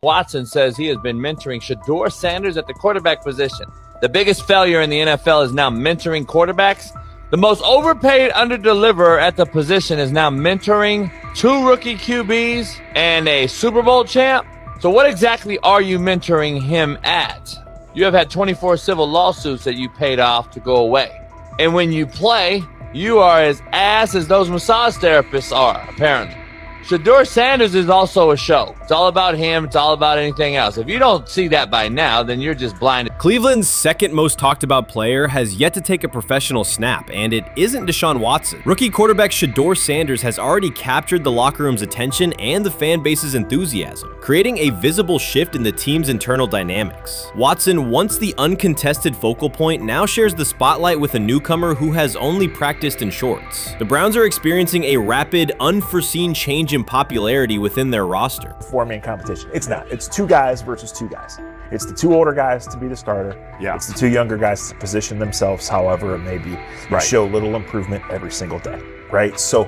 Watson says he has been mentoring Shedeur Sanders at the quarterback position. The biggest failure in the NFL is now mentoring quarterbacks. The most overpaid underdeliverer at the position is now mentoring 2 rookie QBs and a Super Bowl champ. So what exactly are you mentoring him at? You have had 24 civil lawsuits that you paid off to go away. And when you play, you are as ass as those massage therapists are, apparently. Shedeur Sanders is also a show. It's all about him. It's all about anything else. If you don't see that by now, then you're just blinded. Cleveland's second most talked about player has yet to take a professional snap, and it isn't Deshaun Watson. Rookie quarterback Shedeur Sanders has already captured the locker room's attention and the fan base's enthusiasm, creating a visible shift in the team's internal dynamics. Watson, once the uncontested focal point, now shares the spotlight with a newcomer who has only practiced in shorts. The Browns are experiencing a rapid, unforeseen change in popularity within their roster. Four-man competition. It's not. It's 2 guys versus 2 guys. It's the 2 older guys to be the starter. Yeah. It's the 2 younger guys to position themselves however it may be and show little improvement every single day, right? So,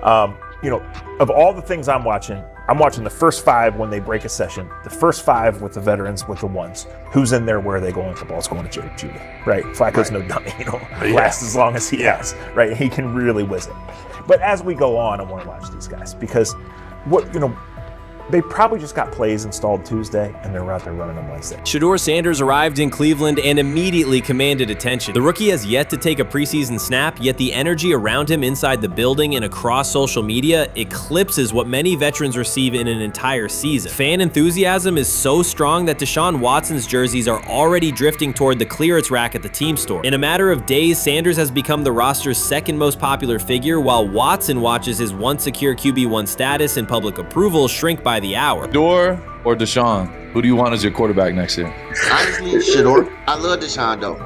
of all the things I'm watching the first 5 when they break a session, the first 5 with the veterans, with the ones. Who's in there, where are they going? The ball's going to Jerry Judy, right? Flacco's no dummy, lasts as long as he has, right? He can really whiz it. But as we go on, I want to watch these guys because they probably just got plays installed Tuesday, and they're out there running them Wednesday. Shedeur Sanders arrived in Cleveland and immediately commanded attention. The rookie has yet to take a preseason snap, yet the energy around him inside the building and across social media eclipses what many veterans receive in an entire season. Fan enthusiasm is so strong that Deshaun Watson's jerseys are already drifting toward the clearance rack at the team store. In a matter of days, Sanders has become the roster's second most popular figure, while Watson watches his once secure QB1 status and public approval shrink by the hour. Shedeur or Deshaun? Who do you want as your quarterback next year? Honestly, Shedeur. I love Deshaun though.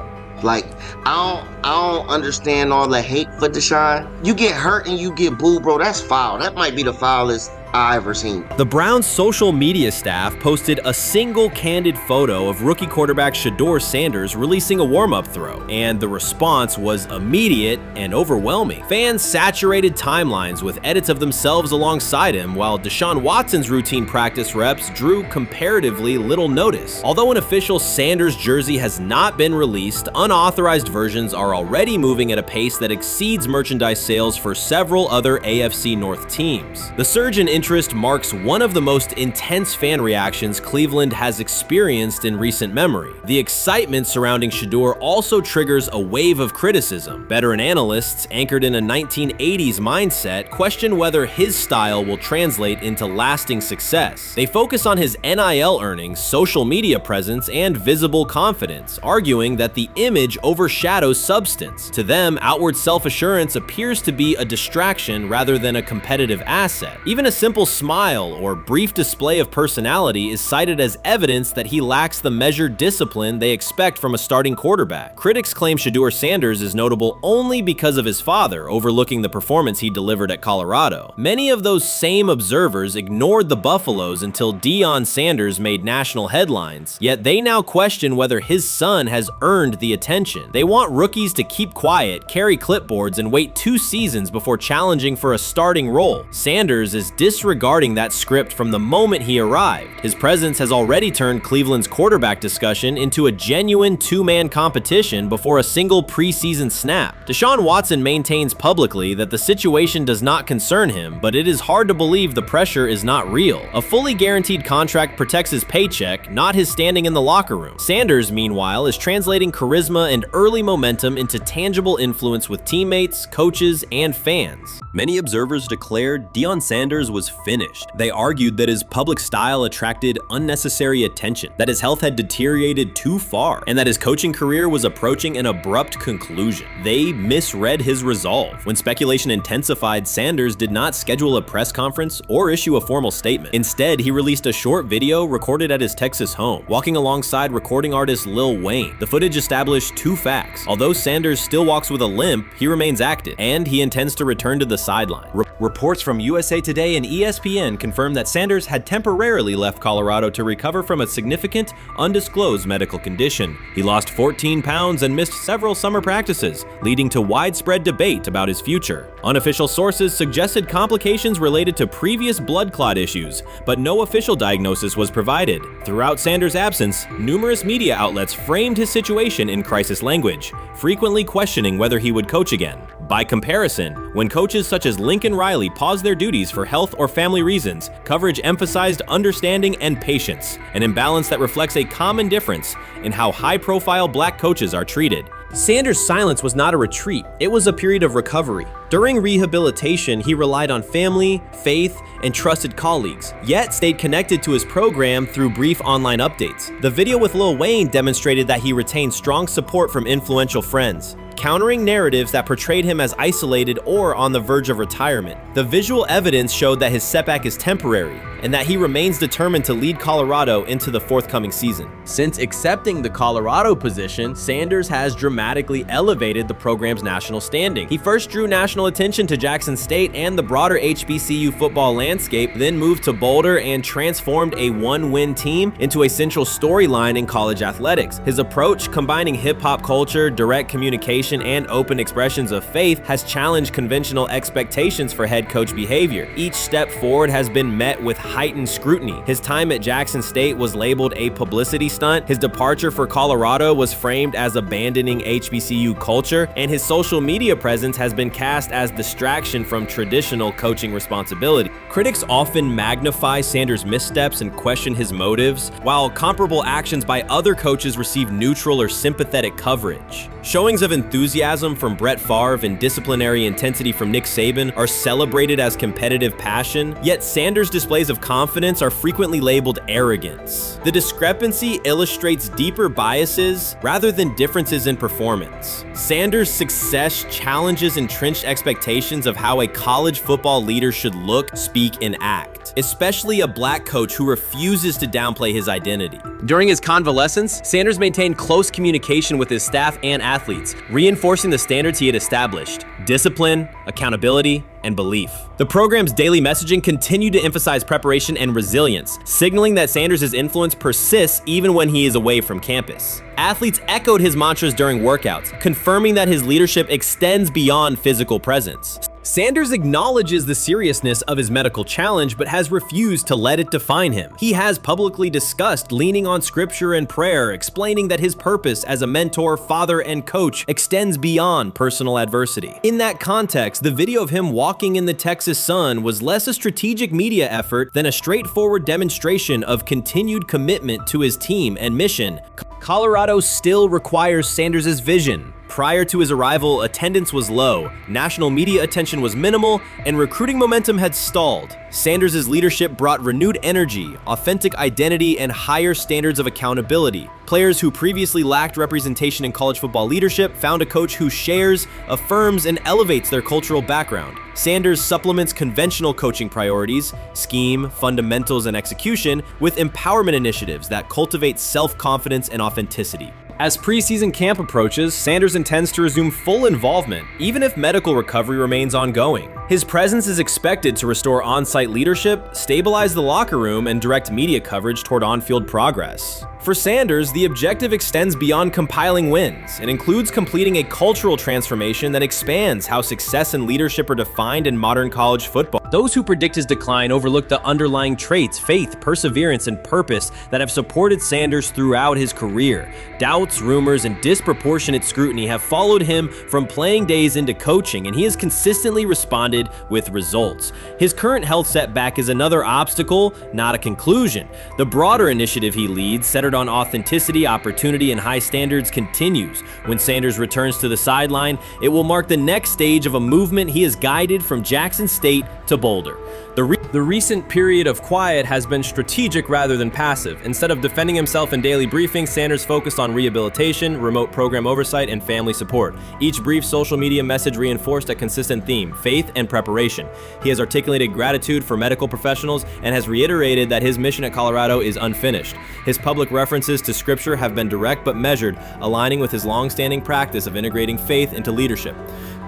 Like, I don't understand all the hate for Deshaun. You get hurt and you get booed, bro. That's foul. That might be the foulest I ever seen. The Browns' social media staff posted a single candid photo of rookie quarterback Shedeur Sanders releasing a warm-up throw, and the response was immediate and overwhelming. Fans saturated timelines with edits of themselves alongside him, while Deshaun Watson's routine practice reps drew comparatively little notice. Although an official Sanders jersey has not been released, unauthorized versions are already moving at a pace that exceeds merchandise sales for several other AFC North teams. The surge in interest marks one of the most intense fan reactions Cleveland has experienced in recent memory. The excitement surrounding Shedeur also triggers a wave of criticism. Veteran analysts, anchored in a 1980s mindset, question whether his style will translate into lasting success. They focus on his NIL earnings, social media presence, and visible confidence, arguing that the image overshadows substance. To them, outward self-assurance appears to be a distraction rather than a competitive asset. Even a simple smile or brief display of personality is cited as evidence that he lacks the measured discipline they expect from a starting quarterback. Critics claim Shedeur Sanders is notable only because of his father, overlooking the performance he delivered at Colorado. Many of those same observers ignored the Buffaloes until Deion Sanders made national headlines, yet they now question whether his son has earned the attention. They want rookies to keep quiet, carry clipboards, and wait 2 seasons before challenging for a starting role. Sanders is disregarding that script from the moment he arrived. His presence has already turned Cleveland's quarterback discussion into a genuine 2-man competition before a single preseason snap. Deshaun Watson maintains publicly that the situation does not concern him, but it is hard to believe the pressure is not real. A fully guaranteed contract protects his paycheck, not his standing in the locker room. Sanders, meanwhile, is translating charisma and early momentum into tangible influence with teammates, coaches, and fans. Many observers declared Deion Sanders was finished. They argued that his public style attracted unnecessary attention, that his health had deteriorated too far, and that his coaching career was approaching an abrupt conclusion. They misread his resolve. When speculation intensified, Sanders did not schedule a press conference or issue a formal statement. Instead, he released a short video recorded at his Texas home, walking alongside recording artist Lil Wayne. The footage established 2 facts. Although Sanders still walks with a limp, he remains active, and he intends to return to the sideline. Reports from USA Today and ESPN confirmed that Sanders had temporarily left Colorado to recover from a significant, undisclosed medical condition. He lost 14 pounds and missed several summer practices, leading to widespread debate about his future. Unofficial sources suggested complications related to previous blood clot issues, but no official diagnosis was provided. Throughout Sanders' absence, numerous media outlets framed his situation in crisis language, frequently questioning whether he would coach again. By comparison, when coaches such as Lincoln Riley paused their duties for health or family reasons, coverage emphasized understanding and patience, an imbalance that reflects a common difference in how high-profile black coaches are treated. Sanders' silence was not a retreat, it was a period of recovery. During rehabilitation, he relied on family, faith, and trusted colleagues, yet stayed connected to his program through brief online updates. The video with Lil Wayne demonstrated that he retained strong support from influential friends, countering narratives that portrayed him as isolated or on the verge of retirement. The visual evidence showed that his setback is temporary, and that he remains determined to lead Colorado into the forthcoming season. Since accepting the Colorado position, Sanders has dramatically elevated the program's national standing. He first drew national attention to Jackson State and the broader HBCU football landscape, then moved to Boulder and transformed a one-win team into a central storyline in college athletics. His approach, combining hip-hop culture, direct communication, and open expressions of faith, has challenged conventional expectations for head coach behavior. Each step forward has been met with heightened scrutiny. His time at Jackson State was labeled a publicity stunt, his departure for Colorado was framed as abandoning HBCU culture, and his social media presence has been cast as distraction from traditional coaching responsibility. Critics often magnify Sanders' missteps and question his motives, while comparable actions by other coaches receive neutral or sympathetic coverage. Showings of enthusiasm from Brett Favre and disciplinary intensity from Nick Saban are celebrated as competitive passion, yet Sanders' displays of confidence are frequently labeled arrogance. The discrepancy illustrates deeper biases rather than differences in performance. Sanders' success challenges entrenched expectations of how a college football leader should look, speak, and act, especially a black coach who refuses to downplay his identity. During his convalescence, Sanders maintained close communication with his staff and athletes, reinforcing the standards he had established: discipline, accountability, and belief. The program's daily messaging continued to emphasize preparation and resilience, signaling that Sanders' influence persists even when he is away from campus. Athletes echoed his mantras during workouts, confirming that his leadership extends beyond physical presence. Sanders acknowledges the seriousness of his medical challenge, but has refused to let it define him. He has publicly discussed leaning on scripture and prayer, explaining that his purpose as a mentor, father, and coach extends beyond personal adversity. In that context, the video of him walking in the Texas sun was less a strategic media effort than a straightforward demonstration of continued commitment to his team and mission. Colorado still requires Sanders' vision. Prior to his arrival, attendance was low, national media attention was minimal, and recruiting momentum had stalled. Sanders' leadership brought renewed energy, authentic identity, and higher standards of accountability. Players who previously lacked representation in college football leadership found a coach who shares, affirms, and elevates their cultural background. Sanders supplements conventional coaching priorities, scheme, fundamentals, and execution with empowerment initiatives that cultivate self-confidence and authenticity. As preseason camp approaches, Sanders intends to resume full involvement, even if medical recovery remains ongoing. His presence is expected to restore on-site leadership, stabilize the locker room, and direct media coverage toward on-field progress. For Sanders, the objective extends beyond compiling wins. It includes completing a cultural transformation that expands how success and leadership are defined in modern college football. Those who predict his decline overlook the underlying traits, faith, perseverance, and purpose that have supported Sanders throughout his career. Doubts, rumors, and disproportionate scrutiny have followed him from playing days into coaching, and he has consistently responded with results. His current health setback is another obstacle, not a conclusion. The broader initiative he leads, centered on authenticity, opportunity, and high standards, continues. When Sanders returns to the sideline, it will mark the next stage of a movement he has guided from Jackson State to Boulder. The recent period of quiet has been strategic rather than passive. Instead of defending himself in daily briefings, Sanders focused on rehabilitation, remote program oversight, and family support. Each brief social media message reinforced a consistent theme: faith and preparation. He has articulated gratitude for medical professionals and has reiterated that his mission at Colorado is unfinished. His public references to scripture have been direct but measured, aligning with his long-standing practice of integrating faith into leadership.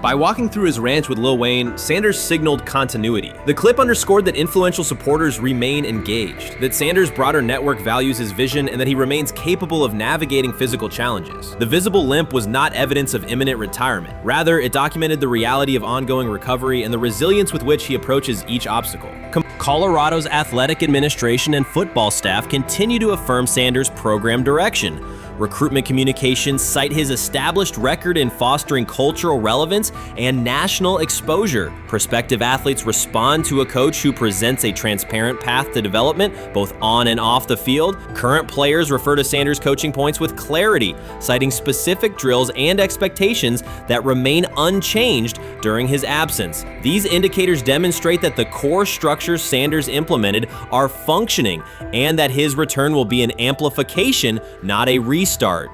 By walking through his ranch with Lil Wayne, Sanders signaled continuity. The clip underscored that influential supporters remain engaged, that Sanders' broader network values his vision, and that he remains capable of navigating physical challenges. The visible limp was not evidence of imminent retirement. Rather, it documented the reality of ongoing recovery and the resilience with which he approaches each obstacle. Colorado's athletic administration and football staff continue to affirm Sanders' program direction. Recruitment communications cite his established record in fostering cultural relevance and national exposure. Prospective athletes respond to a coach who presents a transparent path to development, both on and off the field. Current players refer to Sanders' coaching points with clarity, citing specific drills and expectations that remain unchanged during his absence. These indicators demonstrate that the core structures Sanders implemented are functioning, and that his return will be an amplification, not a restart.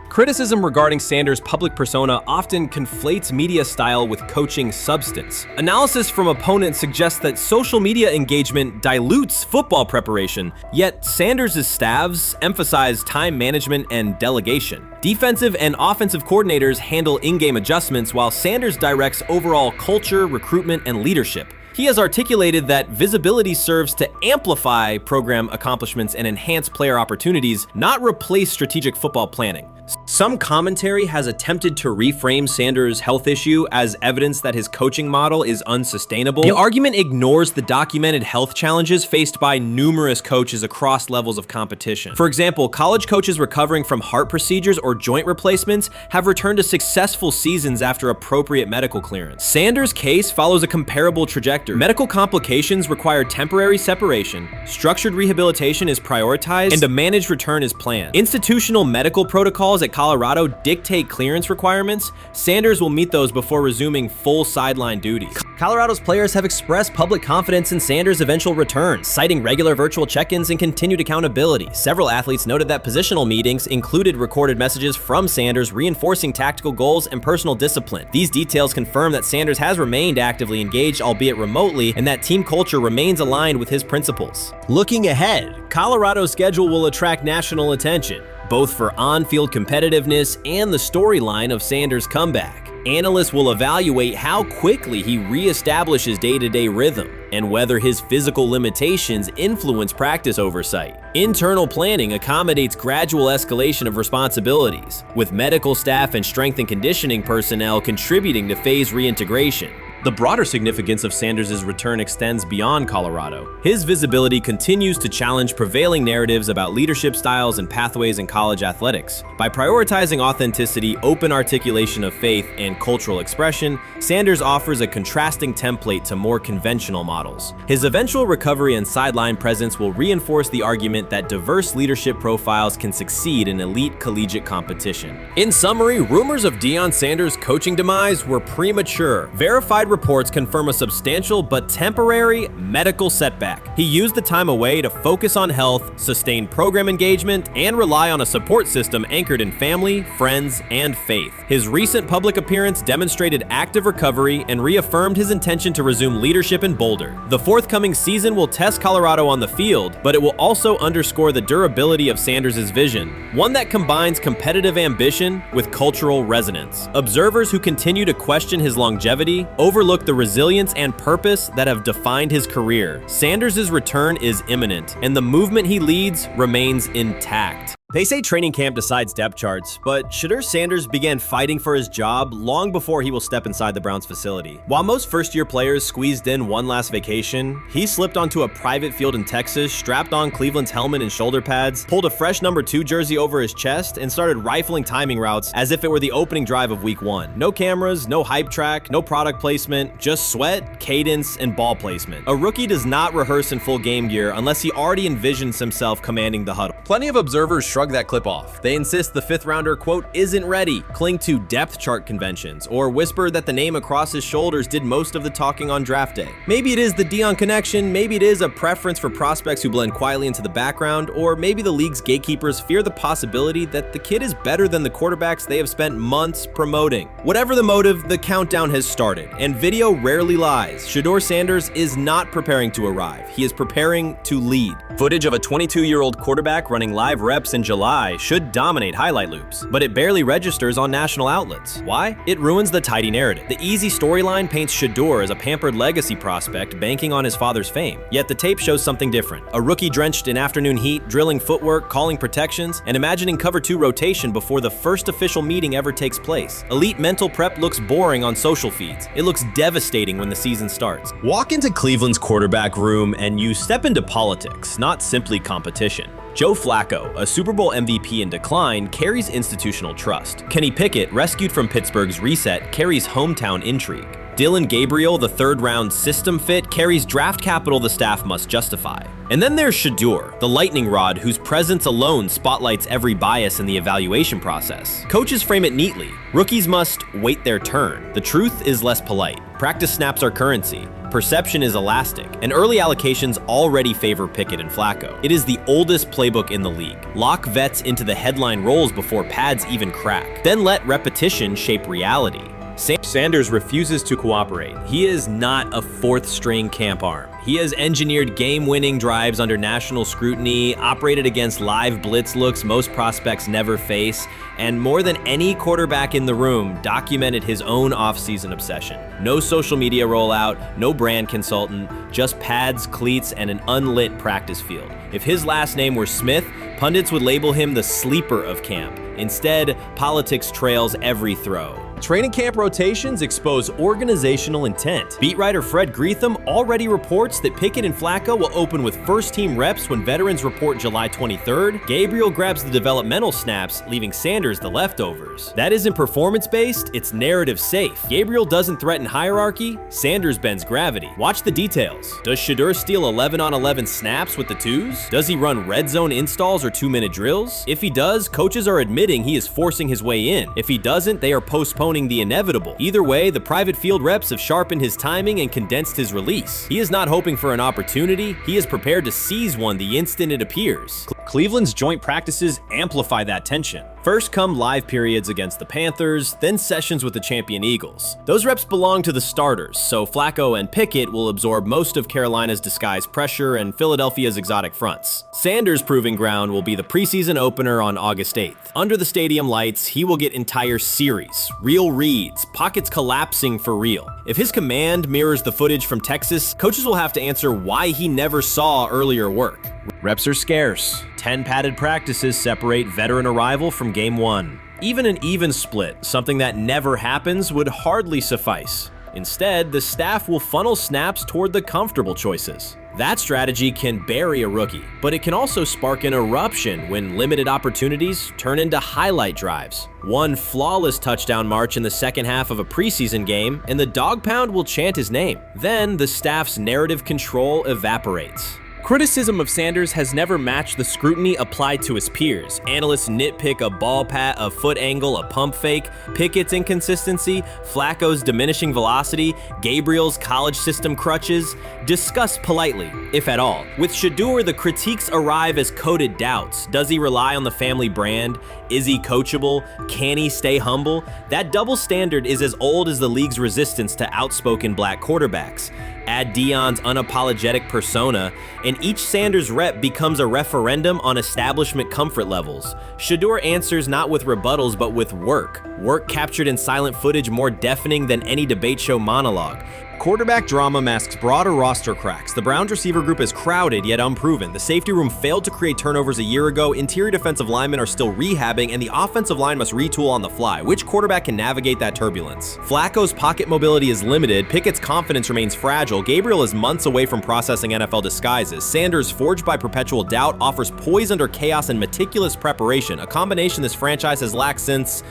Criticism regarding Sanders' public persona often conflates media style with coaching substance. Analysis from opponents suggests that social media engagement dilutes football preparation, yet Sanders' staffs emphasize time management and delegation. Defensive and offensive coordinators handle in-game adjustments, while Sanders directs overall culture, recruitment, and leadership. He has articulated that visibility serves to amplify program accomplishments and enhance player opportunities, not replace strategic football planning. Some commentary has attempted to reframe Sanders' health issue as evidence that his coaching model is unsustainable. The argument ignores the documented health challenges faced by numerous coaches across levels of competition. For example, college coaches recovering from heart procedures or joint replacements have returned to successful seasons after appropriate medical clearance. Sanders' case follows a comparable trajectory. Medical complications require temporary separation, structured rehabilitation is prioritized, and a managed return is planned. Institutional medical protocols at Colorado dictate clearance requirements. Sanders will meet those before resuming full sideline duties. Colorado's players have expressed public confidence in Sanders' eventual return, citing regular virtual check-ins and continued accountability. Several athletes noted that positional meetings included recorded messages from Sanders reinforcing tactical goals and personal discipline. These details confirm that Sanders has remained actively engaged, albeit remotely, and that team culture remains aligned with his principles. Looking ahead, Colorado's schedule will attract national attention, both for on-field competitiveness and the storyline of Sanders' comeback. Analysts will evaluate how quickly he reestablishes day-to-day rhythm and whether his physical limitations influence practice oversight. Internal planning accommodates gradual escalation of responsibilities, with medical staff and strength and conditioning personnel contributing to phase reintegration. The broader significance of Sanders' return extends beyond Colorado. His visibility continues to challenge prevailing narratives about leadership styles and pathways in college athletics. By prioritizing authenticity, open articulation of faith, and cultural expression, Sanders offers a contrasting template to more conventional models. His eventual recovery and sideline presence will reinforce the argument that diverse leadership profiles can succeed in elite collegiate competition. In summary, rumors of Deion Sanders' coaching demise were premature. Verified reports confirm a substantial but temporary medical setback. He used the time away to focus on health, sustain program engagement, and rely on a support system anchored in family, friends, and faith. His recent public appearance demonstrated active recovery and reaffirmed his intention to resume leadership in Boulder. The forthcoming season will test Colorado on the field, but it will also underscore the durability of Sanders' vision, one that combines competitive ambition with cultural resonance. Observers who continue to question his longevity overlook the resilience and purpose that have defined his career. Sanders' return is imminent, and the movement he leads remains intact. They say training camp decides depth charts, but Shedeur Sanders began fighting for his job long before he will step inside the Browns facility. While most first-year players squeezed in one last vacation, he slipped onto a private field in Texas, strapped on Cleveland's helmet and shoulder pads, pulled a fresh number 2 jersey over his chest, and started rifling timing routes as if it were the opening drive of week 1. No cameras, no hype track, no product placement, just sweat, cadence, and ball placement. A rookie does not rehearse in full game gear unless he already envisions himself commanding the huddle. Plenty of observers shrug that clip off. They insist the 5th rounder, quote, isn't ready, cling to depth chart conventions, or whisper that the name across his shoulders did most of the talking on draft day. Maybe it is the Deion connection, maybe it is a preference for prospects who blend quietly into the background, or maybe the league's gatekeepers fear the possibility that the kid is better than the quarterbacks they have spent months promoting. Whatever the motive, the countdown has started, and video rarely lies. Shedeur Sanders is not preparing to arrive. He is preparing to lead. Footage of a 22-year-old quarterback running live reps in July July should dominate highlight loops, but it barely registers on national outlets. Why? It ruins the tidy narrative. The easy storyline paints Shedeur as a pampered legacy prospect banking on his father's fame. Yet the tape shows something different. A rookie drenched in afternoon heat, drilling footwork, calling protections, and imagining cover 2 rotation before the first official meeting ever takes place. Elite mental prep looks boring on social feeds. It looks devastating when the season starts. Walk into Cleveland's quarterback room and you step into politics, not simply competition. Joe Flacco, a Super Bowl MVP in decline, carries institutional trust. Kenny Pickett, rescued from Pittsburgh's reset, carries hometown intrigue. Dylan Gabriel, the third-round system fit, carries draft capital the staff must justify. And then there's Shedeur, the lightning rod whose presence alone spotlights every bias in the evaluation process. Coaches frame it neatly. Rookies must wait their turn. The truth is less polite. Practice snaps are currency. Perception is elastic, and early allocations already favor Pickett and Flacco. It is the oldest playbook in the league. Lock vets into the headline roles before pads even crack. Then let repetition shape reality. Sanders refuses to cooperate. He is not a fourth-string camp arm. He has engineered game-winning drives under national scrutiny, operated against live blitz looks most prospects never face, and more than any quarterback in the room, documented his own offseason obsession. No social media rollout, no brand consultant, just pads, cleats, and an unlit practice field. If his last name were Smith, pundits would label him the sleeper of camp. Instead, politics trails every throw. Training camp rotations expose organizational intent. Beat writer Fred Greetham already reports that Pickett and Flacco will open with first-team reps when veterans report July 23rd. Gabriel grabs the developmental snaps, leaving Sanders the leftovers. That isn't performance-based, it's narrative-safe. Gabriel doesn't threaten hierarchy, Sanders bends gravity. Watch the details. Does Shedeur steal 11-on-11 snaps with the twos? Does he run red zone installs or 2-minute drills? If he does, coaches are admitting he is forcing his way in. If he doesn't, they are postponing the inevitable. Either way, the private field reps have sharpened his timing and condensed his release. He is not hoping for an opportunity, he is prepared to seize one the instant it appears. Cleveland's joint practices amplify that tension. First come live periods against the Panthers, then sessions with the champion Eagles. Those reps belong to the starters, so Flacco and Pickett will absorb most of Carolina's disguised pressure and Philadelphia's exotic fronts. Sanders' proving ground will be the preseason opener on August 8th. Under the stadium lights, he will get entire series, real reads, pockets collapsing for real. If his command mirrors the footage from Texas, coaches will have to answer why he never saw earlier work. Reps are scarce. 10 padded practices separate veteran arrival from game 1. Even an even split, something that never happens, would hardly suffice. Instead, the staff will funnel snaps toward the comfortable choices. That strategy can bury a rookie, but it can also spark an eruption when limited opportunities turn into highlight drives. One flawless touchdown march in the second half of a preseason game, and the dog pound will chant his name. Then the staff's narrative control evaporates. Criticism of Sanders has never matched the scrutiny applied to his peers. Analysts nitpick a ball pat, a foot angle, a pump fake, Pickett's inconsistency, Flacco's diminishing velocity, Gabriel's college system crutches. Discuss politely, if at all. With Shedeur, the critiques arrive as coded doubts. Does he rely on the family brand? Is he coachable? Can he stay humble? That double standard is as old as the league's resistance to outspoken black quarterbacks. Add Deion's unapologetic persona, and each Sanders rep becomes a referendum on establishment comfort levels. Shedeur answers not with rebuttals, but with work. Work captured in silent footage more deafening than any debate show monologue. Quarterback drama masks broader roster cracks. The Browns receiver group is crowded yet unproven. The safety room failed to create turnovers a year ago. Interior defensive linemen are still rehabbing, and the offensive line must retool on the fly. Which quarterback can navigate that turbulence? Flacco's pocket mobility is limited. Pickett's confidence remains fragile. Gabriel is months away from processing NFL disguises. Sanders, forged by perpetual doubt, offers poise under chaos and meticulous preparation, a combination this franchise has lacked since,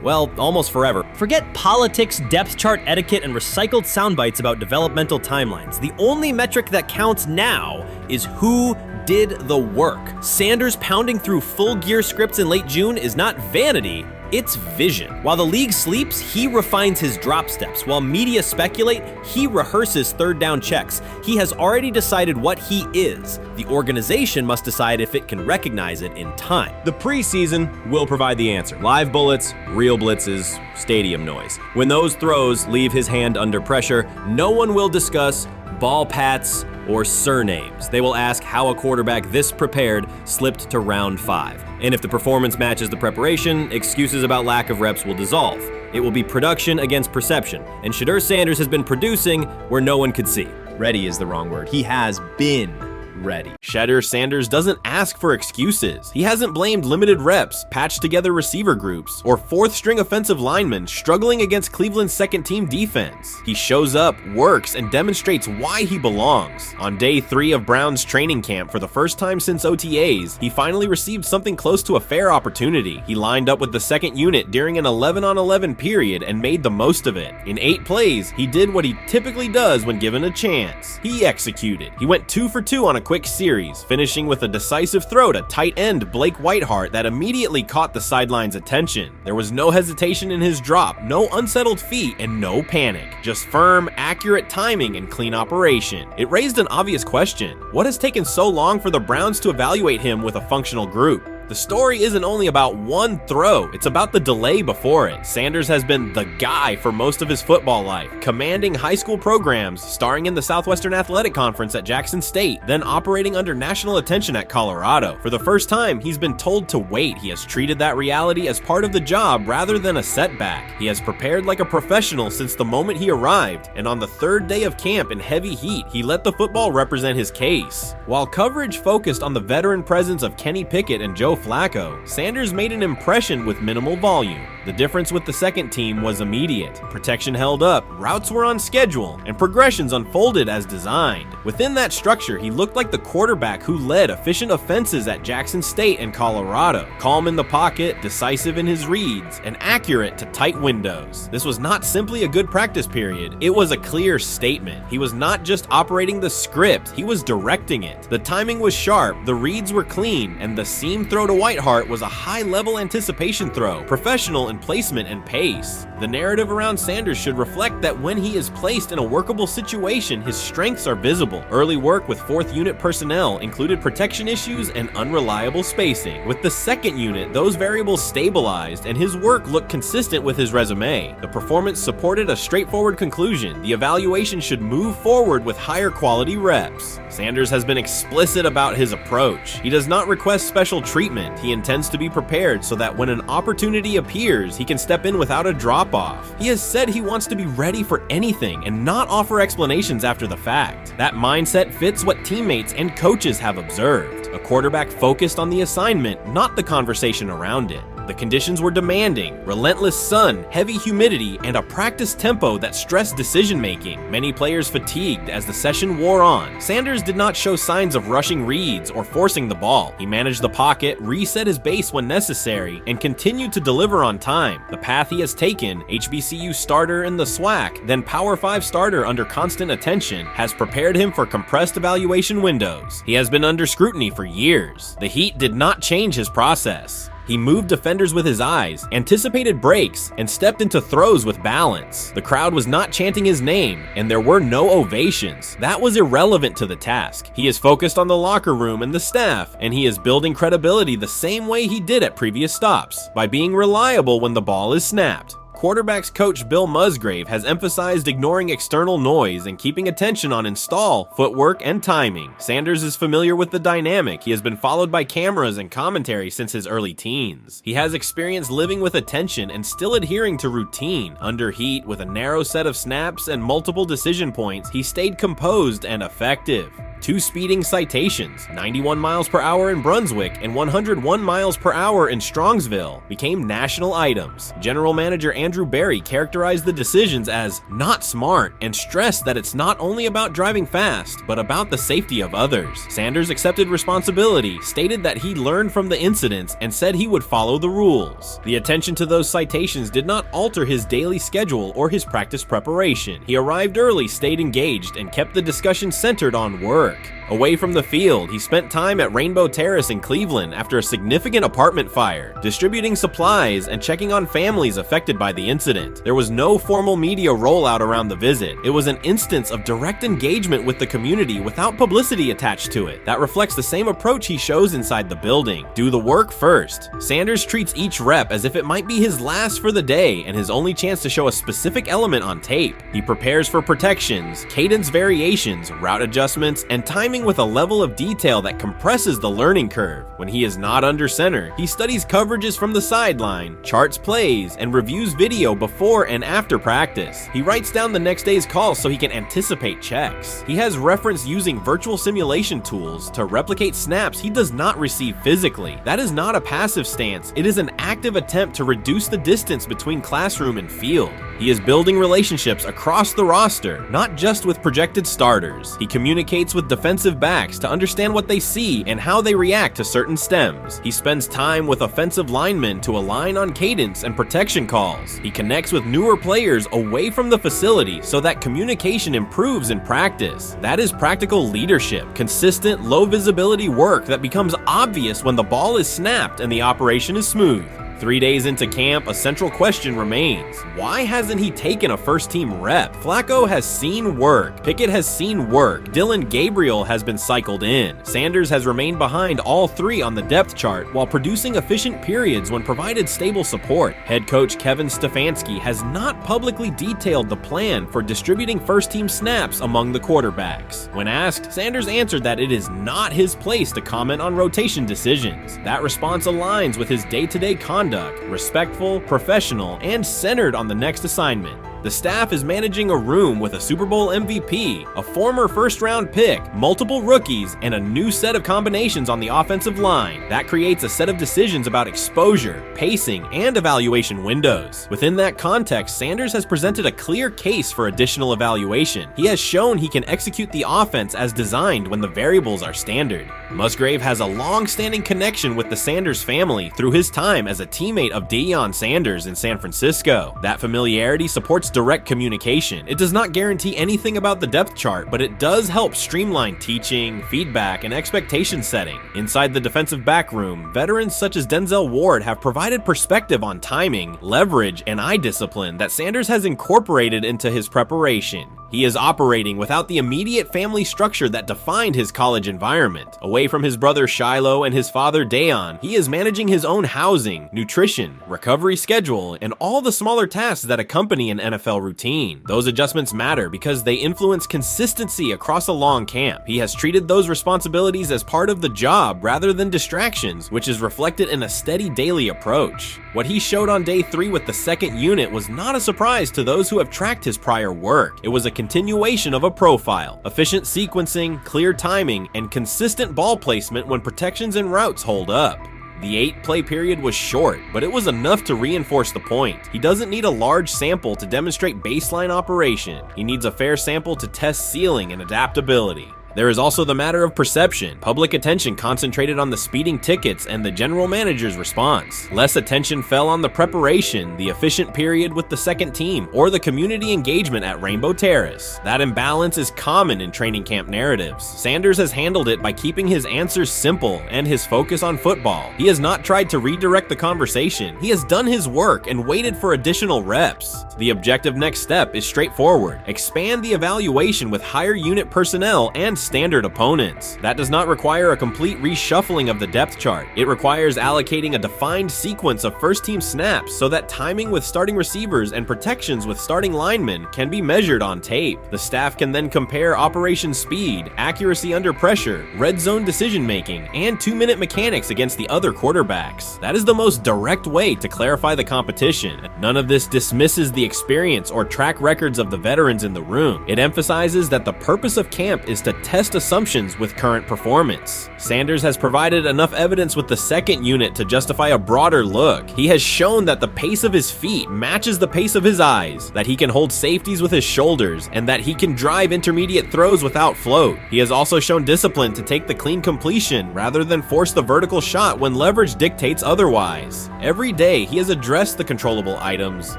well, almost forever. Forget politics, depth chart etiquette, and recycled sound bites about developmental timelines. The only metric that counts now is who did the work. Sanders pounding through full gear scripts in late June is not vanity, it's vision. While the league sleeps, he refines his drop steps. While media speculate, he rehearses third down checks. He has already decided what he is. The organization must decide if it can recognize it in time. The preseason will provide the answer. Live bullets, real blitzes, stadium noise. When those throws leave his hand under pressure, no one will discuss ball pats, or surnames. They will ask how a quarterback this prepared slipped to round 5. And if the performance matches the preparation, excuses about lack of reps will dissolve. It will be production against perception, and Shedeur Sanders has been producing where no one could see. Ready is the wrong word. He has been ready. Shedeur Sanders doesn't ask for excuses. He hasn't blamed limited reps, patched together receiver groups, or fourth-string offensive linemen struggling against Cleveland's second-team defense. He shows up, works, and demonstrates why he belongs. On day 3 of Brown's training camp, for the first time since OTAs, he finally received something close to a fair opportunity. He lined up with the second unit during an 11-on-11 period and made the most of it. In 8 plays, he did what he typically does when given a chance. He executed. He went 2 for 2 on a quick series, finishing with a decisive throw to tight end Blake Whiteheart that immediately caught the sideline's attention. There was no hesitation in his drop, no unsettled feet, and no panic. Just firm, accurate timing and clean operation. It raised an obvious question. What has taken so long for the Browns to evaluate him with a functional group? The story isn't only about one throw, it's about the delay before it. Sanders has been the guy for most of his football life, commanding high school programs, starring in the Southwestern Athletic Conference at Jackson State, then operating under national attention at Colorado. For the first time, he's been told to wait. He has treated that reality as part of the job rather than a setback. He has prepared like a professional since the moment he arrived, and on the 3rd day of camp in heavy heat, he let the football represent his case. While coverage focused on the veteran presence of Kenny Pickett and Joe Flacco, Sanders made an impression with minimal volume. The difference with the second team was immediate. Protection held up, routes were on schedule, and progressions unfolded as designed. Within that structure, he looked like the quarterback who led efficient offenses at Jackson State and Colorado. Calm in the pocket, decisive in his reads, and accurate to tight windows. This was not simply a good practice period, it was a clear statement. He was not just operating the script, he was directing it. The timing was sharp, the reads were clean, and the seam throw to Whiteheart was a high-level anticipation throw, professional in placement and pace. The narrative around Sanders should reflect that when he is placed in a workable situation, his strengths are visible. Early work with 4th unit personnel included protection issues and unreliable spacing. With the 2nd unit, those variables stabilized and his work looked consistent with his resume. The performance supported a straightforward conclusion. The evaluation should move forward with higher quality reps. Sanders has been explicit about his approach. He does not request special treatment. He intends to be prepared so that when an opportunity appears, he can step in without a drop-off. He has said he wants to be ready for anything and not offer explanations after the fact. That mindset fits what teammates and coaches have observed. A quarterback focused on the assignment, not the conversation around it. The conditions were demanding, relentless sun, heavy humidity, and a practice tempo that stressed decision-making. Many players fatigued as the session wore on. Sanders did not show signs of rushing reads or forcing the ball. He managed the pocket, reset his base when necessary, and continued to deliver on time. The path he has taken, HBCU starter in the SWAC, then Power 5 starter under constant attention, has prepared him for compressed evaluation windows. He has been under scrutiny for years. The heat did not change his process. He moved defenders with his eyes, anticipated breaks, and stepped into throws with balance. The crowd was not chanting his name, and there were no ovations. That was irrelevant to the task. He is focused on the locker room and the staff, and he is building credibility the same way he did at previous stops, by being reliable when the ball is snapped. Quarterbacks coach Bill Musgrave has emphasized ignoring external noise and keeping attention on install, footwork, and timing. Sanders is familiar with the dynamic. He has been followed by cameras and commentary since his early teens. He has experience living with attention and still adhering to routine. Under heat, with a narrow set of snaps and multiple decision points, he stayed composed and effective. 2 speeding citations, 91 miles per hour in Brunswick and 101 miles per hour in Strongsville, became national items. General Manager Andrew Berry characterized the decisions as not smart and stressed that it's not only about driving fast, but about the safety of others. Sanders accepted responsibility, stated that he learned from the incidents, and said he would follow the rules. The attention to those citations did not alter his daily schedule or his practice preparation. He arrived early, stayed engaged, and kept the discussion centered on work. Away from the field, he spent time at Rainbow Terrace in Cleveland after a significant apartment fire, distributing supplies and checking on families affected by the incident. There was no formal media rollout around the visit. It was an instance of direct engagement with the community without publicity attached to it. That reflects the same approach he shows inside the building. Do the work first. Sanders treats each rep as if it might be his last for the day and his only chance to show a specific element on tape. He prepares for protections, cadence variations, route adjustments, and timing with a level of detail that compresses the learning curve. When he is not under center, he studies coverages from the sideline, charts plays, and reviews video before and after practice. He writes down the next day's calls so he can anticipate checks. He has referenced using virtual simulation tools to replicate snaps he does not receive physically. That is not a passive stance, it is an active attempt to reduce the distance between classroom and field. He is building relationships across the roster, not just with projected starters. He communicates with defensive backs to understand what they see and how they react to certain stems. He spends time with offensive linemen to align on cadence and protection calls. He connects with newer players away from the facility so that communication improves in practice. That is practical leadership, consistent, low visibility work that becomes obvious when the ball is snapped and the operation is smooth. 3 days into camp, a central question remains. Why hasn't he taken a first-team rep? Flacco has seen work. Pickett has seen work. Dillon Gabriel has been cycled in. Sanders has remained behind all three on the depth chart while producing efficient periods when provided stable support. Head coach Kevin Stefanski has not publicly detailed the plan for distributing first-team snaps among the quarterbacks. When asked, Sanders answered that it is not his place to comment on rotation decisions. That response aligns with his day-to-day conduct, respectful, professional, and centered on the next assignment. The staff is managing a room with a Super Bowl MVP, a former first-round pick, multiple rookies, and a new set of combinations on the offensive line. That creates a set of decisions about exposure, pacing, and evaluation windows. Within that context, Sanders has presented a clear case for additional evaluation. He has shown he can execute the offense as designed when the variables are standard. Musgrave has a long-standing connection with the Sanders family through his time as a teammate of Deion Sanders in San Francisco. That familiarity supports direct communication. It does not guarantee anything about the depth chart, but it does help streamline teaching, feedback, and expectation setting. Inside the defensive back room, veterans such as Denzel Ward have provided perspective on timing, leverage, and eye discipline that Sanders has incorporated into his preparation. He is operating without the immediate family structure that defined his college environment. Away from his brother Shiloh and his father Deion, he is managing his own housing, nutrition, recovery schedule, and all the smaller tasks that accompany an NFL routine. Those adjustments matter because they influence consistency across a long camp. He has treated those responsibilities as part of the job rather than distractions, which is reflected in a steady daily approach. What he showed on day 3 with the second unit was not a surprise to those who have tracked his prior work. It was a continuation of a profile: efficient sequencing, clear timing, and consistent ball placement when protections and routes hold up. The 8-play period was short, but it was enough to reinforce the point. He doesn't need a large sample to demonstrate baseline operation. He needs a fair sample to test ceiling and adaptability. There is also the matter of perception. Public attention concentrated on the speeding tickets and the general manager's response. Less attention fell on the preparation, the efficient period with the second team, or the community engagement at Rainbow Terrace. That imbalance is common in training camp narratives. Sanders has handled it by keeping his answers simple and his focus on football. He has not tried to redirect the conversation. He has done his work and waited for additional reps. The objective next step is straightforward: expand the evaluation with higher unit personnel and standard opponents. That does not require a complete reshuffling of the depth chart. It requires allocating a defined sequence of first-team snaps so that timing with starting receivers and protections with starting linemen can be measured on tape. The staff can then compare operation speed, accuracy under pressure, red zone decision-making, and 2-minute mechanics against the other quarterbacks. That is the most direct way to clarify the competition. None of this dismisses the experience or track records of the veterans in the room. It emphasizes that the purpose of camp is to test assumptions with current performance. Sanders has provided enough evidence with the second unit to justify a broader look. He has shown that the pace of his feet matches the pace of his eyes, that he can hold safeties with his shoulders, and that he can drive intermediate throws without float. He has also shown discipline to take the clean completion rather than force the vertical shot when leverage dictates otherwise. Every day, he has addressed the controllable items: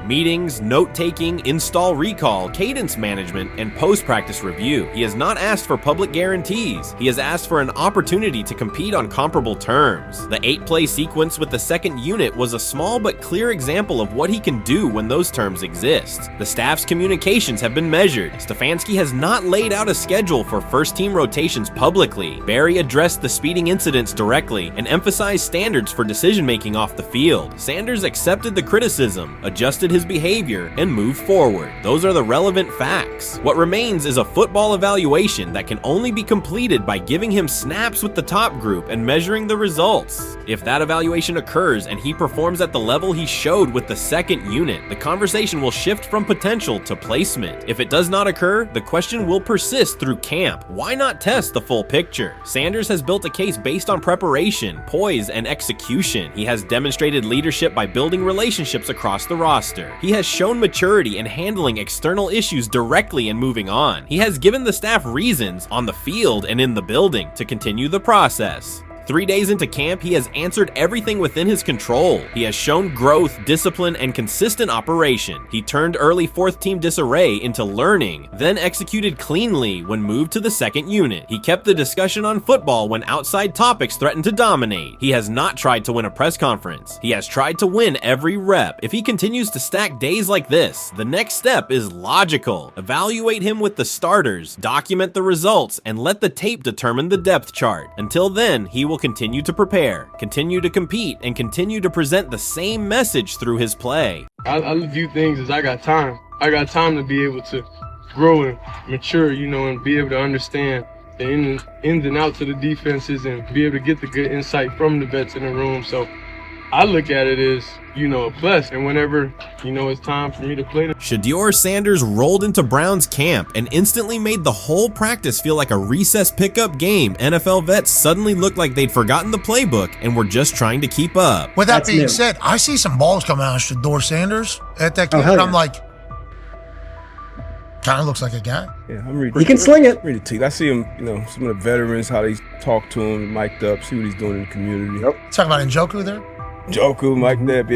meetings, note-taking, install recall, cadence management, and post-practice review. He has not asked for public public guarantees. He has asked for an opportunity to compete on comparable terms. The 8-play sequence with the second unit was a small but clear example of what he can do when those terms exist. The staff's communications have been measured. Stefanski has not laid out a schedule for first-team rotations publicly. Barry addressed the speeding incidents directly and emphasized standards for decision-making off the field. Sanders accepted the criticism, adjusted his behavior, and moved forward. Those are the relevant facts. What remains is a football evaluation that can only be completed by giving him snaps with the top group and measuring the results. If that evaluation occurs and he performs at the level he showed with the second unit, the conversation will shift from potential to placement. If it does not occur, the question will persist through camp. Why not test the full picture? Sanders has built a case based on preparation, poise, and execution. He has demonstrated leadership by building relationships across the roster. He has shown maturity in handling external issues directly and moving on. He has given the staff reasons, on the field and in the building, to continue the process. 3 days into camp, he has answered everything within his control. He has shown growth, discipline, and consistent operation. He turned early fourth-team disarray into learning, then executed cleanly when moved to the second unit. He kept the discussion on football when outside topics threatened to dominate. He has not tried to win a press conference. He has tried to win every rep. If he continues to stack days like this, the next step is logical. Evaluate him with the starters, document the results, and let the tape determine the depth chart. Until then, he will continue to prepare, continue to compete, and continue to present the same message through his play. I view things as I got time. I got time to be able to grow and mature, and be able to understand the ins and outs of the defenses and be able to get the good insight from the vets in the room. So I look at it as, a plus. And whenever, it's time for me to play. Shedeur Sanders rolled into Browns camp and instantly made the whole practice feel like a recess pickup game. NFL vets suddenly looked like they'd forgotten the playbook and were just trying to keep up. With that being said, I see some balls coming out of Shedeur Sanders at that camp, and I'm like, kind of looks like a guy. Yeah, I'm ready. He can sling it. Ready to. I see him, some of the veterans, how they talk to him, mic'd up, see what he's doing in the community. Yep. Talking about Njoku there? Joku, like that.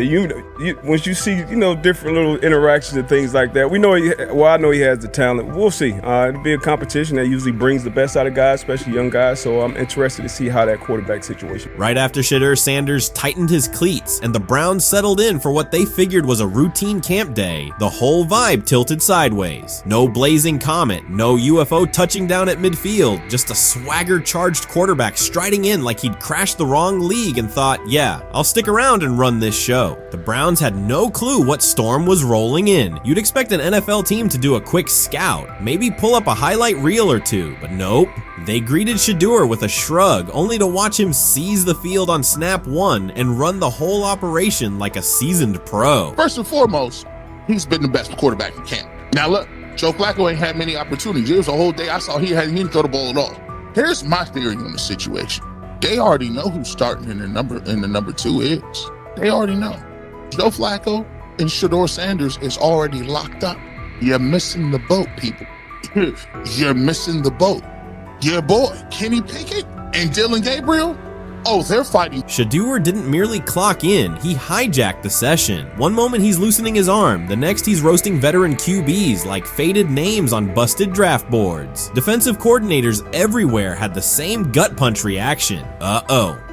Yeah, once you see, different little interactions and things like that, I know he has the talent. We'll see. It'll be a competition that usually brings the best out of guys, especially young guys. So I'm interested to see how that quarterback situation. Right after Shedeur Sanders tightened his cleats and the Browns settled in for what they figured was a routine camp day, the whole vibe tilted sideways. No blazing comet, no UFO touching down at midfield, just a swagger-charged quarterback striding in like he'd crashed the wrong league and thought, yeah, I'll stick around and run this show. The Browns had no clue what storm was rolling in. You'd expect an NFL team to do a quick scout, maybe pull up a highlight reel or two, but nope. They greeted Shedeur with a shrug, only to watch him seize the field on snap one and run the whole operation like a seasoned pro. First and foremost, he's been the best quarterback in camp. Now look, Joe Flacco ain't had many opportunities. There was a whole day I saw he didn't throw the ball at all. Here's my theory on the situation. They already know who's starting in the number 2 is. They already know. Joe Flacco and Shedeur Sanders is already locked up. You're missing the boat, people. You're missing the boat. Your boy, Kenny Pickett and Dylan Gabriel, they're fighting. Shedeur didn't merely clock in, he hijacked the session. One moment he's loosening his arm, the next he's roasting veteran QBs like faded names on busted draft boards. Defensive coordinators everywhere had the same gut punch reaction.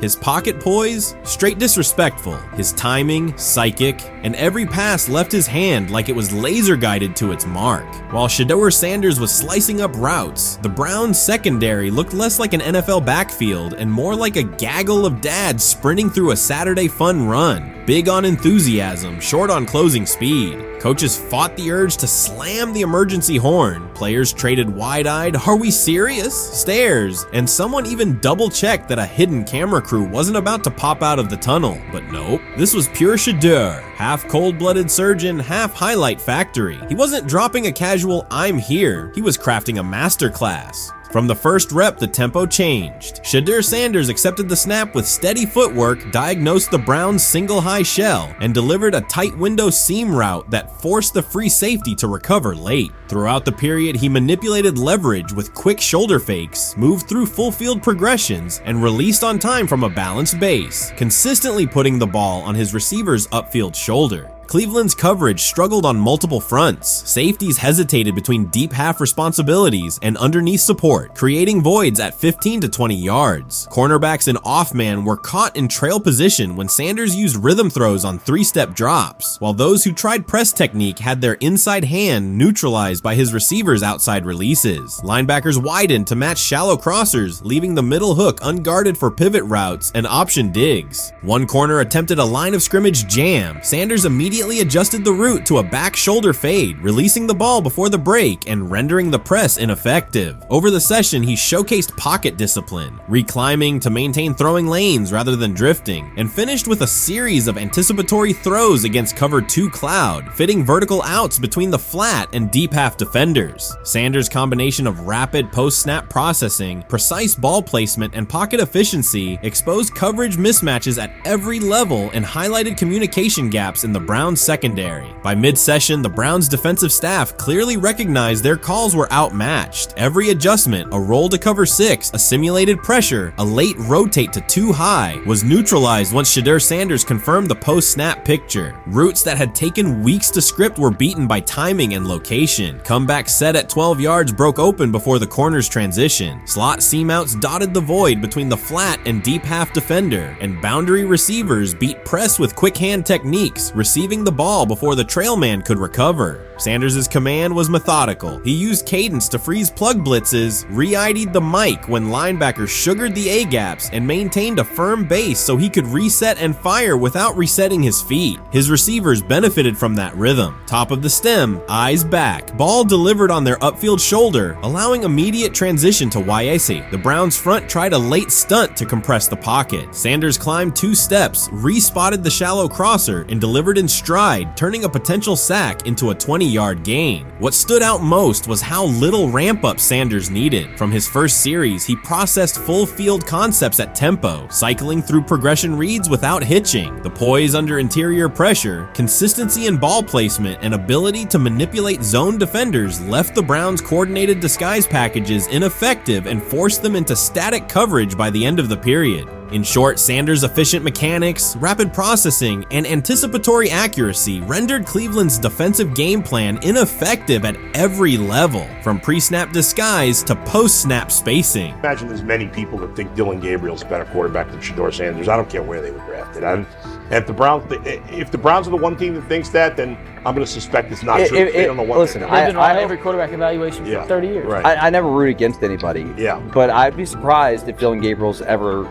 His pocket poise, straight disrespectful. His timing, psychic, and every pass left his hand like it was laser guided to its mark. While Shedeur Sanders was slicing up routes, the Browns secondary looked less like an NFL backfield and more like a gaggle of dads sprinting through a Saturday fun run. Big on enthusiasm, short on closing speed. Coaches fought the urge to slam the emergency horn. Players traded wide-eyed, "Are we serious?" stares, and someone even double-checked that a hidden camera crew wasn't about to pop out of the tunnel. But nope, this was pure Shedeur. Half cold-blooded surgeon, half highlight factory. He wasn't dropping a casual "I'm here," he was crafting a masterclass. From the first rep, the tempo changed. Shedeur Sanders accepted the snap with steady footwork, diagnosed the Browns' single high shell, and delivered a tight window seam route that forced the free safety to recover late. Throughout the period, he manipulated leverage with quick shoulder fakes, moved through full field progressions, and released on time from a balanced base, consistently putting the ball on his receiver's upfield shoulder. Cleveland's coverage struggled on multiple fronts. Safeties hesitated between deep half responsibilities and underneath support, creating voids at 15 to 20 yards. Cornerbacks and off-man were caught in trail position when Sanders used rhythm throws on 3-step drops, while those who tried press technique had their inside hand neutralized by his receivers' outside releases. Linebackers widened to match shallow crossers, leaving the middle hook unguarded for pivot routes and option digs. One corner attempted a line of scrimmage jam. Sanders immediately adjusted the route to a back shoulder fade, releasing the ball before the break and rendering the press ineffective. Over the session, he showcased pocket discipline, reclimbing to maintain throwing lanes rather than drifting, and finished with a series of anticipatory throws against cover 2 cloud, fitting vertical outs between the flat and deep half defenders. Sanders' combination of rapid post-snap processing, precise ball placement, and pocket efficiency exposed coverage mismatches at every level and highlighted communication gaps in the Browns' secondary. By mid-session, the Browns' defensive staff clearly recognized their calls were outmatched. Every adjustment, a roll to cover 6, a simulated pressure, a late rotate to 2 high, was neutralized once Shedeur Sanders confirmed the post-snap picture. Routes that had taken weeks to script were beaten by timing and location. Comeback set at 12 yards broke open before the corner's transition. Slot seam outs dotted the void between the flat and deep half defender, and boundary receivers beat press with quick hand techniques, receiving the ball before the trail man could recover. Sanders' command was methodical. He used cadence to freeze plug blitzes, re-ID'd the mic when linebackers sugared the A-gaps, and maintained a firm base so he could reset and fire without resetting his feet. His receivers benefited from that rhythm. Top of the stem, eyes back, ball delivered on their upfield shoulder, allowing immediate transition to YAC. The Browns front tried a late stunt to compress the pocket. Sanders climbed 2 steps, re-spotted the shallow crosser, and delivered in stride, turning a potential sack into a 20-yard gain. What stood out most was how little ramp-up Sanders needed. From his first series, he processed full field concepts at tempo, cycling through progression reads without hitching. The poise under interior pressure, consistency in ball placement, and ability to manipulate zone defenders left the Browns' coordinated disguise packages ineffective and forced them into static coverage by the end of the period. In short, Sanders' efficient mechanics, rapid processing, and anticipatory accuracy rendered Cleveland's defensive game plan ineffective at every level, from pre-snap disguise to post-snap spacing. Imagine there's many people that think Dylan Gabriel's a better quarterback than Shedeur Sanders. I don't care where they were drafted. And if the Browns are the one team that thinks that, then I'm going to suspect it's not true. They don't know what listen, they're I've doing. been on every quarterback evaluation for 30 years. Right. I never root against anybody. Yeah. But I'd be surprised if Dylan Gabriel's ever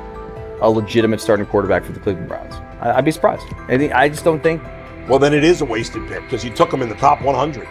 a legitimate starting quarterback for the Cleveland Browns. I'd be surprised. I just don't think. Well, then it is a wasted pick because you took him in the top 100.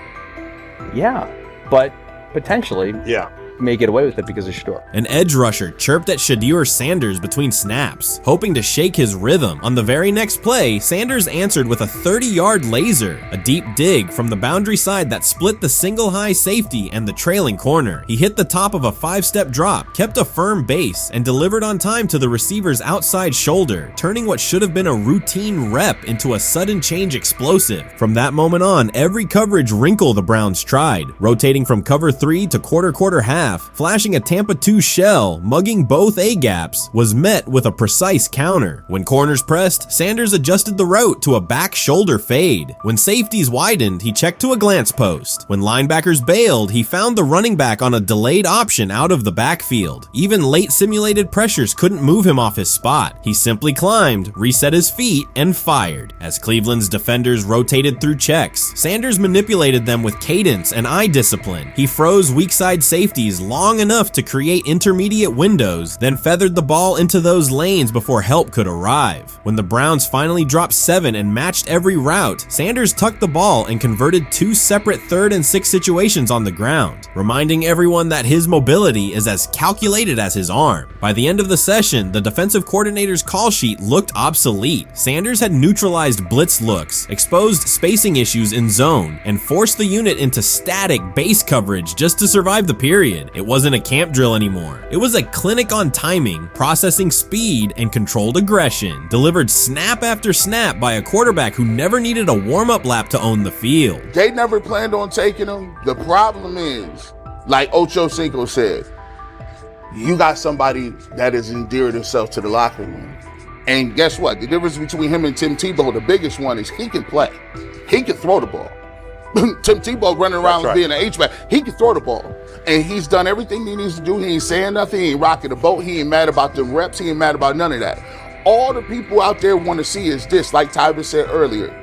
Yeah, but potentially. Yeah. May get away with it because of Shedeur. An edge rusher chirped at Shedeur Sanders between snaps, hoping to shake his rhythm. On the very next play, Sanders answered with a 30-yard laser, a deep dig from the boundary side that split the single high safety and the trailing corner. He hit the top of a 5-step drop, kept a firm base, and delivered on time to the receiver's outside shoulder, turning what should have been a routine rep into a sudden change explosive. From that moment on, every coverage wrinkle the Browns tried, rotating from cover 3 to quarter half, flashing a Tampa 2 shell, mugging both A-gaps, was met with a precise counter. When corners pressed, Sanders adjusted the route to a back shoulder fade. When safeties widened, he checked to a glance post. When linebackers bailed, he found the running back on a delayed option out of the backfield. Even late simulated pressures couldn't move him off his spot. He simply climbed, reset his feet, and fired. As Cleveland's defenders rotated through checks, Sanders manipulated them with cadence and eye discipline. He froze weak side safeties long enough to create intermediate windows, then feathered the ball into those lanes before help could arrive. When the Browns finally dropped 7 and matched every route, Sanders tucked the ball and converted 2 separate 3rd and 6 situations on the ground, reminding everyone that his mobility is as calculated as his arm. By the end of the session, the defensive coordinator's call sheet looked obsolete. Sanders had neutralized blitz looks, exposed spacing issues in zone, and forced the unit into static base coverage just to survive the period. It wasn't a camp drill anymore. It was a clinic on timing, processing speed, and controlled aggression, delivered snap after snap by a quarterback who never needed a warm-up lap to own the field. They never planned on taking him. The problem is, like Ocho Cinco said, you got somebody that has endeared himself to the locker room. And guess what? The difference between him and Tim Tebow, the biggest one, is he can play. he could throw the ball. Tim Tebow running around being an H-back, he can throw the ball. And he's done everything he needs to do. He ain't saying nothing. He ain't rocking the boat. He ain't mad about the reps. He ain't mad about none of that. All the people out there want to see is this, like Tyler said earlier.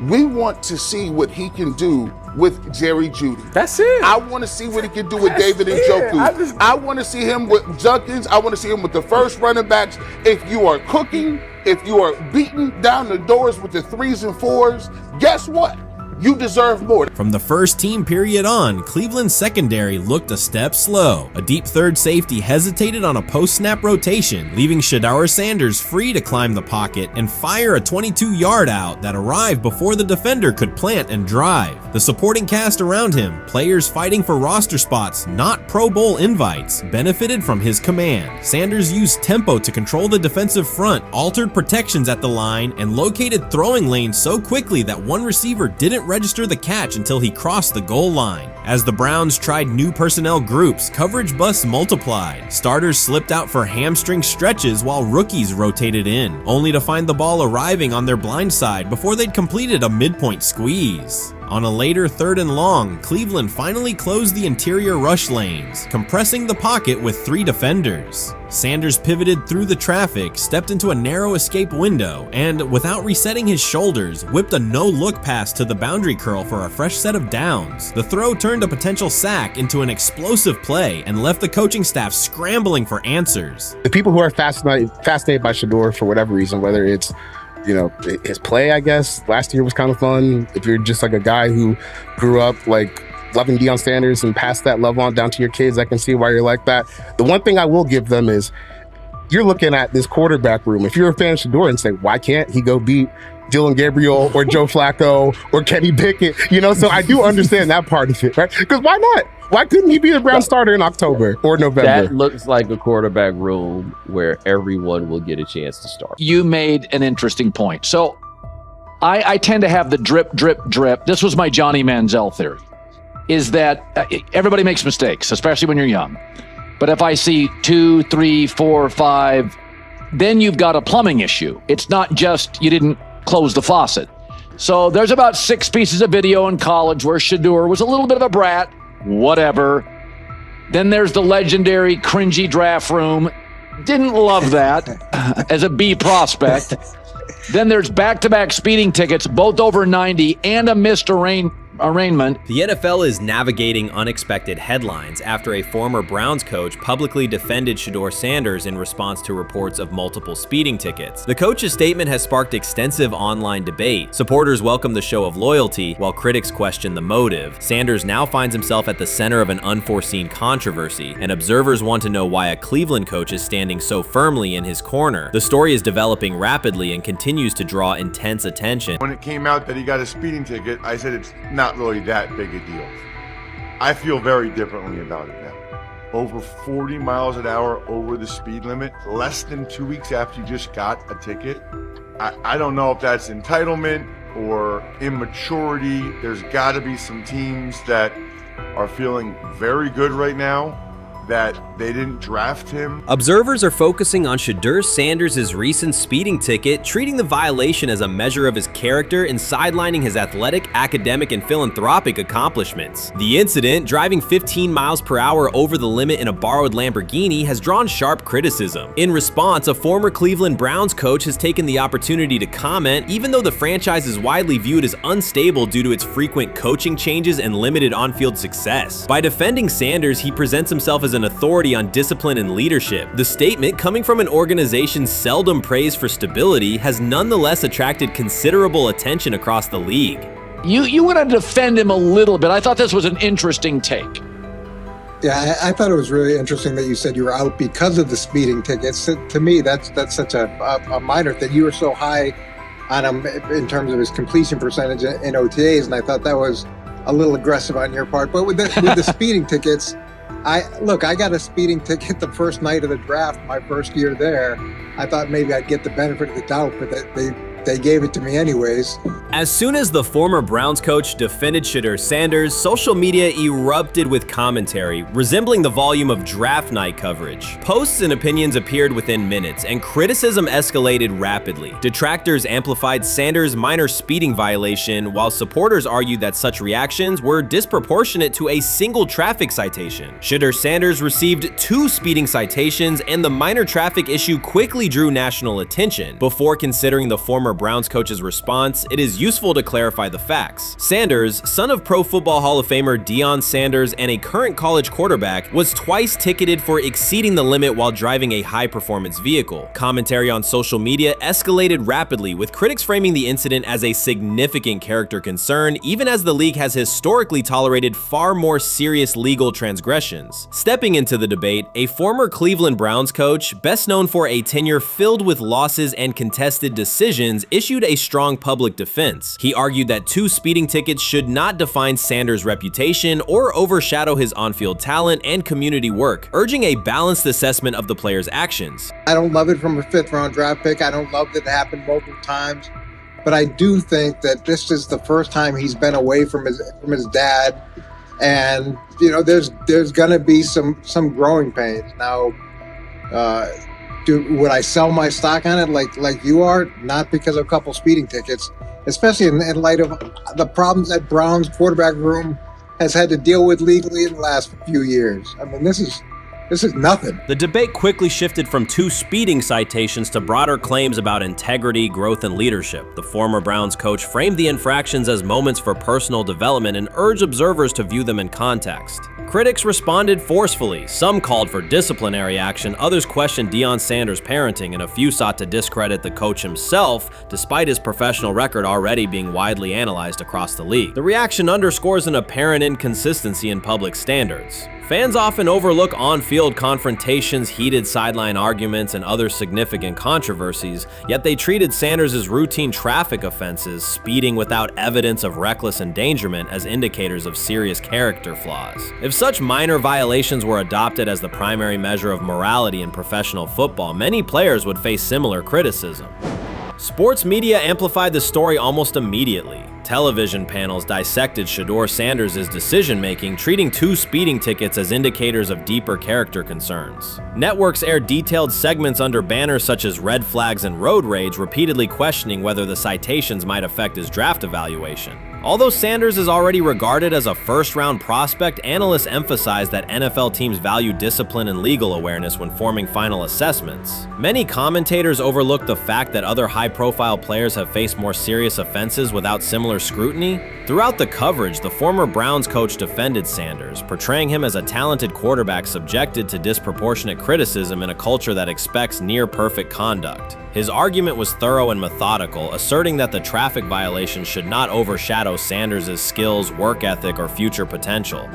We want to see what he can do with Jerry Jeudy. That's it. I want to see what he can do with David Njoku. I want to see him with Junkins. I want to see him with the first running backs. If you are cooking, if you are beating down the doors with the 3s and 4s, guess what? You deserve more. From the first team period on, Cleveland's secondary looked a step slow. A deep third safety hesitated on a post-snap rotation, leaving Shedeur Sanders free to climb the pocket and fire a 22-yard out that arrived before the defender could plant and drive. The supporting cast around him, players fighting for roster spots, not Pro Bowl invites, benefited from his command. Sanders used tempo to control the defensive front, altered protections at the line, and located throwing lanes so quickly that one receiver didn't register the catch until he crossed the goal line. As the Browns tried new personnel groups, coverage busts multiplied. Starters slipped out for hamstring stretches while rookies rotated in, only to find the ball arriving on their blind side before they'd completed a midpoint squeeze. On a later 3rd and long, Cleveland finally closed the interior rush lanes, compressing the pocket with 3 defenders. Sanders pivoted through the traffic, stepped into a narrow escape window, and, without resetting his shoulders, whipped a no-look pass to the boundary curl for a fresh set of downs. The throw turned a potential sack into an explosive play and left the coaching staff scrambling for answers. The people who are fascinated by Shedeur for whatever reason, whether it's his play, I guess, last year was kind of fun. If you're just like a guy who grew up like loving Deion Sanders and passed that love on down to your kids, I can see why you're like that. The one thing I will give them is you're looking at this quarterback room. If you're a fan of Shedeur and say, why can't he go beat Dylan Gabriel or Joe Flacco or Kenny Pickett? So I do understand that part of it, right? Because why not? Why couldn't he be a Brown starter in October or November? That looks like a quarterback room where everyone will get a chance to start. You made an interesting point. So I tend to have the drip, drip, drip. This was my Johnny Manziel theory, is that everybody makes mistakes, especially when you're young. But if I see 2, 3, 4, 5, then you've got a plumbing issue. It's not just you didn't close the faucet. So there's about 6 pieces of video in college where Shedeur was a little bit of a brat. Whatever. Then there's the legendary cringy draft room. Didn't love that as a B prospect. Then there's back-to-back speeding tickets, both over 90, and a missed arraignment. The NFL is navigating unexpected headlines after a former Browns coach publicly defended Shedeur Sanders in response to reports of multiple speeding tickets. The coach's statement has sparked extensive online debate. Supporters welcome the show of loyalty, while critics question the motive. Sanders now finds himself at the center of an unforeseen controversy, and observers want to know why a Cleveland coach is standing so firmly in his corner. The story is developing rapidly and continues to draw intense attention. When it came out that he got a speeding ticket, I said it's not really that big a deal. I feel very differently about it now. Over 40 miles an hour over the speed limit, less than 2 weeks after you just got a ticket. I don't know if that's entitlement or immaturity. There's got to be some teams that are feeling very good right now that they didn't draft him. Observers are focusing on Shedeur Sanders' recent speeding ticket, treating the violation as a measure of his character and sidelining his athletic, academic, and philanthropic accomplishments. The incident, driving 15 miles per hour over the limit in a borrowed Lamborghini, has drawn sharp criticism. In response, a former Cleveland Browns coach has taken the opportunity to comment, even though the franchise is widely viewed as unstable due to its frequent coaching changes and limited on-field success. By defending Sanders, he presents himself as an authority on discipline and leadership. The statement, coming from an organization seldom praised for stability, has nonetheless attracted considerable attention across the league. You want to defend him a little bit. I thought this was an interesting take. Yeah, I thought it was really interesting that you said you were out because of the speeding tickets. To me, that's such a minor thing. You were so high on him in terms of his completion percentage in OTAs, and I thought that was a little aggressive on your part. But with the speeding tickets, I got a speeding ticket the first night of the draft, my first year there. I thought maybe I'd get the benefit of the doubt, but they they gave it to me anyways. As soon as the former Browns coach defended Shedeur Sanders, social media erupted with commentary, resembling the volume of draft night coverage. Posts and opinions appeared within minutes, and criticism escalated rapidly. Detractors amplified Sanders' minor speeding violation, while supporters argued that such reactions were disproportionate to a single traffic citation. Shedeur Sanders received 2 speeding citations, and the minor traffic issue quickly drew national attention. Before considering the former Browns coach's response, it is useful to clarify the facts. Sanders, son of Pro Football Hall of Famer Deion Sanders and a current college quarterback, was twice ticketed for exceeding the limit while driving a high-performance vehicle. Commentary on social media escalated rapidly, with critics framing the incident as a significant character concern, even as the league has historically tolerated far more serious legal transgressions. Stepping into the debate, a former Cleveland Browns coach, best known for a tenure filled with losses and contested decisions, issued a strong public defense. He argued that 2 speeding tickets should not define Sanders' reputation or overshadow his on-field talent and community work, urging a balanced assessment of the player's actions. I don't love it from a 5th round draft pick. I don't love that it happened multiple times, but I do think that this is the first time he's been away from his dad, and there's gonna be some growing pains. Now, would I sell my stock on it like you are? Not because of a couple speeding tickets, especially in light of the problems that Brown's quarterback room has had to deal with legally in the last few years. I mean, this is nothing. The debate quickly shifted from 2 speeding citations to broader claims about integrity, growth, and leadership. The former Browns coach framed the infractions as moments for personal development and urged observers to view them in context. Critics responded forcefully. Some called for disciplinary action, others questioned Deion Sanders' parenting, and a few sought to discredit the coach himself, despite his professional record already being widely analyzed across the league. The reaction underscores an apparent inconsistency in public standards. Fans often overlook on-field confrontations, heated sideline arguments, and other significant controversies, yet they treated Sanders' routine traffic offenses, speeding without evidence of reckless endangerment, as indicators of serious character flaws. If such minor violations were adopted as the primary measure of morality in professional football, many players would face similar criticism. Sports media amplified the story almost immediately. Television panels dissected Shedeur Sanders' decision-making, treating 2 speeding tickets as indicators of deeper character concerns. Networks aired detailed segments under banners such as red flags and road rage, repeatedly questioning whether the citations might affect his draft evaluation. Although Sanders is already regarded as a first-round prospect, analysts emphasize that NFL teams value discipline and legal awareness when forming final assessments. Many commentators overlook the fact that other high-profile players have faced more serious offenses without similar scrutiny. Throughout the coverage, the former Browns coach defended Sanders, portraying him as a talented quarterback subjected to disproportionate criticism in a culture that expects near-perfect conduct. His argument was thorough and methodical, asserting that the traffic violation should not overshadow Sanders' skills, work ethic, or future potential.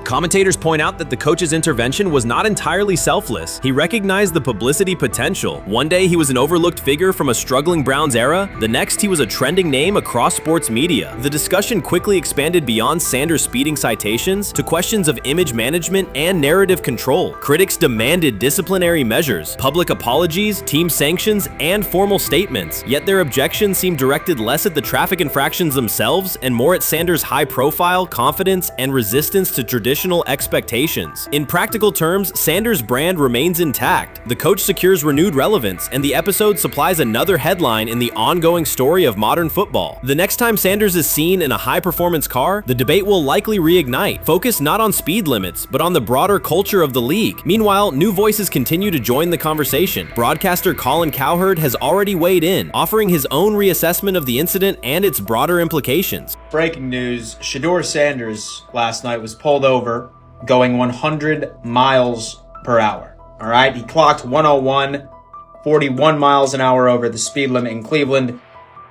Commentators point out that the coach's intervention was not entirely selfless. He recognized the publicity potential. One day he was an overlooked figure from a struggling Browns era. The next he was a trending name across sports media. The discussion quickly expanded beyond Sanders' speeding citations to questions of image management and narrative control. Critics demanded disciplinary measures, public apologies, team sanctions, and formal statements. Yet their objections seemed directed less at the traffic infractions themselves and more at Sanders' high profile, confidence, and resistance to traditional expectations. In practical terms, Sanders' brand remains intact. The coach secures renewed relevance, and the episode supplies another headline in the ongoing story of modern football. The next time Sanders is seen in a high-performance car, the debate will likely reignite, focused not on speed limits, but on the broader culture of the league. Meanwhile, new voices continue to join the conversation. Broadcaster Colin Cowherd has already weighed in, offering his own reassessment of the incident and its broader implications. Breaking news, Shedeur Sanders last night was pulled over going 100 miles per hour. All right, he clocked 101, 41 miles an hour over the speed limit in Cleveland.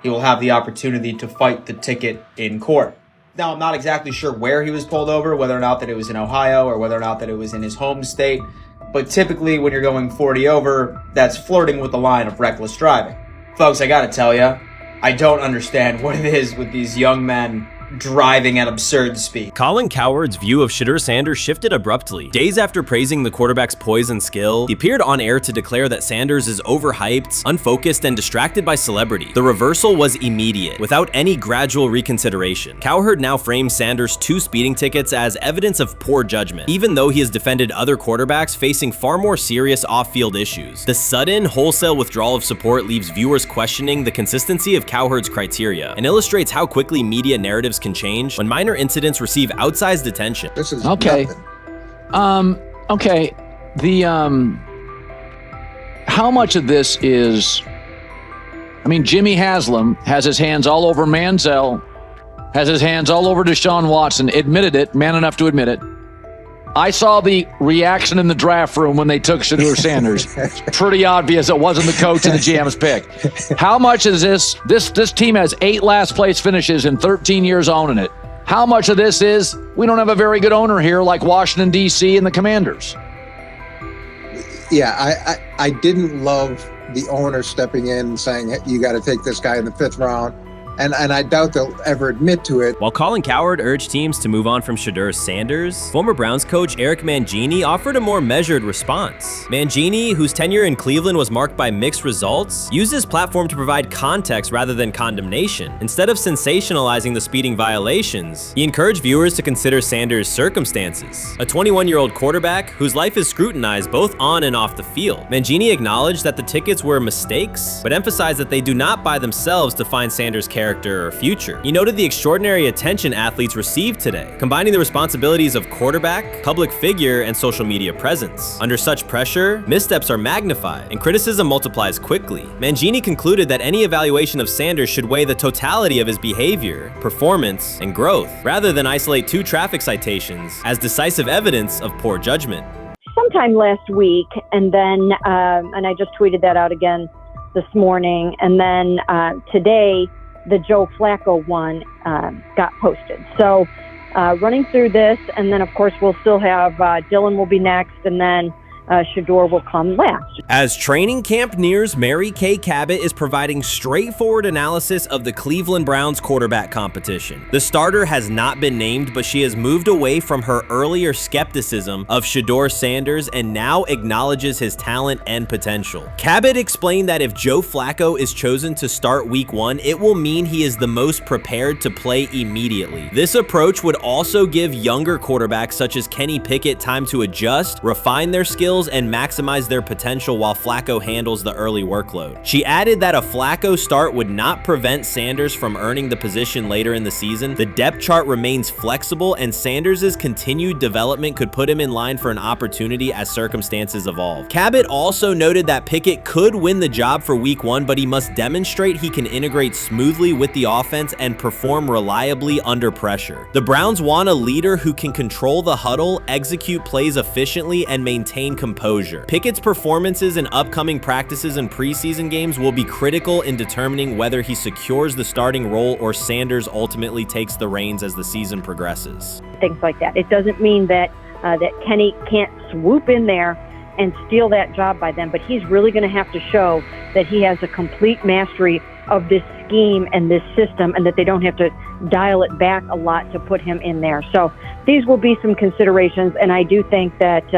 He will have the opportunity to fight the ticket in court. Now, I'm not exactly sure where he was pulled over, whether or not that it was in Ohio or whether or not that it was in his home state. But typically when you're going 40 over, that's flirting with the line of reckless driving. Folks, I gotta tell you, I don't understand what it is with these young men driving at absurd speed. Colin Cowherd's view of Shedeur Sanders shifted abruptly. Days after praising the quarterback's poise and skill, he appeared on air to declare that Sanders is overhyped, unfocused, and distracted by celebrity. The reversal was immediate, without any gradual reconsideration. Cowherd now frames Sanders' 2 speeding tickets as evidence of poor judgment, even though he has defended other quarterbacks facing far more serious off-field issues. The sudden, wholesale withdrawal of support leaves viewers questioning the consistency of Cowherd's criteria and illustrates how quickly media narratives can change when minor incidents receive outsized attention. This is okay. nothing. Okay. How much of this is, Jimmy Haslam has his hands all over Manziel, has his hands all over Deshaun Watson, admitted it, man enough to admit it. I saw the reaction in the draft room when they took Shedeur Sanders. Pretty obvious it wasn't the coach and the GM's pick. How much is this team has 8 last place finishes in 13 years owning it. How much of this is we don't have a very good owner here like Washington, D.C. and the Commanders? Yeah, I didn't love the owner stepping in and saying, you got to take this guy in the 5th round. And I doubt they'll ever admit to it. While Colin Cowherd urged teams to move on from Shedeur Sanders, former Browns coach Eric Mangini offered a more measured response. Mangini, whose tenure in Cleveland was marked by mixed results, used his platform to provide context rather than condemnation. Instead of sensationalizing the speeding violations, he encouraged viewers to consider Sanders' circumstances. A 21-year-old quarterback whose life is scrutinized both on and off the field. Mangini acknowledged that the tickets were mistakes, but emphasized that they do not by themselves define Sanders' character or future. He noted the extraordinary attention athletes received today, combining the responsibilities of quarterback, public figure, and social media presence. Under such pressure, missteps are magnified, and criticism multiplies quickly. Mangini concluded that any evaluation of Sanders should weigh the totality of his behavior, performance, and growth, rather than isolate 2 traffic citations as decisive evidence of poor judgment. Sometime last week, and then, and I just tweeted that out again this morning, and then today, the Joe Flacco one got posted. So running through this, and then of course we'll still have Dylan will be next, and then Shedeur will come last. As training camp nears, Mary Kay Cabot is providing straightforward analysis of the Cleveland Browns quarterback competition. The starter has not been named, but she has moved away from her earlier skepticism of Shedeur Sanders and now acknowledges his talent and potential. Cabot explained that if Joe Flacco is chosen to start week 1, it will mean he is the most prepared to play immediately. This approach would also give younger quarterbacks such as Kenny Pickett time to adjust, refine their skills, and maximize their potential while Flacco handles the early workload. She added that a Flacco start would not prevent Sanders from earning the position later in the season. The depth chart remains flexible, and Sanders' continued development could put him in line for an opportunity as circumstances evolve. Cabot also noted that Pickett could win the job for week 1, but he must demonstrate he can integrate smoothly with the offense and perform reliably under pressure. The Browns want a leader who can control the huddle, execute plays efficiently, and maintain composure. Pickett's performances in upcoming practices and preseason games will be critical in determining whether he secures the starting role or Sanders ultimately takes the reins as the season progresses. Things like that. It doesn't mean that that Kenny can't swoop in there and steal that job by them, but he's really going to have to show that he has a complete mastery of this scheme and this system, and that they don't have to dial it back a lot to put him in there. So these will be some considerations, and I do think that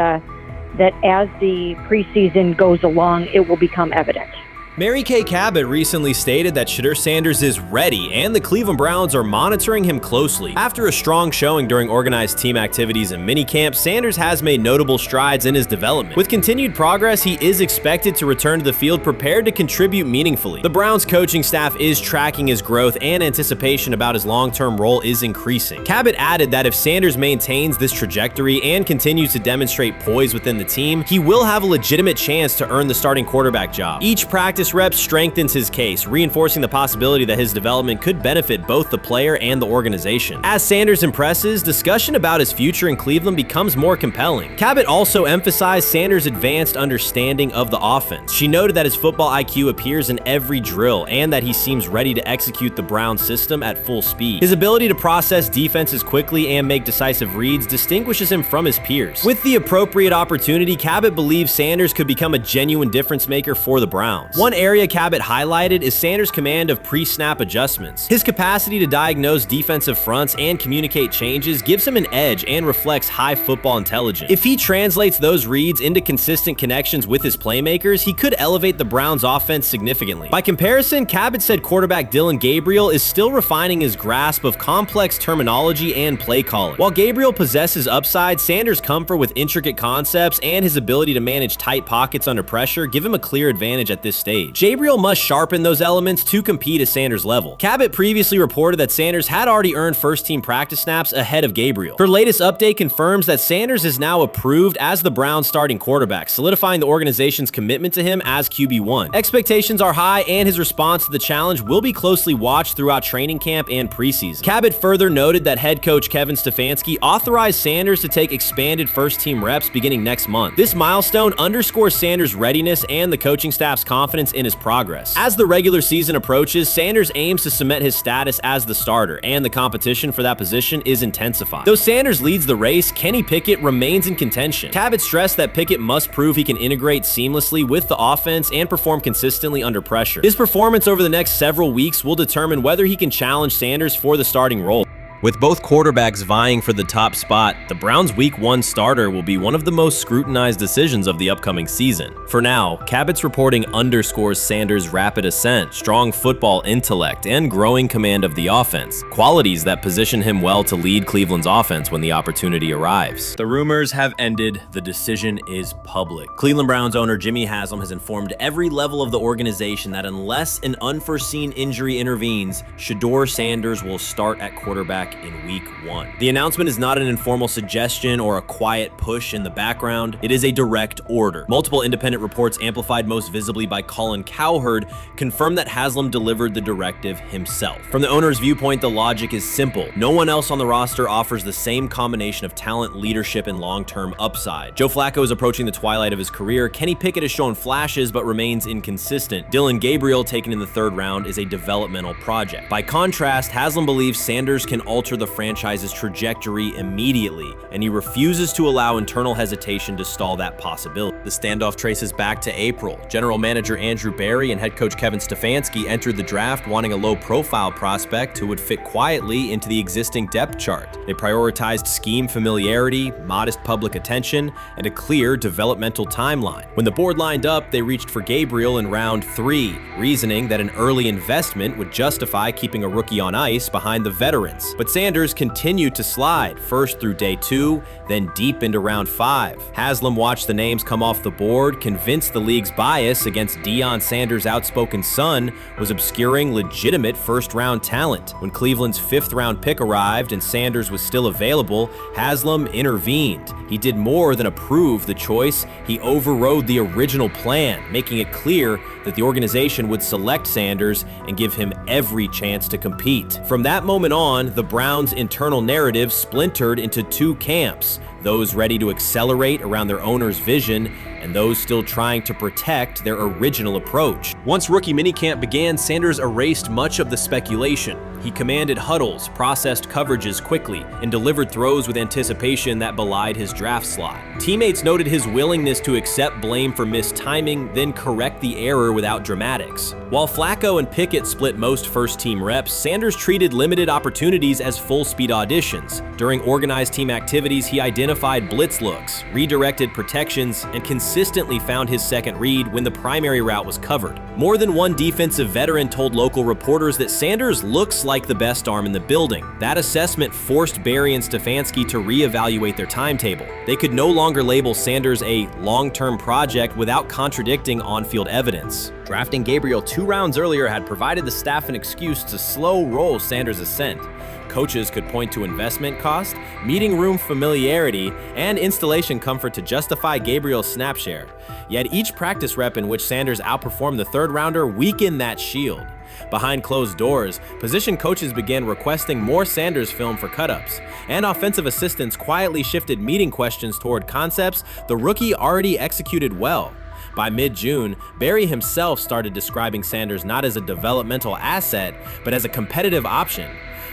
that as the preseason goes along, it will become evident. Mary Kay Cabot recently stated that Shedeur Sanders is ready, and the Cleveland Browns are monitoring him closely. After a strong showing during organized team activities and minicamp, Sanders has made notable strides in his development. With continued progress, he is expected to return to the field prepared to contribute meaningfully. The Browns coaching staff is tracking his growth, and anticipation about his long-term role is increasing. Cabot added that if Sanders maintains this trajectory and continues to demonstrate poise within the team, he will have a legitimate chance to earn the starting quarterback job. Each practice rep strengthens his case, reinforcing the possibility that his development could benefit both the player and the organization. As Sanders impresses, discussion about his future in Cleveland becomes more compelling. Cabot also emphasized Sanders' advanced understanding of the offense. She noted that his football IQ appears in every drill and that he seems ready to execute the Browns system at full speed. His ability to process defenses quickly and make decisive reads distinguishes him from his peers. With the appropriate opportunity, Cabot believes Sanders could become a genuine difference maker for the Browns. One One area Cabot highlighted is Sanders' command of pre-snap adjustments. His capacity to diagnose defensive fronts and communicate changes gives him an edge and reflects high football intelligence. If he translates those reads into consistent connections with his playmakers, he could elevate the Browns' offense significantly. By comparison, Cabot said quarterback Dillon Gabriel is still refining his grasp of complex terminology and play calling. While Gabriel possesses upside, Sanders' comfort with intricate concepts and his ability to manage tight pockets under pressure give him a clear advantage at this stage. Gabriel must sharpen those elements to compete at Sanders' level. Cabot previously reported that Sanders had already earned first-team practice snaps ahead of Gabriel. Her latest update confirms that Sanders is now approved as the Browns' starting quarterback, solidifying the organization's commitment to him as QB1. Expectations are high, and his response to the challenge will be closely watched throughout training camp and preseason. Cabot further noted that head coach Kevin Stefanski authorized Sanders to take expanded first-team reps beginning next month. This milestone underscores Sanders' readiness and the coaching staff's confidence in his progress. As the regular season approaches, Sanders aims to cement his status as the starter, and the competition for that position is intensified. Though Sanders leads the race, Kenny Pickett remains in contention. Cabot stressed that Pickett must prove he can integrate seamlessly with the offense and perform consistently under pressure. His performance over the next several weeks will determine whether he can challenge Sanders for the starting role. With both quarterbacks vying for the top spot, the Browns' Week 1 starter will be one of the most scrutinized decisions of the upcoming season. For now, Cabot's reporting underscores Sanders' rapid ascent, strong football intellect, and growing command of the offense, qualities that position him well to lead Cleveland's offense when the opportunity arrives. The rumors have ended, the decision is public. Cleveland Browns owner Jimmy Haslam has informed every level of the organization that unless an unforeseen injury intervenes, Shedeur Sanders will start at quarterback in Week 1. The announcement is not an informal suggestion or a quiet push in the background. It is a direct order. Multiple independent reports, amplified most visibly by Colin Cowherd, confirm that Haslam delivered the directive himself. From the owner's viewpoint, the logic is simple. No one else on the roster offers the same combination of talent, leadership, and long-term upside. Joe Flacco is approaching the twilight of his career. Kenny Pickett has shown flashes but remains inconsistent. Dillon Gabriel, taken in the 3rd round, is a developmental project. By contrast, Haslam believes Sanders can alter the franchise's trajectory immediately, and he refuses to allow internal hesitation to stall that possibility. The standoff traces back to April. General manager Andrew Berry and head coach Kevin Stefanski entered the draft wanting a low-profile prospect who would fit quietly into the existing depth chart. They prioritized scheme familiarity, modest public attention, and a clear developmental timeline. When the board lined up, they reached for Gabriel in round 3, reasoning that an early investment would justify keeping a rookie on ice behind the veterans. But Sanders continued to slide, first through day 2, then deep into round 5. Haslam watched the names come off the board, convinced the league's bias against Deion Sanders' outspoken son was obscuring legitimate first-round talent. When Cleveland's 5th-round pick arrived and Sanders was still available, Haslam intervened. He did more than approve the choice, he overrode the original plan, making it clear that the organization would select Sanders and give him every chance to compete. From that moment on, the Browns' internal narrative splintered into 2 camps, those ready to accelerate around their owner's vision and those still trying to protect their original approach. Once rookie minicamp began, Sanders erased much of the speculation. He commanded huddles, processed coverages quickly, and delivered throws with anticipation that belied his draft slot. Teammates noted his willingness to accept blame for missed timing, then correct the error without dramatics. While Flacco and Pickett split most first-team reps, Sanders treated limited opportunities as full-speed auditions. During organized team activities, he identified blitz looks, redirected protections, and consistently found his second read when the primary route was covered. More than one defensive veteran told local reporters that Sanders looks like the best arm in the building. That assessment forced Berry and Stefanski to reevaluate their timetable. They could no longer label Sanders a long-term project without contradicting on-field evidence. Drafting Gabriel 2 rounds earlier had provided the staff an excuse to slow roll Sanders' ascent. Coaches could point to investment cost, meeting room familiarity, and installation comfort to justify Gabriel's snap share. Yet each practice rep in which Sanders outperformed the 3rd rounder weakened that shield. Behind closed doors, position coaches began requesting more Sanders film for cut-ups, and offensive assistants quietly shifted meeting questions toward concepts the rookie already executed well. By mid-June, Berry himself started describing Sanders not as a developmental asset, but as a competitive option.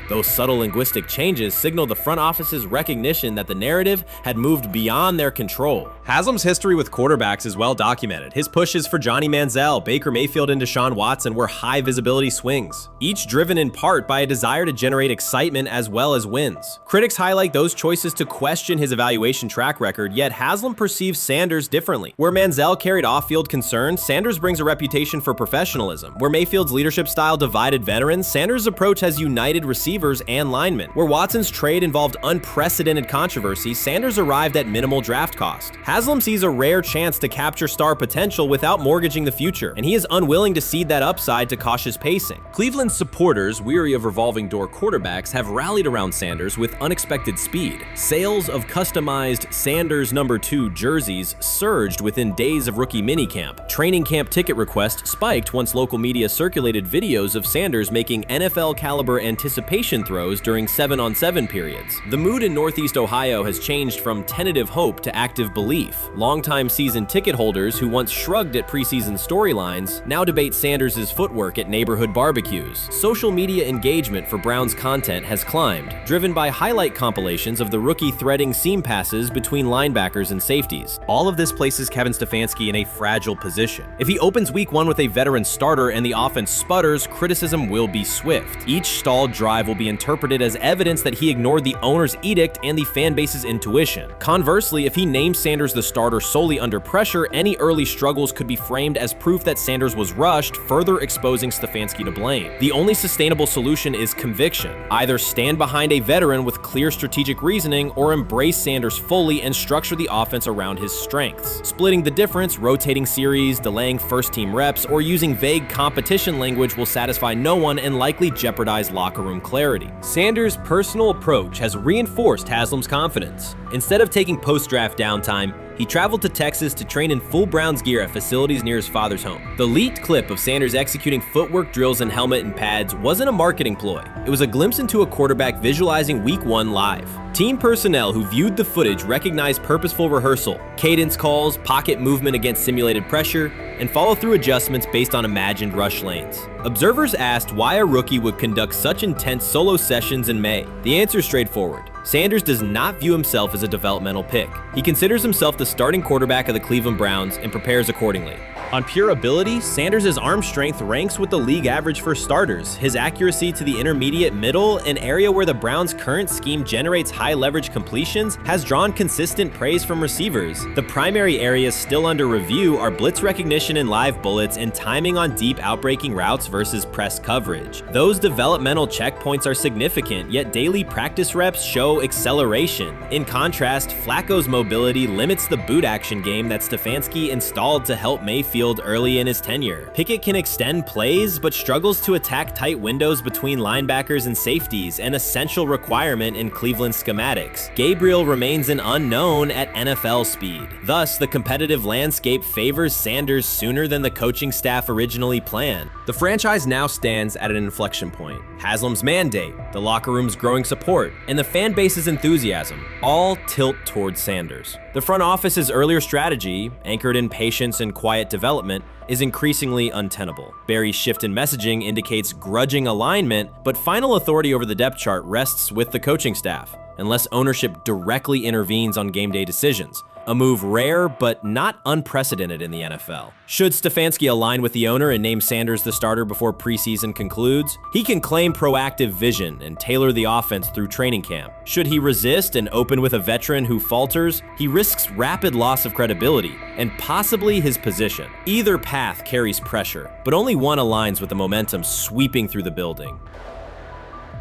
Those subtle linguistic changes signal the front office's recognition that the narrative had moved beyond their control. Haslam's history with quarterbacks is well documented. His pushes for Johnny Manziel, Baker Mayfield, and Deshaun Watson were high visibility swings, each driven in part by a desire to generate excitement as well as wins. Critics highlight those choices to question his evaluation track record, yet Haslam perceives Sanders differently. Where Manziel carried off-field concerns, Sanders brings a reputation for professionalism. Where Mayfield's leadership style divided veterans, Sanders' approach has united receivers and linemen. Where Watson's trade involved unprecedented controversy, Sanders arrived at minimal draft cost. Haslam sees a rare chance to capture star potential without mortgaging the future, and he is unwilling to cede that upside to cautious pacing. Cleveland's supporters, weary of revolving door quarterbacks, have rallied around Sanders with unexpected speed. Sales of customized Sanders number 2 jerseys surged within days of rookie minicamp. Training camp ticket requests spiked once local media circulated videos of Sanders making NFL-caliber anticipation throws during 7-on-7 periods. The mood in Northeast Ohio has changed from tentative hope to active belief. Longtime season ticket holders who once shrugged at preseason storylines now debate Sanders' footwork at neighborhood barbecues. Social media engagement for Brown's content has climbed, driven by highlight compilations of the rookie threading seam passes between linebackers and safeties. All of this places Kevin Stefanski in a fragile position. If he opens week 1 with a veteran starter and the offense sputters, criticism will be swift. Each stalled drive will be interpreted as evidence that he ignored the owner's edict and the fan base's intuition. Conversely, if he names Sanders the starter solely under pressure, any early struggles could be framed as proof that Sanders was rushed, further exposing Stefanski to blame. The only sustainable solution is conviction. Either stand behind a veteran with clear strategic reasoning or embrace Sanders fully and structure the offense around his strengths. Splitting the difference, rotating series, delaying first-team reps, or using vague competition language will satisfy no one and likely jeopardize locker room clarity. Sanders' personal approach has reinforced Haslam's confidence. Instead of taking post-draft downtime, he traveled to Texas to train in full Browns gear at facilities near his father's home. The leaked clip of Sanders executing footwork drills in helmet and pads wasn't a marketing ploy. It was a glimpse into a quarterback visualizing Week 1 live. Team personnel who viewed the footage recognized purposeful rehearsal, cadence calls, pocket movement against simulated pressure, and follow-through adjustments based on imagined rush lanes. Observers asked why a rookie would conduct such intense solo sessions in May. The answer is straightforward. Sanders does not view himself as a developmental pick. He considers himself the starting quarterback of the Cleveland Browns and prepares accordingly. On pure ability, Sanders' arm strength ranks with the league average for starters. His accuracy to the intermediate middle, an area where the Browns' current scheme generates high leverage completions, has drawn consistent praise from receivers. The primary areas still under review are blitz recognition and live bullets and timing on deep outbreaking routes versus press coverage. Those developmental checkpoints are significant, yet daily practice reps show acceleration. In contrast, Flacco's mobility limits the boot action game that Stefanski installed to help Mayfield early in his tenure. Pickett can extend plays, but struggles to attack tight windows between linebackers and safeties, an essential requirement in Cleveland schematics. Gabriel remains an unknown at NFL speed. Thus, the competitive landscape favors Sanders sooner than the coaching staff originally planned. The franchise now stands at an inflection point. Haslam's mandate, the locker room's growing support, and the fan base's enthusiasm all tilt towards Sanders. The front office's earlier strategy, anchored in patience and quiet development, is increasingly untenable. Barry's shift in messaging indicates grudging alignment, but final authority over the depth chart rests with the coaching staff, unless ownership directly intervenes on game day decisions. A move rare but not unprecedented in the NFL. Should Stefanski align with the owner and name Sanders the starter before preseason concludes, he can claim proactive vision and tailor the offense through training camp. Should he resist and open with a veteran who falters, he risks rapid loss of credibility and possibly his position. Either path carries pressure, but only one aligns with the momentum sweeping through the building.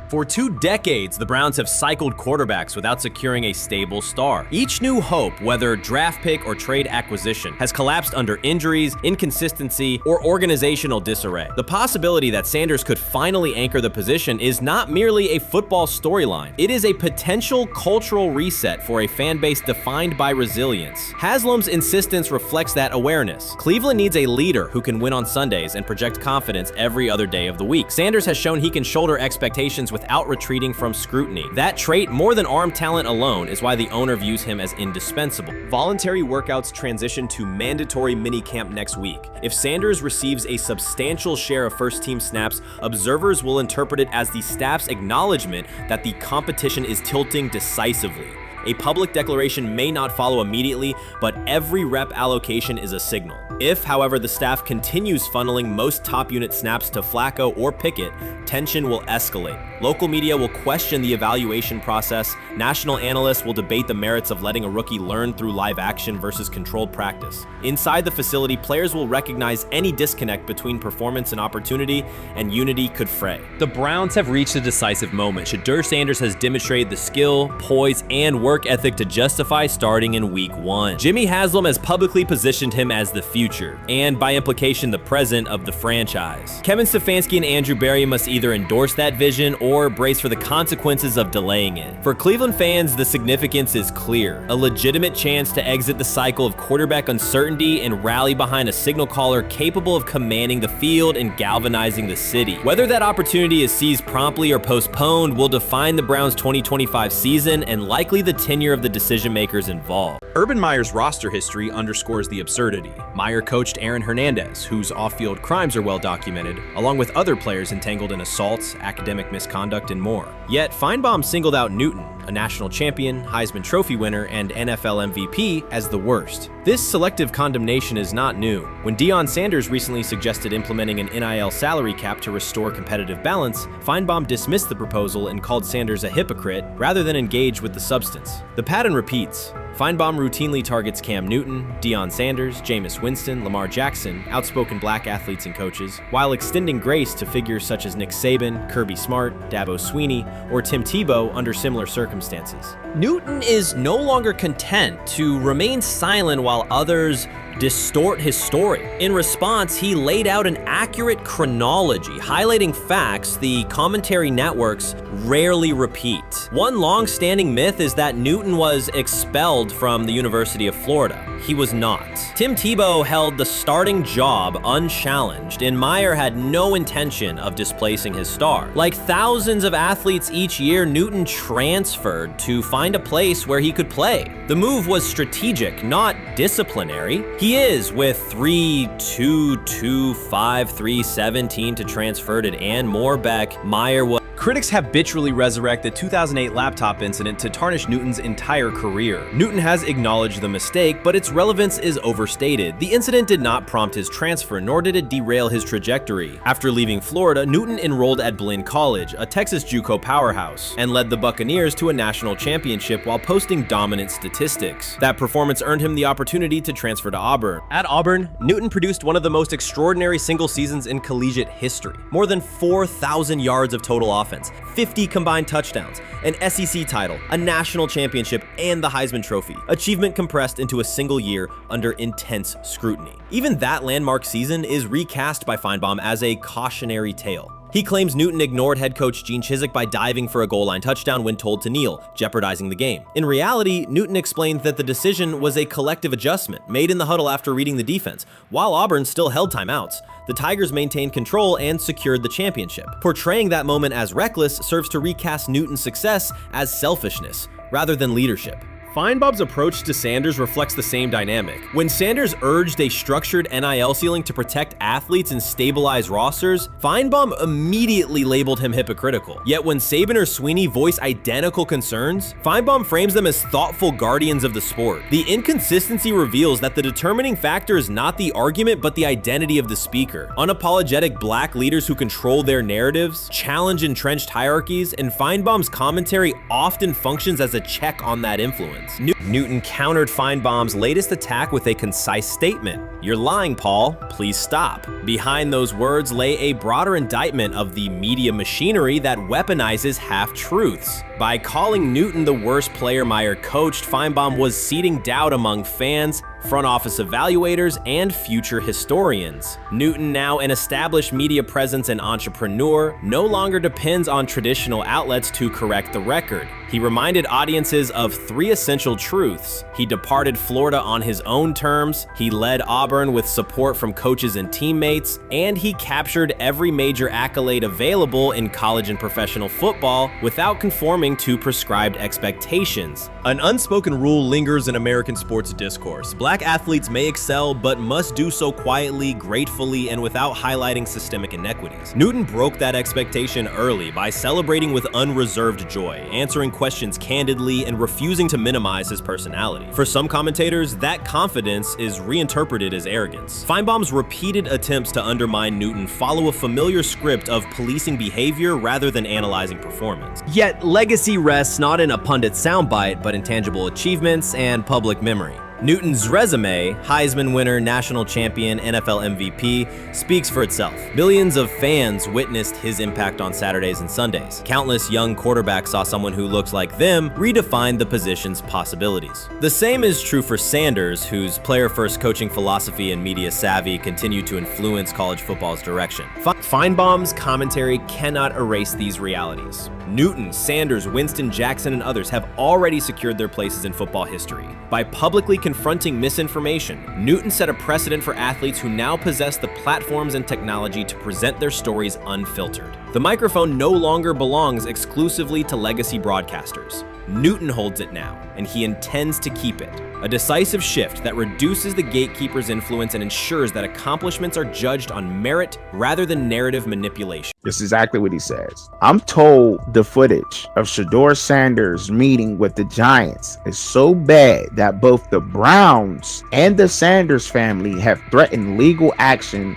For 2 decades, the Browns have cycled quarterbacks without securing a stable star. Each new hope, whether draft pick or trade acquisition, has collapsed under injuries, inconsistency, or organizational disarray. The possibility that Sanders could finally anchor the position is not merely a football storyline. It is a potential cultural reset for a fan base defined by resilience. Haslam's insistence reflects that awareness. Cleveland needs a leader who can win on Sundays and project confidence every other day of the week. Sanders has shown he can shoulder expectations without retreating from scrutiny. That trait, more than arm talent alone, is why the owner views him as indispensable. Voluntary workouts transition to mandatory minicamp next week. If Sanders receives a substantial share of first-team snaps, observers will interpret it as the staff's acknowledgement that the competition is tilting decisively. A public declaration may not follow immediately, but every rep allocation is a signal. If, however, the staff continues funneling most top unit snaps to Flacco or Pickett, tension will escalate. Local media will question the evaluation process. National analysts will debate the merits of letting a rookie learn through live action versus controlled practice. Inside the facility, players will recognize any disconnect between performance and opportunity, and unity could fray. The Browns have reached a decisive moment. Shedeur Sanders has demonstrated the skill, poise, and work ethic to justify starting in Week 1. Jimmy Haslam has publicly positioned him as the future, and by implication the present of the franchise. Kevin Stefanski and Andrew Berry must either endorse that vision or brace for the consequences of delaying it. For Cleveland fans, the significance is clear. A legitimate chance to exit the cycle of quarterback uncertainty and rally behind a signal caller capable of commanding the field and galvanizing the city. Whether that opportunity is seized promptly or postponed will define the Browns' 2025 season and likely the tenure of the decision makers involved. Urban Meyer's roster history underscores the absurdity. Meyer coached Aaron Hernandez, whose off-field crimes are well documented, along with other players entangled in assaults, academic misconduct, and more. Yet Feinbaum singled out Newton, a national champion, Heisman Trophy winner, and NFL MVP, as the worst. This selective condemnation is not new. When Deion Sanders recently suggested implementing an NIL salary cap to restore competitive balance, Feinbaum dismissed the proposal and called Sanders a hypocrite rather than engage with the substance. The pattern repeats. Feinbaum routinely targets Cam Newton, Deion Sanders, Jameis Winston, Lamar Jackson, outspoken black athletes and coaches, while extending grace to figures such as Nick Saban, Kirby Smart, Dabo Swinney, or Tim Tebow under similar circumstances. Newton is no longer content to remain silent while others distort his story. In response, he laid out an accurate chronology, highlighting facts the commentary networks rarely repeat. One long-standing myth is that Newton was expelled from the University of Florida. He was not. Tim Tebow held the starting job unchallenged, and Meyer had no intention of displacing his star. Like thousands of athletes each year, Newton transferred to find a place where he could play. The move was strategic, not disciplinary. He is with 3-2-2-5-3-17 to transfer to and more back. Meyer was. Critics habitually resurrect the 2008 laptop incident to tarnish Newton's entire career. Newton has acknowledged the mistake, but its relevance is overstated. The incident did not prompt his transfer, nor did it derail his trajectory. After leaving Florida, Newton enrolled at Blinn College, a Texas JUCO powerhouse, and led the Buccaneers to a national championship while posting dominant statistics. That performance earned him the opportunity to transfer to Auburn. At Auburn, Newton produced one of the most extraordinary single seasons in collegiate history. More than 4,000 yards of total offense, 50 combined touchdowns, an SEC title, a national championship, and the Heisman Trophy. Achievement compressed into a single year under intense scrutiny. Even that landmark season is recast by Feinbaum as a cautionary tale. He claims Newton ignored head coach Gene Chizik by diving for a goal line touchdown when told to kneel, jeopardizing the game. In reality, Newton explained that the decision was a collective adjustment made in the huddle after reading the defense, while Auburn still held timeouts. The Tigers maintained control and secured the championship. Portraying that moment as reckless serves to recast Newton's success as selfishness rather than leadership. Feinbaum's approach to Sanders reflects the same dynamic. When Sanders urged a structured NIL ceiling to protect athletes and stabilize rosters, Feinbaum immediately labeled him hypocritical. Yet when Saban or Swinney voice identical concerns, Feinbaum frames them as thoughtful guardians of the sport. The inconsistency reveals that the determining factor is not the argument but the identity of the speaker. Unapologetic black leaders who control their narratives, challenge entrenched hierarchies, and Feinbaum's commentary often functions as a check on that influence. Newton countered Feinbaum's latest attack with a concise statement. "You're lying, Paul. Please stop." Behind those words lay a broader indictment of the media machinery that weaponizes half-truths. By calling Newton the worst player Meyer coached, Feinbaum was seeding doubt among fans front office evaluators, and future historians. Newton, now an established media presence and entrepreneur, no longer depends on traditional outlets to correct the record. He reminded audiences of 3 essential truths. He departed Florida on his own terms, he led Auburn with support from coaches and teammates, and he captured every major accolade available in college and professional football without conforming to prescribed expectations. An unspoken rule lingers in American sports discourse. Black athletes may excel, but must do so quietly, gratefully, and without highlighting systemic inequities. Newton broke that expectation early by celebrating with unreserved joy, answering questions candidly, and refusing to minimize his personality. For some commentators, that confidence is reinterpreted as arrogance. Feinbaum's repeated attempts to undermine Newton follow a familiar script of policing behavior rather than analyzing performance. Yet, legacy rests not in a pundit soundbite, but in tangible achievements and public memory. Newton's resume, Heisman winner, national champion, NFL MVP, speaks for itself. Millions of fans witnessed his impact on Saturdays and Sundays. Countless young quarterbacks saw someone who looked like them redefine the position's possibilities. The same is true for Sanders, whose player-first coaching philosophy and media savvy continue to influence college football's direction. Feinbaum's commentary cannot erase these realities. Newton, Sanders, Winston, Jackson, and others have already secured their places in football history. By publicly confronting misinformation, Newton set a precedent for athletes who now possess the platforms and technology to present their stories unfiltered. The microphone no longer belongs exclusively to legacy broadcasters. Newton holds it now, and he intends to keep it. A decisive shift that reduces the gatekeeper's influence and ensures that accomplishments are judged on merit rather than narrative manipulation. That's exactly what he says. I'm told the footage of Shedeur Sanders meeting with the Giants is so bad that both the Browns and the Sanders family have threatened legal action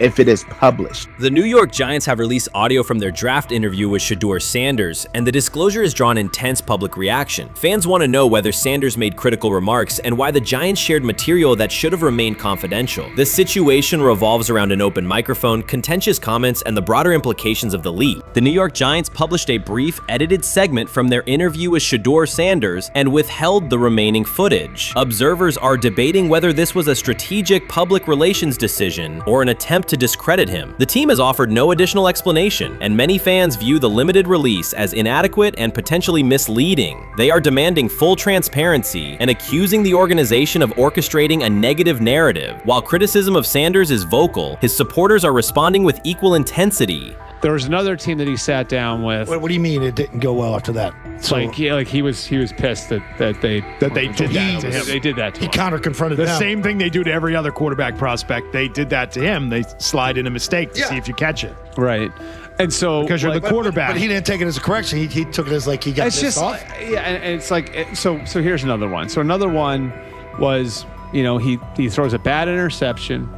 if it is published. The New York Giants have released audio from their draft interview with Shedeur Sanders, and the disclosure has drawn intense public reaction. Fans want to know whether Sanders made critical remarks and why the Giants shared material that should have remained confidential. The situation revolves around an open microphone, contentious comments, and the broader implications of the league. The New York Giants published a brief, edited segment from their interview with Shedeur Sanders and withheld the remaining footage. Observers are debating whether this was a strategic public relations decision or an attempt to discredit him. The team has offered no additional explanation, and many fans view the limited release as inadequate and potentially misleading. They are demanding full transparency and accusing the organization of orchestrating a negative narrative. While criticism of Sanders is vocal, his supporters are responding with equal intensity. There was another team that he sat down with. What do you mean it didn't go well after that? So, he was pissed that they did that to him. They did that to him. He counter-confronted the them. same thing they do to every other quarterback prospect. They did that to him. They slide in a mistake to see if you catch it. Right. And so because you're the quarterback. But he didn't take it as a correction. He took it as like he got pissed off. Yeah, and it's like so here's another one. So another one was, he throws a bad interception,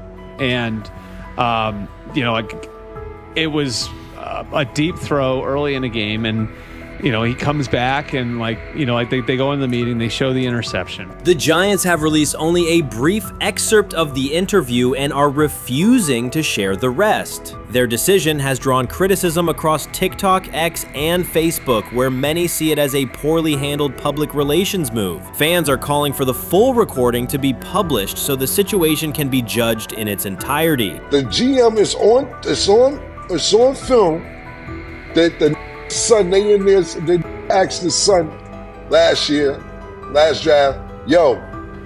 and it was a deep throw early in the game, and he comes back and they go in the meeting, they show the interception. The Giants have released only a brief excerpt of the interview and are refusing to share the rest. Their decision has drawn criticism across TikTok, X, and Facebook, where many see it as a poorly handled public relations move. Fans are calling for the full recording to be published so the situation can be judged in its entirety. The GM is on film that the son, they asked the son last draft, yo,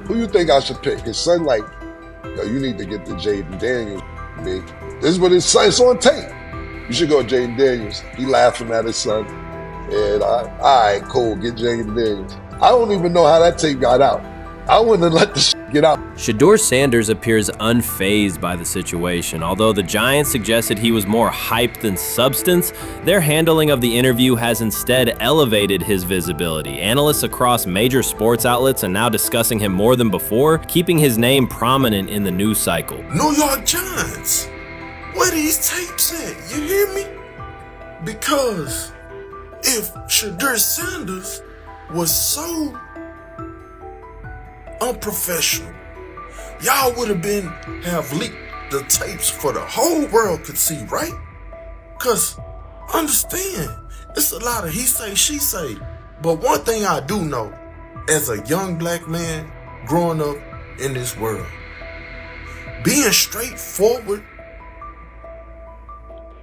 who you think I should pick? His son yo, you need to get the Jaden Daniels, B. This is what his son, it's on tape. You should go Jaden Daniels. He laughing at his son. And all right, cool, get Jaden Daniels. I don't even know how that tape got out. I wouldn't have let the get out. Shedeur Sanders appears unfazed by the situation. Although the Giants suggested he was more hype than substance, their handling of the interview has instead elevated his visibility. Analysts across major sports outlets are now discussing him more than before, keeping his name prominent in the news cycle. New York Giants, where these tapes at? You hear me? Because if Shedeur Sanders was so unprofessional, y'all would have leaked the tapes for the whole world could see, right? Cause understand, it's a lot of he say, she say. But one thing I do know, as a young black man growing up in this world. Being straightforward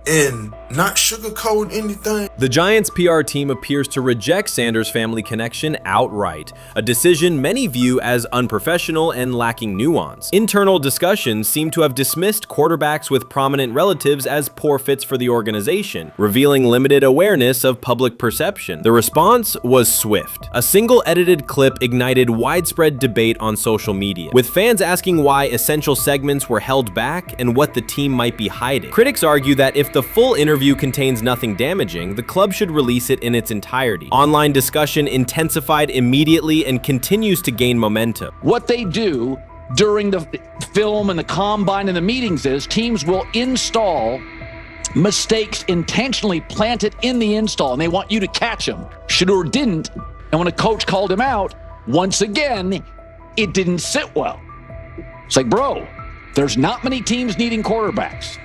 and not sugarcoat anything. The Giants' PR team appears to reject Sanders' family connection outright, a decision many view as unprofessional and lacking nuance. Internal discussions seem to have dismissed quarterbacks with prominent relatives as poor fits for the organization, revealing limited awareness of public perception. The response was swift. A single edited clip ignited widespread debate on social media, with fans asking why essential segments were held back and what the team might be hiding. Critics argue that if the full interview contains nothing damaging, the club should release it in its entirety. Online discussion intensified immediately and continues to gain momentum. What they do during the film and the combine and the meetings is teams will install mistakes intentionally planted in the install, and they want you to catch them. Shedeur didn't, and when a coach called him out, once again, it didn't sit well. It's like, bro, there's not many teams needing quarterbacks,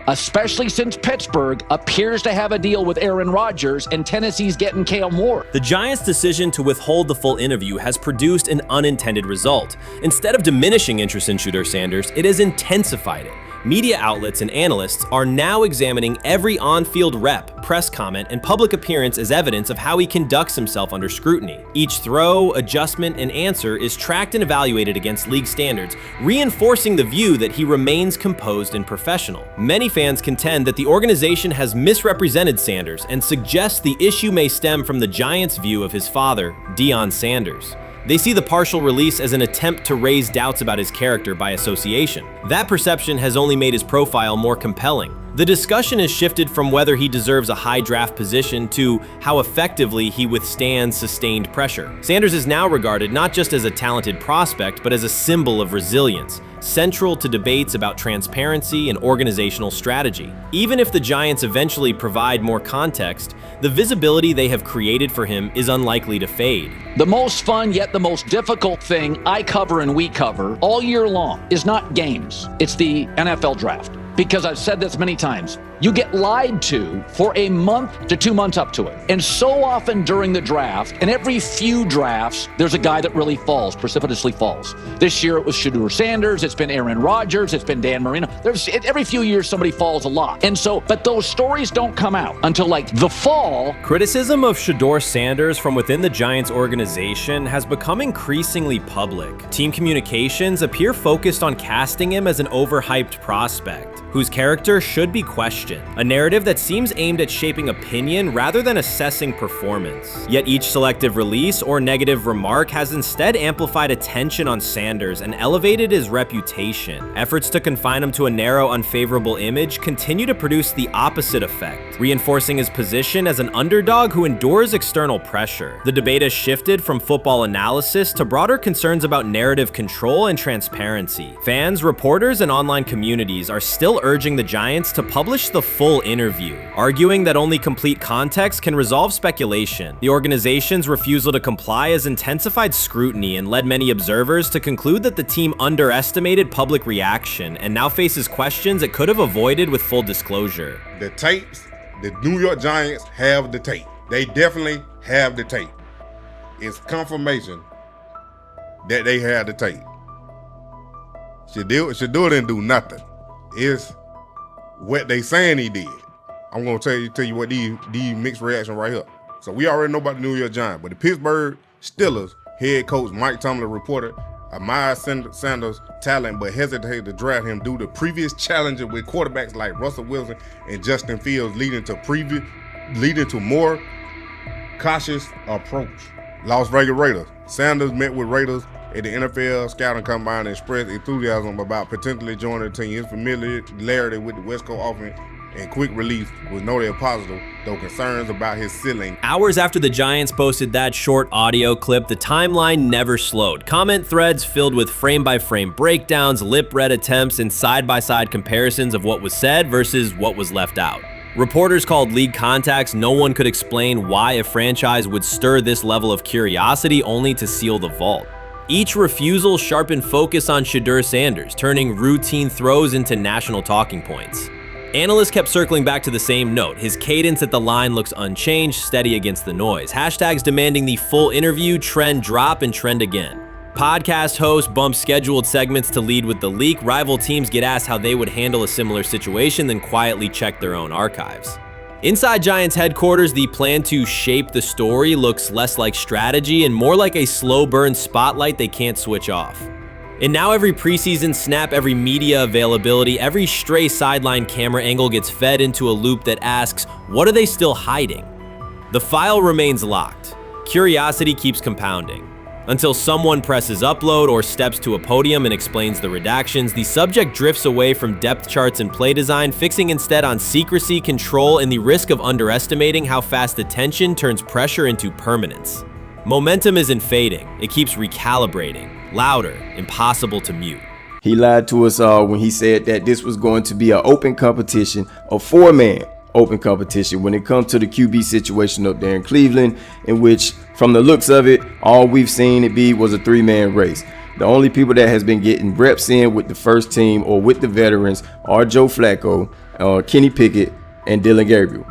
especially since Pittsburgh appears to have a deal with Aaron Rodgers and Tennessee's getting Kale Moore. The Giants' decision to withhold the full interview has produced an unintended result. Instead of diminishing interest in Shedeur Sanders, it has intensified it. Media outlets and analysts are now examining every on-field rep, press comment, and public appearance as evidence of how he conducts himself under scrutiny. Each throw, adjustment, and answer is tracked and evaluated against league standards, reinforcing the view that he remains composed and professional. Many fans contend that the organization has misrepresented Sanders and suggest the issue may stem from the Giants' view of his father, Deion Sanders. They see the partial release as an attempt to raise doubts about his character by association. That perception has only made his profile more compelling. The discussion has shifted from whether he deserves a high draft position to how effectively he withstands sustained pressure. Sanders is now regarded not just as a talented prospect, but as a symbol of resilience, central to debates about transparency and organizational strategy. Even if the Giants eventually provide more context, the visibility they have created for him is unlikely to fade. The most fun yet the most difficult thing I cover and we cover all year long is not games, it's the NFL draft. Because I've said this many times, you get lied to for a month to 2 months up to it. And so often during the draft, and every few drafts, there's a guy that really falls, precipitously falls. This year it was Shedeur Sanders, it's been Aaron Rodgers, it's been Dan Marino. Every few years somebody falls a lot. And so, but those stories don't come out until like the fall. Criticism of Shedeur Sanders from within the Giants organization has become increasingly public. Team communications appear focused on casting him as an overhyped prospect, whose character should be questioned, a narrative that seems aimed at shaping opinion rather than assessing performance. Yet each selective release or negative remark has instead amplified attention on Sanders and elevated his reputation. Efforts to confine him to a narrow, unfavorable image continue to produce the opposite effect, reinforcing his position as an underdog who endures external pressure. The debate has shifted from football analysis to broader concerns about narrative control and transparency. Fans, reporters, and online communities are still urging the Giants to publish the full interview, arguing that only complete context can resolve speculation. The organization's refusal to comply has intensified scrutiny and led many observers to conclude that the team underestimated public reaction and now faces questions it could have avoided with full disclosure. The tapes, the New York Giants have the tape. They definitely have the tape. It's confirmation that they had the tape. Shedeur didn't do nothing. It's what they saying he did. I'm gonna tell you what these mixed reaction right here. So we already know about the New York Giants, but the Pittsburgh Steelers head coach Mike Tomlin reported admired Sanders' talent, but hesitated to draft him due to previous challenges with quarterbacks like Russell Wilson and Justin Fields, leading to more cautious approach. Las Vegas Raiders. Sanders met with Raiders at the NFL scouting combine and expressed enthusiasm about potentially joining the team. His familiarity with the West Coast offense and quick release was noted positive, though concerns about his ceiling. Hours after the Giants posted that short audio clip, the timeline never slowed. Comment threads filled with frame-by-frame breakdowns, lip-read attempts, and side-by-side comparisons of what was said versus what was left out. Reporters called league contacts. No one could explain why a franchise would stir this level of curiosity only to seal the vault. Each refusal sharpened focus on Shedeur Sanders, turning routine throws into national talking points. Analysts kept circling back to the same note. His cadence at the line looks unchanged, steady against the noise. Hashtags demanding the full interview, trend drop, and trend again. Podcast hosts bump scheduled segments to lead with the leak. Rival teams get asked how they would handle a similar situation, then quietly check their own archives. Inside Giants headquarters, the plan to shape the story looks less like strategy and more like a slow burn spotlight they can't switch off. And now every preseason snap, every media availability, every stray sideline camera angle gets fed into a loop that asks, what are they still hiding? The file remains locked. Curiosity keeps compounding. Until someone presses upload or steps to a podium and explains the redactions, the subject drifts away from depth charts and play design, fixing instead on secrecy, control, and the risk of underestimating how fast attention turns pressure into permanence. Momentum isn't fading, it keeps recalibrating, louder, impossible to mute. He lied to us all when he said that this was going to be an open competition, a four-man open competition when it comes to the QB situation up there in Cleveland, in which, from the looks of it, all we've seen it be was a three-man race. The only people that has been getting reps in with the first team or with the veterans are Joe Flacco, Kenny Pickett, and Dylan Gabriel.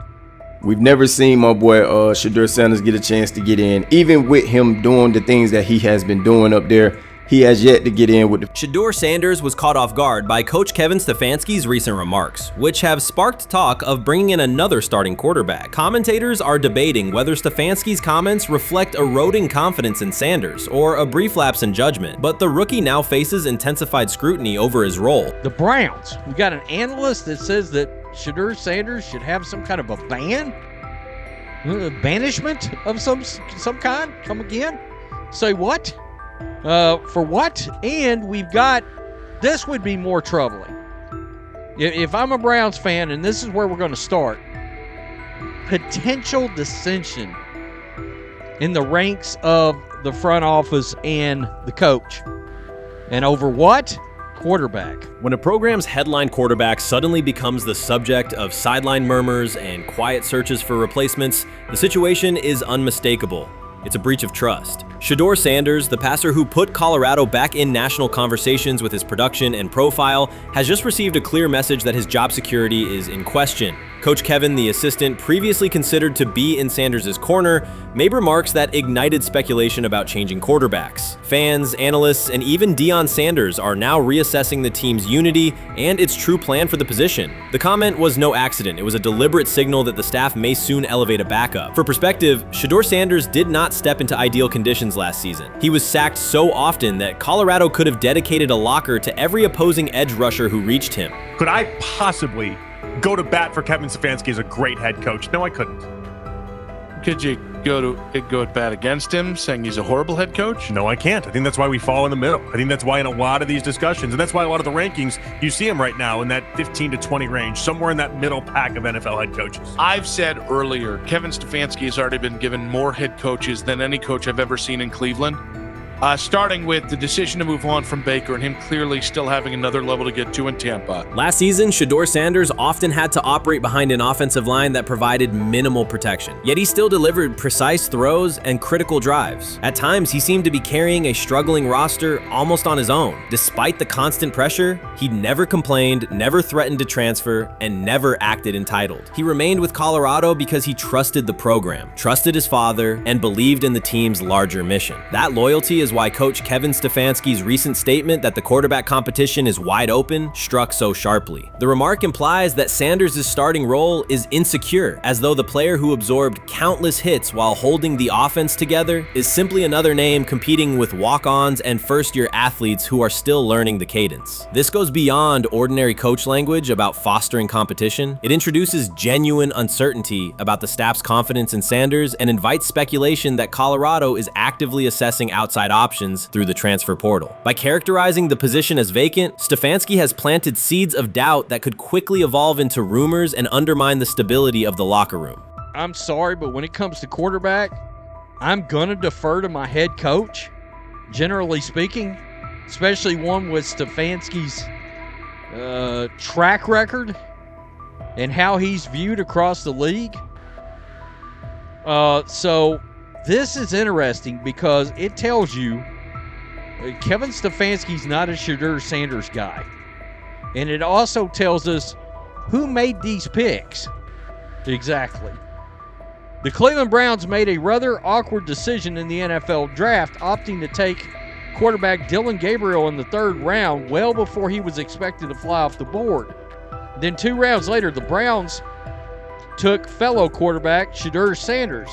We've never seen my boy Shedeur Sanders get a chance to get in. Even with him doing the things that he has been doing up there, he has yet to get in with the... Shedeur Sanders was caught off guard by Coach Kevin Stefanski's recent remarks, which have sparked talk of bringing in another starting quarterback. Commentators are debating whether Stefanski's comments reflect eroding confidence in Sanders or a brief lapse in judgment, but the rookie now faces intensified scrutiny over his role. The Browns, we got an analyst that says that Shedeur Sanders should have some kind of a ban? Banishment of some kind? Come again? Say what? For what? And we've got, this would be more troubling. If I'm a Browns fan, and this is where we're going to start, potential dissension in the ranks of the front office and the coach. And over what? Quarterback. When a program's headline quarterback suddenly becomes the subject of sideline murmurs and quiet searches for replacements, the situation is unmistakable. It's a breach of trust. Shedeur Sanders, the passer who put Colorado back in national conversations with his production and profile, has just received a clear message that his job security is in question. Coach Kevin, the assistant previously considered to be in Sanders' corner, made remarks that ignited speculation about changing quarterbacks. Fans, analysts, and even Deion Sanders are now reassessing the team's unity and its true plan for the position. The comment was no accident. It was a deliberate signal that the staff may soon elevate a backup. For perspective, Shedeur Sanders did not step into ideal conditions last season. He was sacked so often that Colorado could have dedicated a locker to every opposing edge rusher who reached him. Could I possibly go to bat for Kevin Stefanski as a great head coach? No, I couldn't. Could you go to bat against him, saying he's a horrible head coach? No, I can't. I think that's why we fall in the middle. I think that's why in a lot of these discussions, and that's why a lot of the rankings, you see him right now in that 15 to 20 range, somewhere in that middle pack of NFL head coaches. I've said earlier, Kevin Stefanski has already been given more head coaches than any coach I've ever seen in Cleveland. Starting with the decision to move on from Baker and him clearly still having another level to get to in Tampa. Last season, Shedeur Sanders often had to operate behind an offensive line that provided minimal protection, yet he still delivered precise throws and critical drives. At times, he seemed to be carrying a struggling roster almost on his own. Despite the constant pressure, he never complained, never threatened to transfer, and never acted entitled. He remained with Colorado because he trusted the program, trusted his father, and believed in the team's larger mission. That loyalty is why Coach Kevin Stefanski's recent statement that the quarterback competition is wide open struck so sharply. The remark implies that Sanders' starting role is insecure, as though the player who absorbed countless hits while holding the offense together is simply another name competing with walk-ons and first-year athletes who are still learning the cadence. This goes beyond ordinary coach language about fostering competition. It introduces genuine uncertainty about the staff's confidence in Sanders and invites speculation that Colorado is actively assessing outside options through the transfer portal. By characterizing the position as vacant, Stefanski has planted seeds of doubt that could quickly evolve into rumors and undermine the stability of the locker room. I'm sorry, but when it comes to quarterback, I'm going to defer to my head coach, generally speaking, especially one with Stefanski's track record and how he's viewed across the league. So this is interesting because it tells you Kevin Stefanski's not a Shedeur Sanders guy. And it also tells us who made these picks. Exactly. The Cleveland Browns made a rather awkward decision in the NFL draft, opting to take quarterback Dylan Gabriel in the 3rd round, well before he was expected to fly off the board. Then 2 rounds later, the Browns took fellow quarterback Shedeur Sanders.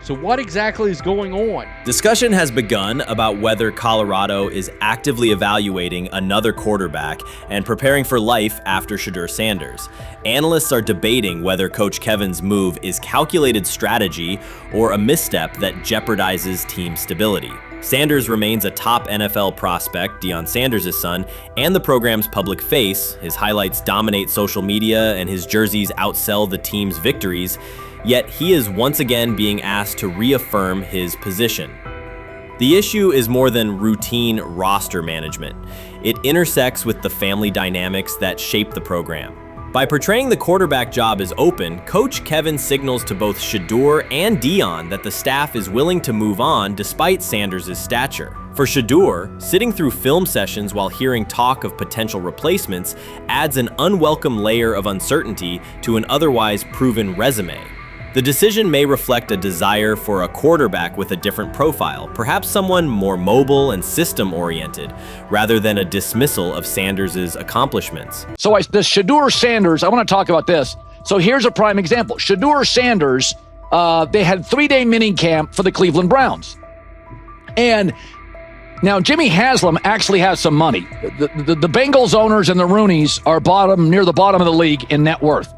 So what exactly is going on? Discussion has begun about whether Colorado is actively evaluating another quarterback and preparing for life after Shedeur Sanders. Analysts are debating whether Coach Kevin's move is calculated strategy or a misstep that jeopardizes team stability. Sanders remains a top NFL prospect, Deion Sanders' son, and the program's public face. His highlights dominate social media and his jerseys outsell the team's victories. Yet he is once again being asked to reaffirm his position. The issue is more than routine roster management. It intersects with the family dynamics that shape the program. By portraying the quarterback job as open, Coach Kevin signals to both Shedeur and Deion that the staff is willing to move on despite Sanders' stature. For Shedeur, sitting through film sessions while hearing talk of potential replacements adds an unwelcome layer of uncertainty to an otherwise proven resume. The decision may reflect a desire for a quarterback with a different profile, perhaps someone more mobile and system-oriented, rather than a dismissal of Sanders' accomplishments. So the Shedeur Sanders, I want to talk about this. So here's a prime example. Shedeur Sanders, they had 3-day mini camp for the Cleveland Browns. And now Jimmy Haslam actually has some money. The Bengals owners and the Rooneys are near the bottom of the league in net worth.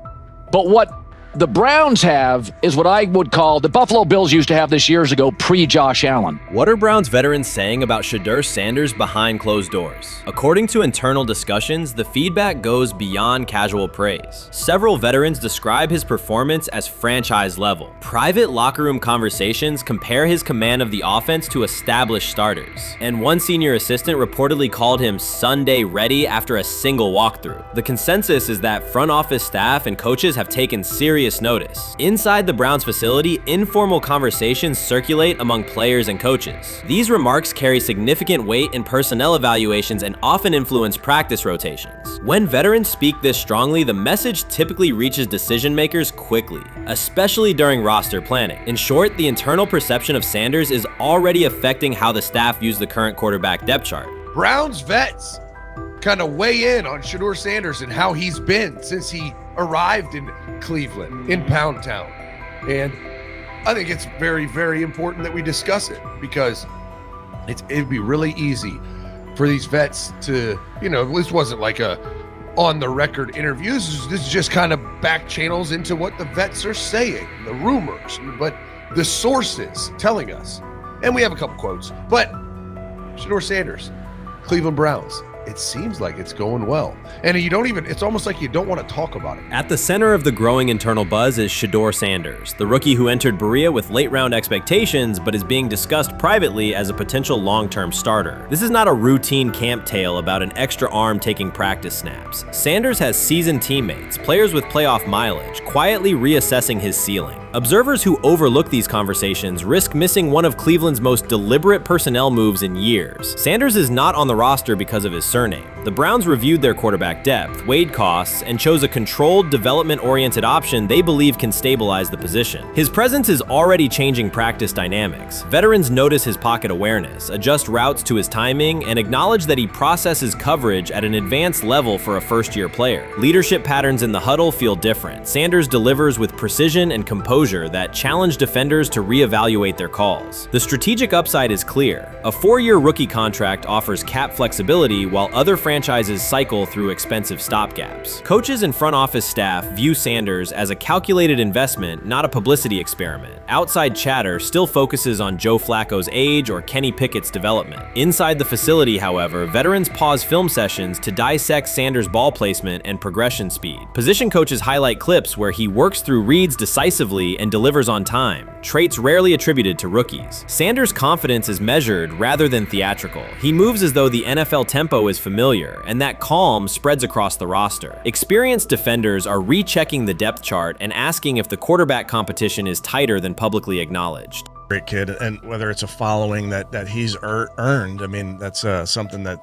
But what the Browns have is what I would call the Buffalo Bills used to have this years ago, pre-Josh Allen. What are Browns veterans saying about Shedeur Sanders behind closed doors? According to internal discussions, the feedback goes beyond casual praise. Several veterans describe his performance as franchise level. Private locker room conversations compare his command of the offense to established starters. And one senior assistant reportedly called him Sunday ready after a single walkthrough. The consensus is that front office staff and coaches have taken serious notice. Inside the Browns facility, informal conversations circulate among players and coaches. These remarks carry significant weight in personnel evaluations and often influence practice rotations. When veterans speak this strongly, the message typically reaches decision makers quickly, especially during roster planning. In short, the internal perception of Sanders is already affecting how the staff views the current quarterback depth chart. Browns vets kind of weigh in on Shedeur Sanders and how he's been since he arrived in Cleveland, in Pound Town. And I think it's very, very important that we discuss it, because it'd be really easy for these vets to, this wasn't like a on-the-record interview. This is just kind of back channels into what the vets are saying, the rumors, but the sources telling us. And we have a couple quotes, but Shedeur Sanders, Cleveland Browns, it seems like it's going well. And it's almost like you don't want to talk about it. At the center of the growing internal buzz is Shedeur Sanders, the rookie who entered Berea with late-round expectations but is being discussed privately as a potential long-term starter. This is not a routine camp tale about an extra arm taking practice snaps. Sanders has seasoned teammates, players with playoff mileage, quietly reassessing his ceiling. Observers who overlook these conversations risk missing one of Cleveland's most deliberate personnel moves in years. Sanders is not on the roster because of his surname. The Browns reviewed their quarterback depth, weighed costs, and chose a controlled, development-oriented option they believe can stabilize the position. His presence is already changing practice dynamics. Veterans notice his pocket awareness, adjust routes to his timing, and acknowledge that he processes coverage at an advanced level for a first-year player. Leadership patterns in the huddle feel different. Sanders delivers with precision and composure that challenge defenders to reevaluate their calls. The strategic upside is clear. A 4-year rookie contract offers cap flexibility while other franchises cycle through expensive stopgaps. Coaches and front office staff view Sanders as a calculated investment, not a publicity experiment. Outside chatter still focuses on Joe Flacco's age or Kenny Pickett's development. Inside the facility, however, veterans pause film sessions to dissect Sanders' ball placement and progression speed. Position coaches highlight clips where he works through reads decisively and delivers on time, traits rarely attributed to rookies. Sanders' confidence is measured rather than theatrical. He moves as though the NFL tempo is familiar, and that calm spreads across the roster. Experienced defenders are rechecking the depth chart and asking if the quarterback competition is tighter than publicly acknowledged. Great kid, and whether it's a following that he's earned, I mean, that's something that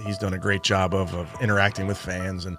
he's done a great job of interacting with fans. And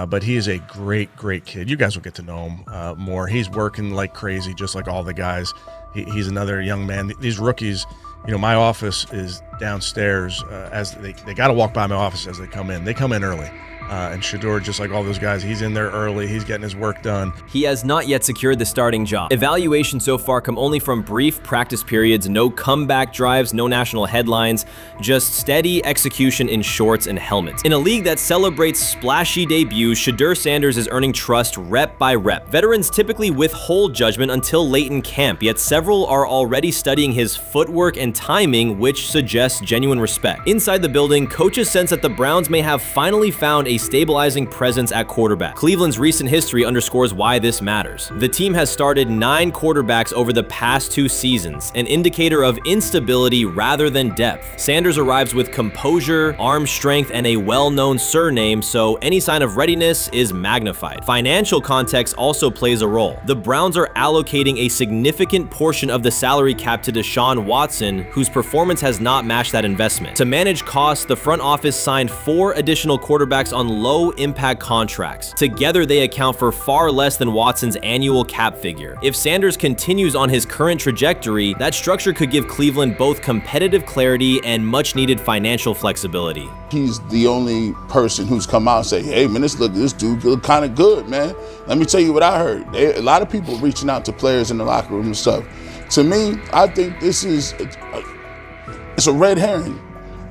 but he is a great kid. You guys will get to know him more. He's working like crazy, just like all the guys. He's another young man. These rookies, my office is downstairs. As they got to walk by my office as they come in. They come in early. And Shedeur, just like all those guys, he's in there early. He's getting his work done. He has not yet secured the starting job. Evaluations so far come only from brief practice periods, no comeback drives, no national headlines, just steady execution in shorts and helmets. In a league that celebrates splashy debuts, Shedeur Sanders is earning trust rep by rep. Veterans typically withhold judgment until late in camp, yet several are already studying his footwork and timing, which suggests genuine respect. Inside the building, coaches sense that the Browns may have finally found a stabilizing presence at quarterback. Cleveland's recent history underscores why this matters. The team has started 9 quarterbacks over the past 2 seasons, an indicator of instability rather than depth. Sanders arrives with composure, arm strength, and a well-known surname, so any sign of readiness is magnified. Financial context also plays a role. The Browns are allocating a significant portion of the salary cap to Deshaun Watson, whose performance has not matched that investment. To manage costs, the front office signed 4 additional quarterbacks on low-impact contracts. Together, they account for far less than Watson's annual cap figure. If Sanders continues on his current trajectory, that structure could give Cleveland both competitive clarity and much-needed financial flexibility. He's the only person who's come out and say, hey, man, this dude look kind of good, man. Let me tell you what I heard. A lot of people reaching out to players in the locker room and stuff. To me, I think this is it's a red herring.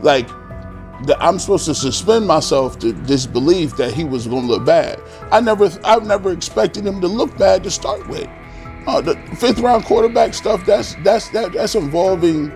Like, I'm supposed to suspend myself to disbelief that he was going to look bad. I've never expected him to look bad to start with. The 5th round quarterback stuff, that's involving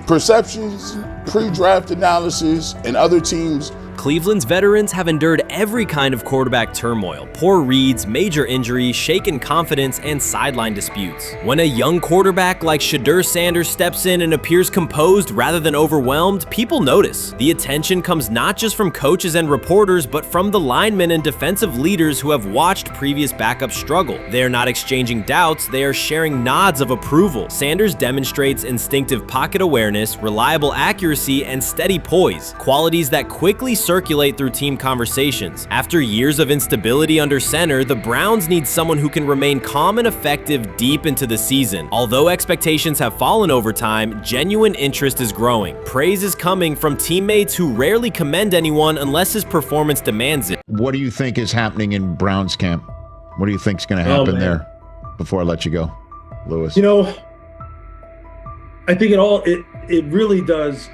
perceptions, pre-draft analysis, and other teams. Cleveland's veterans have endured every kind of quarterback turmoil: poor reads, major injuries, shaken confidence, and sideline disputes. When a young quarterback like Shedeur Sanders steps in and appears composed rather than overwhelmed, people notice. The attention comes not just from coaches and reporters, but from the linemen and defensive leaders who have watched previous backups struggle. They are not exchanging doubts, they are sharing nods of approval. Sanders demonstrates instinctive pocket awareness, reliable accuracy, and steady poise, qualities that quickly circulate through team conversations. After years of instability under center, the Browns need someone who can remain calm and effective deep into the season. Although expectations have fallen over time, genuine interest is growing. Praise is coming from teammates who rarely commend anyone unless his performance demands it. What do you think is happening in Browns camp? What do you think is going to happen there before I let you go, Lewis? I think it really does.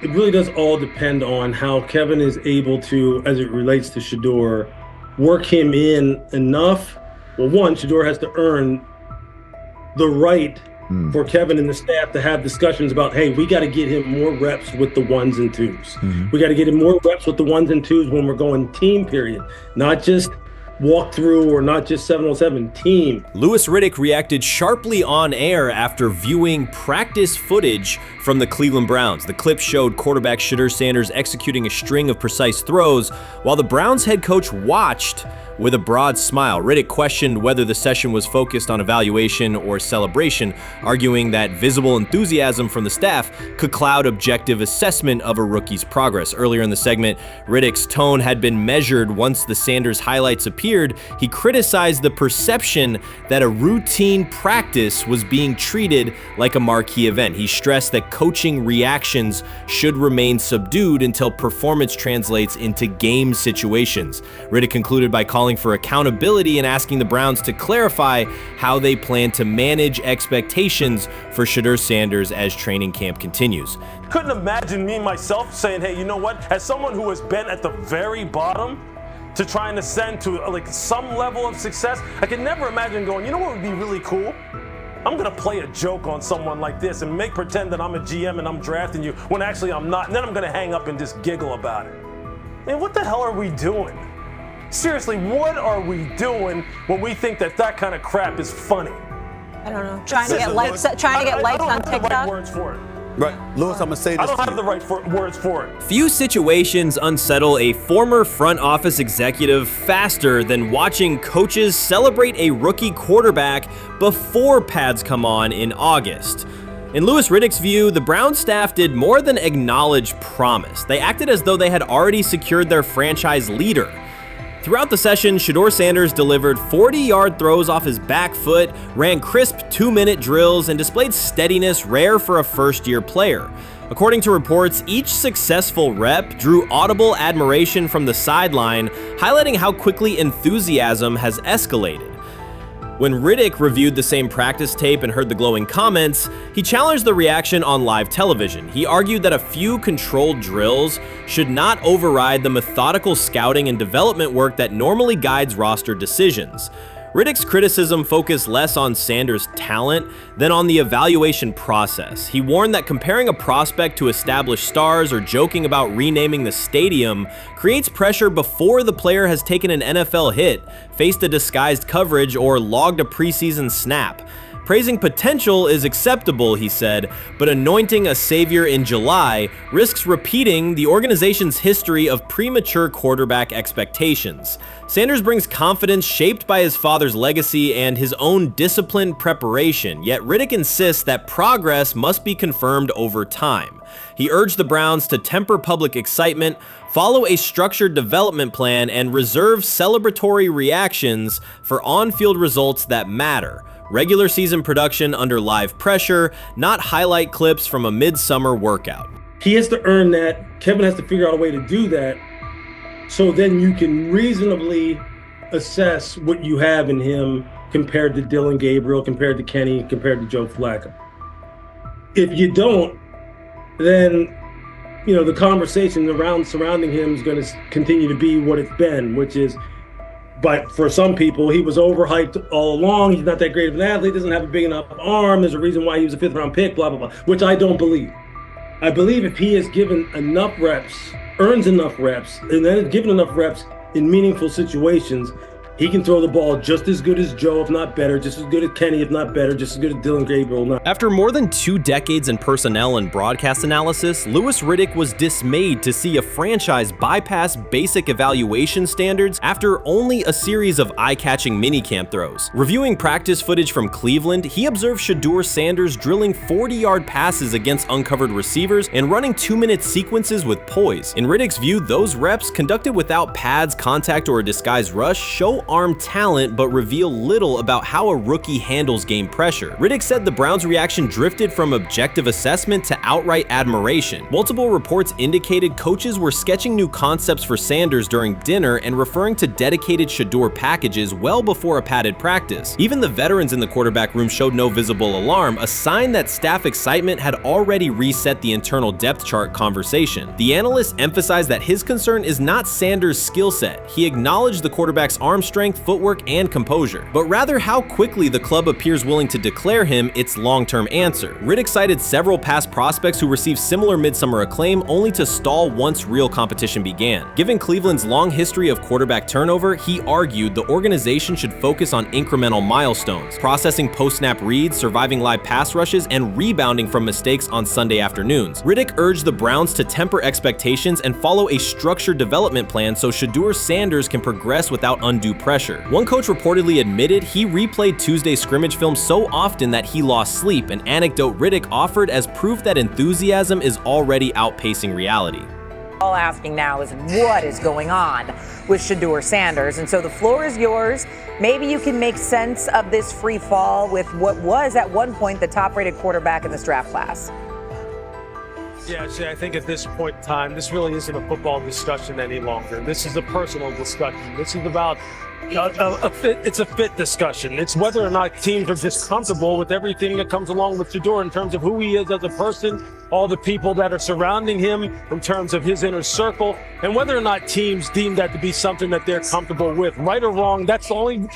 It really does all depend on how Kevin is able to, as it relates to Shedeur, work him in enough. Well, one, Shedeur has to earn the right for Kevin and the staff to have discussions about, hey, we got to get him more reps with the 1s and 2s. We got to get him more reps with the 1s and 2s when we're going team period, not just walk through or not just 7-on-7 team. Louis Riddick reacted sharply on air after viewing practice footage from the Cleveland Browns. The clip showed quarterback Shedeur Sanders executing a string of precise throws while the Browns head coach watched with a broad smile. Riddick questioned whether the session was focused on evaluation or celebration, arguing that visible enthusiasm from the staff could cloud objective assessment of a rookie's progress. Earlier in the segment, Riddick's tone had been measured once the Sanders highlights appeared. He criticized the perception that a routine practice was being treated like a marquee event. He stressed that coaching reactions should remain subdued until performance translates into game situations. Riddick concluded by calling for accountability and asking the Browns to clarify how they plan to manage expectations for Shedeur Sanders as training camp continues. Couldn't imagine me myself saying, hey, you know what, as someone who has been at the very bottom to try and ascend to like some level of success, I could never imagine going, you know what would be really cool? I'm gonna play a joke on someone like this and make pretend that I'm a GM and I'm drafting you when actually I'm not, and then I'm gonna hang up and just giggle about it. Man, what the hell are we doing? Seriously, what are we doing when we think that that kind of crap is funny? I don't know. Trying to get likes on TikTok? I don't have the right words for it. Right, Lewis, I'm gonna say this. I don't have the right words for it. Few situations unsettle a former front office executive faster than watching coaches celebrate a rookie quarterback before pads come on in August. In Louis Riddick's view, the Browns staff did more than acknowledge promise. They acted as though they had already secured their franchise leader. Throughout the session, Shedeur Sanders delivered 40-yard throws off his back foot, ran crisp 2-minute drills, and displayed steadiness rare for a first-year player. According to reports, each successful rep drew audible admiration from the sideline, highlighting how quickly enthusiasm has escalated. When Riddick reviewed the same practice tape and heard the glowing comments, he challenged the reaction on live television. He argued that a few controlled drills should not override the methodical scouting and development work that normally guides roster decisions. Riddick's criticism focused less on Sanders' talent than on the evaluation process. He warned that comparing a prospect to established stars or joking about renaming the stadium creates pressure before the player has taken an NFL hit, faced a disguised coverage, or logged a preseason snap. Praising potential is acceptable, he said, but anointing a savior in July risks repeating the organization's history of premature quarterback expectations. Sanders brings confidence shaped by his father's legacy and his own disciplined preparation, yet Riddick insists that progress must be confirmed over time. He urged the Browns to temper public excitement, follow a structured development plan, and reserve celebratory reactions for on-field results that matter. Regular season production under live pressure, not highlight clips from a midsummer workout. He has to earn that. Kevin has to figure out a way to do that. So then you can reasonably assess what you have in him compared to Dylan Gabriel, compared to Kenny, compared to Joe Flacco. If you don't, then the conversation surrounding him is going to continue to be what it's been, which is, but for some people, he was overhyped all along. He's not that great of an athlete, doesn't have a big enough arm. There's a reason why he was a 5th-round pick, blah, blah, blah, which I don't believe. I believe if he is given enough reps, earns enough reps, and then is given enough reps in meaningful situations, he can throw the ball just as good as Joe, if not better, just as good as Kenny, if not better, just as good as Dylan Gabriel. After more than 2 decades in personnel and broadcast analysis, Louis Riddick was dismayed to see a franchise bypass basic evaluation standards after only a series of eye-catching minicamp throws. Reviewing practice footage from Cleveland, he observed Shedeur Sanders drilling 40-yard passes against uncovered receivers and running 2-minute sequences with poise. In Riddick's view, those reps, conducted without pads, contact, or a disguised rush, show arm talent but reveal little about how a rookie handles game pressure. Riddick said the Browns' reaction drifted from objective assessment to outright admiration. Multiple reports indicated coaches were sketching new concepts for Sanders during dinner and referring to dedicated Shedeur packages well before a padded practice. Even the veterans in the quarterback room showed no visible alarm, a sign that staff excitement had already reset the internal depth chart conversation. The analyst emphasized that his concern is not Sanders' skill set. He acknowledged the quarterback's arm strength, footwork, and composure, but rather how quickly the club appears willing to declare him its long-term answer. Riddick cited several past prospects who received similar midsummer acclaim only to stall once real competition began. Given Cleveland's long history of quarterback turnover, he argued the organization should focus on incremental milestones, processing post-snap reads, surviving live pass rushes, and rebounding from mistakes on Sunday afternoons. Riddick urged the Browns to temper expectations and follow a structured development plan so Shedeur Sanders can progress without undue pressure. One coach reportedly admitted he replayed Tuesday's scrimmage film so often that he lost sleep, an anecdote Riddick offered as proof that enthusiasm is already outpacing reality. All asking now is what is going on with Shedeur Sanders, and so the floor is yours. Maybe you can make sense of this free fall with what was at one point the top-rated quarterback in this draft class. Yeah, Shay, I think at this point in time, this really isn't a football discussion any longer. This is a personal discussion. This is about it's a fit discussion. It's whether or not teams are just comfortable with everything that comes along with Shedeur in terms of who he is as a person, all the people that are surrounding him in terms of his inner circle, and whether or not teams deem that to be something that they're comfortable with. Right or wrong, that's the only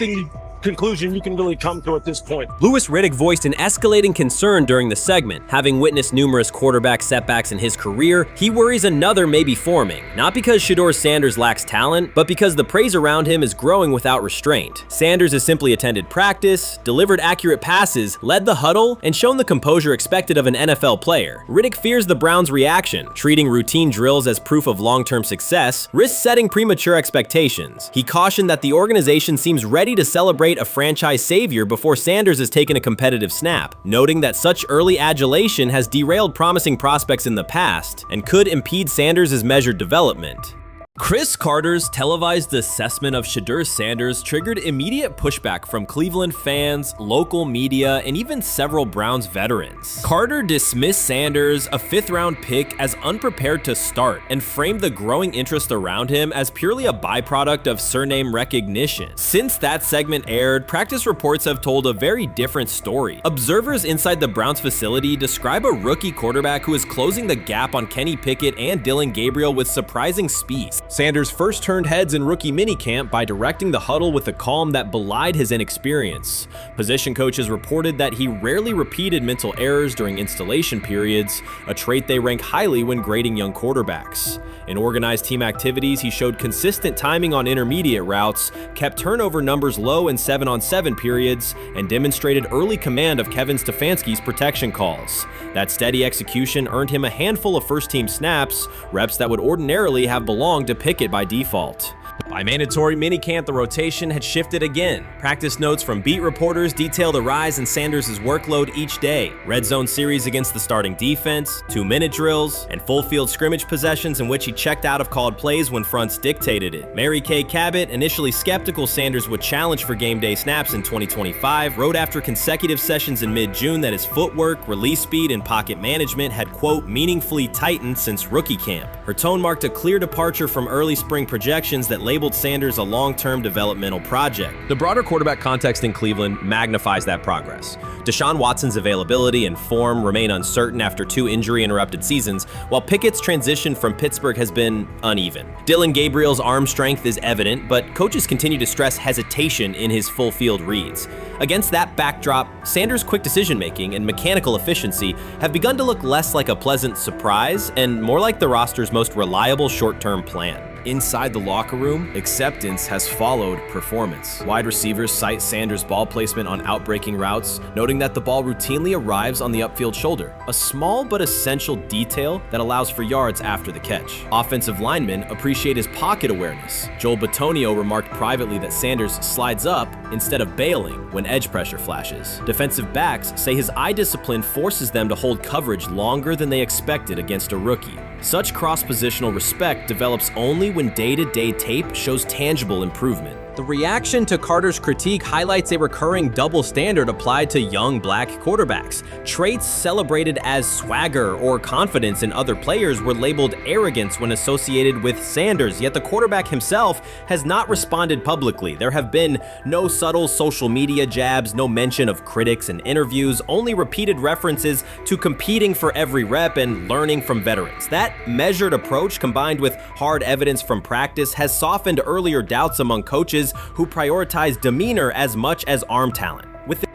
conclusion you can really come to at this point. Louis Riddick voiced an escalating concern during the segment. Having witnessed numerous quarterback setbacks in his career, he worries another may be forming, not because Shedeur Sanders lacks talent, but because the praise around him is growing without restraint. Sanders has simply attended practice, delivered accurate passes, led the huddle, and shown the composure expected of an NFL player. Riddick fears the Browns' reaction, treating routine drills as proof of long-term success, risks setting premature expectations. He cautioned that the organization seems ready to celebrate a franchise savior before Sanders has taken a competitive snap, noting that such early adulation has derailed promising prospects in the past and could impede Sanders' measured development. Chris Carter's televised assessment of Shedeur Sanders triggered immediate pushback from Cleveland fans, local media, and even several Browns veterans. Carter dismissed Sanders, a 5th-round pick, as unprepared to start and framed the growing interest around him as purely a byproduct of surname recognition. Since that segment aired, practice reports have told a very different story. Observers inside the Browns facility describe a rookie quarterback who is closing the gap on Kenny Pickett and Dillon Gabriel with surprising speed. Sanders first turned heads in rookie minicamp by directing the huddle with a calm that belied his inexperience. Position coaches reported that he rarely repeated mental errors during installation periods, a trait they rank highly when grading young quarterbacks. In organized team activities, he showed consistent timing on intermediate routes, kept turnover numbers low in 7-on-7 periods, and demonstrated early command of Kevin Stefanski's protection calls. That steady execution earned him a handful of first-team snaps, reps that would ordinarily have belonged to Pickett by default. By mandatory minicamp, the rotation had shifted again. Practice notes from beat reporters detail the rise in Sanders' workload each day. Red zone series against the starting defense, 2-minute drills, and full field scrimmage possessions in which he checked out of called plays when fronts dictated it. Mary Kay Cabot, initially skeptical Sanders would challenge for game day snaps in 2025, wrote after consecutive sessions in mid-June that his footwork, release speed, and pocket management had, quote, meaningfully tightened since rookie camp. Her tone marked a clear departure from early spring projections that labeled Sanders a long-term developmental project. The broader quarterback context in Cleveland magnifies that progress. Deshaun Watson's availability and form remain uncertain after 2 injury-interrupted seasons, while Pickett's transition from Pittsburgh has been uneven. Dillon Gabriel's arm strength is evident, but coaches continue to stress hesitation in his full-field reads. Against that backdrop, Sanders' quick decision-making and mechanical efficiency have begun to look less like a pleasant surprise and more like the roster's most reliable short-term plan. Inside the locker room, acceptance has followed performance. Wide receivers cite Sanders' ball placement on outbreaking routes, noting that the ball routinely arrives on the upfield shoulder, a small but essential detail that allows for yards after the catch. Offensive linemen appreciate his pocket awareness. Joel Bitonio remarked privately that Sanders slides up instead of bailing when edge pressure flashes. Defensive backs say his eye discipline forces them to hold coverage longer than they expected against a rookie. Such cross-positional respect develops only when day-to-day tape shows tangible improvement. The reaction to Carter's critique highlights a recurring double standard applied to young black quarterbacks. Traits celebrated as swagger or confidence in other players were labeled arrogance when associated with Sanders, yet the quarterback himself has not responded publicly. There have been no subtle social media jabs, no mention of critics in interviews, only repeated references to competing for every rep and learning from veterans. That measured approach, combined with hard evidence from practice, has softened earlier doubts among coaches who prioritize demeanor as much as arm talent.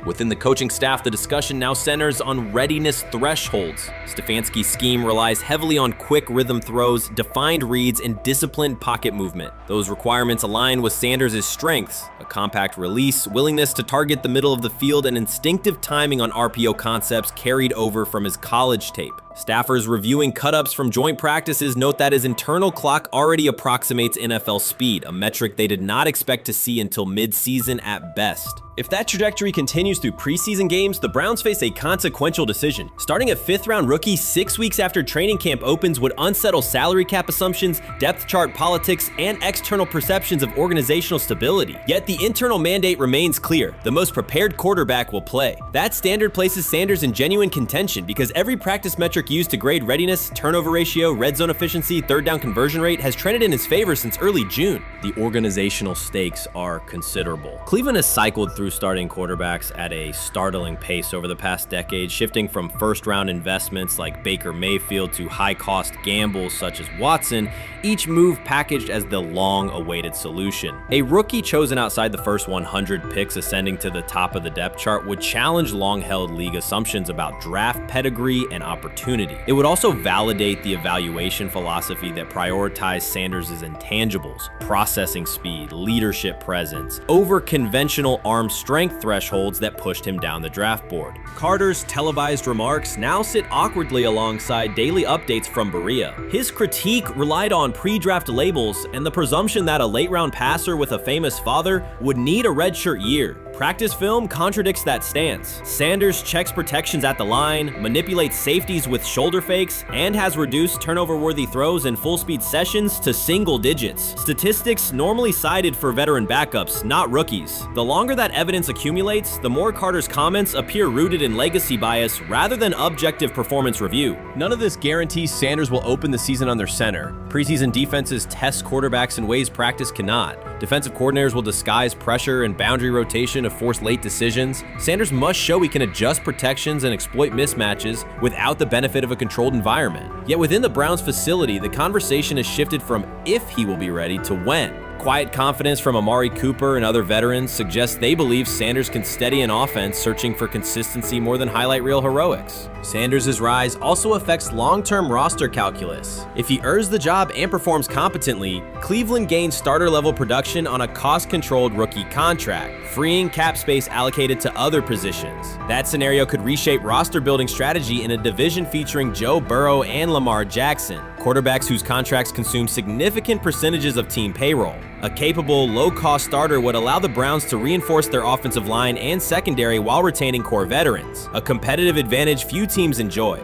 Within the coaching staff, the discussion now centers on readiness thresholds. Stefanski's scheme relies heavily on quick rhythm throws, defined reads, and disciplined pocket movement. Those requirements align with Sanders' strengths: a compact release, willingness to target the middle of the field, and instinctive timing on RPO concepts carried over from his college tape. Staffers reviewing cut-ups from joint practices note that his internal clock already approximates NFL speed, a metric they did not expect to see until mid-season at best. If that trajectory continues through preseason games, the Browns face a consequential decision. Starting a 5th-round rookie 6 weeks after training camp opens would unsettle salary cap assumptions, depth chart politics, and external perceptions of organizational stability. Yet the internal mandate remains clear: the most prepared quarterback will play. That standard places Sanders in genuine contention because every practice metric used to grade readiness, turnover ratio, red zone efficiency, 3rd down conversion rate has trended in his favor since early June. The organizational stakes are considerable. Cleveland has cycled through starting quarterbacks at a startling pace over the past decade, shifting from first-round investments like Baker Mayfield to high-cost gambles such as Watson, each move packaged as the long-awaited solution. A rookie chosen outside the first 100 picks ascending to the top of the depth chart would challenge long-held league assumptions about draft pedigree and opportunity. It would also validate the evaluation philosophy that prioritized Sanders' intangibles: processing speed, leadership presence, over conventional arm strength thresholds that pushed him down the draft board. Carter's televised remarks now sit awkwardly alongside daily updates from Berea. His critique relied on pre-draft labels and the presumption that a late-round passer with a famous father would need a redshirt year. Practice film contradicts that stance. Sanders checks protections at the line, manipulates safeties with shoulder fakes, and has reduced turnover-worthy throws and full-speed sessions to single digits. Statistics normally cited for veteran backups, not rookies. The longer that evidence accumulates, the more Carter's comments appear rooted in legacy bias rather than objective performance review. None of this guarantees Sanders will open the season under center. Preseason defenses test quarterbacks in ways practice cannot. Defensive coordinators will disguise pressure and boundary rotation to force late decisions. Sanders must show he can adjust protections and exploit mismatches without the benefit of a controlled environment. Yet within the Browns facility, the conversation has shifted from if he will be ready to when. Quiet confidence from Amari Cooper and other veterans suggests they believe Sanders can steady an offense searching for consistency more than highlight reel heroics. Sanders' rise also affects long-term roster calculus. If he earns the job and performs competently, Cleveland gains starter-level production on a cost-controlled rookie contract, freeing cap space allocated to other positions. That scenario could reshape roster-building strategy in a division featuring Joe Burrow and Lamar Jackson, quarterbacks whose contracts consume significant percentages of team payroll. A capable, low-cost starter would allow the Browns to reinforce their offensive line and secondary while retaining core veterans, a competitive advantage few teams enjoy.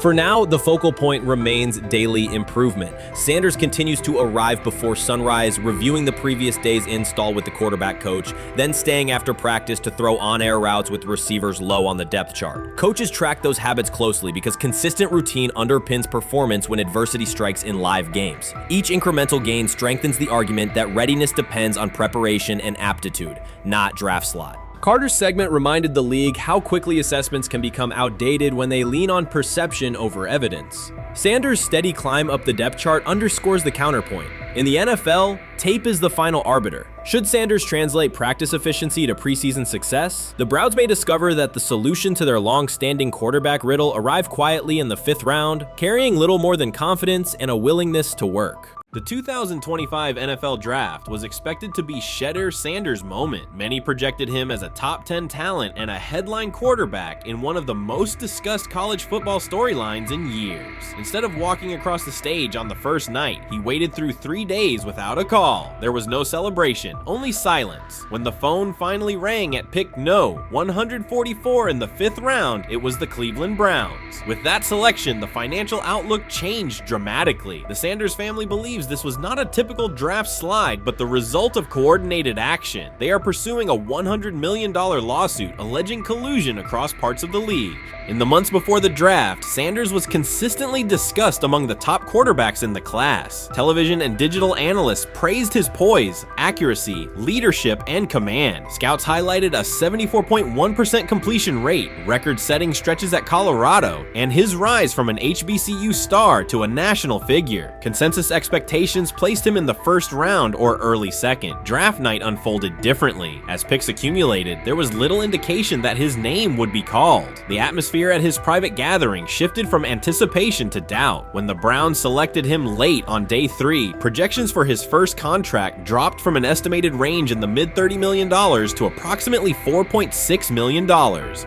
For now, the focal point remains daily improvement. Sanders continues to arrive before sunrise, reviewing the previous day's install with the quarterback coach, then staying after practice to throw on-air routes with receivers low on the depth chart. Coaches track those habits closely because consistent routine underpins performance when adversity strikes in live games. Each incremental gain strengthens the argument that readiness depends on preparation and aptitude, not draft slot. Carter's segment reminded the league how quickly assessments can become outdated when they lean on perception over evidence. Sanders' steady climb up the depth chart underscores the counterpoint. In the NFL, tape is the final arbiter. Should Sanders translate practice efficiency to preseason success, the Browns may discover that the solution to their long-standing quarterback riddle arrived quietly in the 5th round, carrying little more than confidence and a willingness to work. The 2025 NFL Draft was expected to be Shedeur Sanders' moment. Many projected him as a top 10 talent and a headline quarterback in one of the most discussed college football storylines in years. Instead of walking across the stage on the first night, he waited through 3 days without a call. There was no celebration, only silence. When the phone finally rang at pick no. 144 in the 5th round, it was the Cleveland Browns. With that selection, the financial outlook changed dramatically. The Sanders family believes this was not a typical draft slide, but the result of coordinated action. They are pursuing a $100 million lawsuit alleging collusion across parts of the league. In the months before the draft, Sanders was consistently discussed among the top quarterbacks in the class. Television and digital analysts praised his poise, accuracy, leadership, and command. Scouts highlighted a 74.1% completion rate, record-setting stretches at Colorado, and his rise from an HBCU star to a national figure. Consensus expectations placed him in the 1st round or early 2nd. Draft night unfolded differently. As picks accumulated, there was little indication that his name would be called. The atmosphere at his private gathering shifted from anticipation to doubt. When the Browns selected him late on day 3, projections for his first contract dropped from an estimated range in the mid-$30 million to approximately $4.6 million,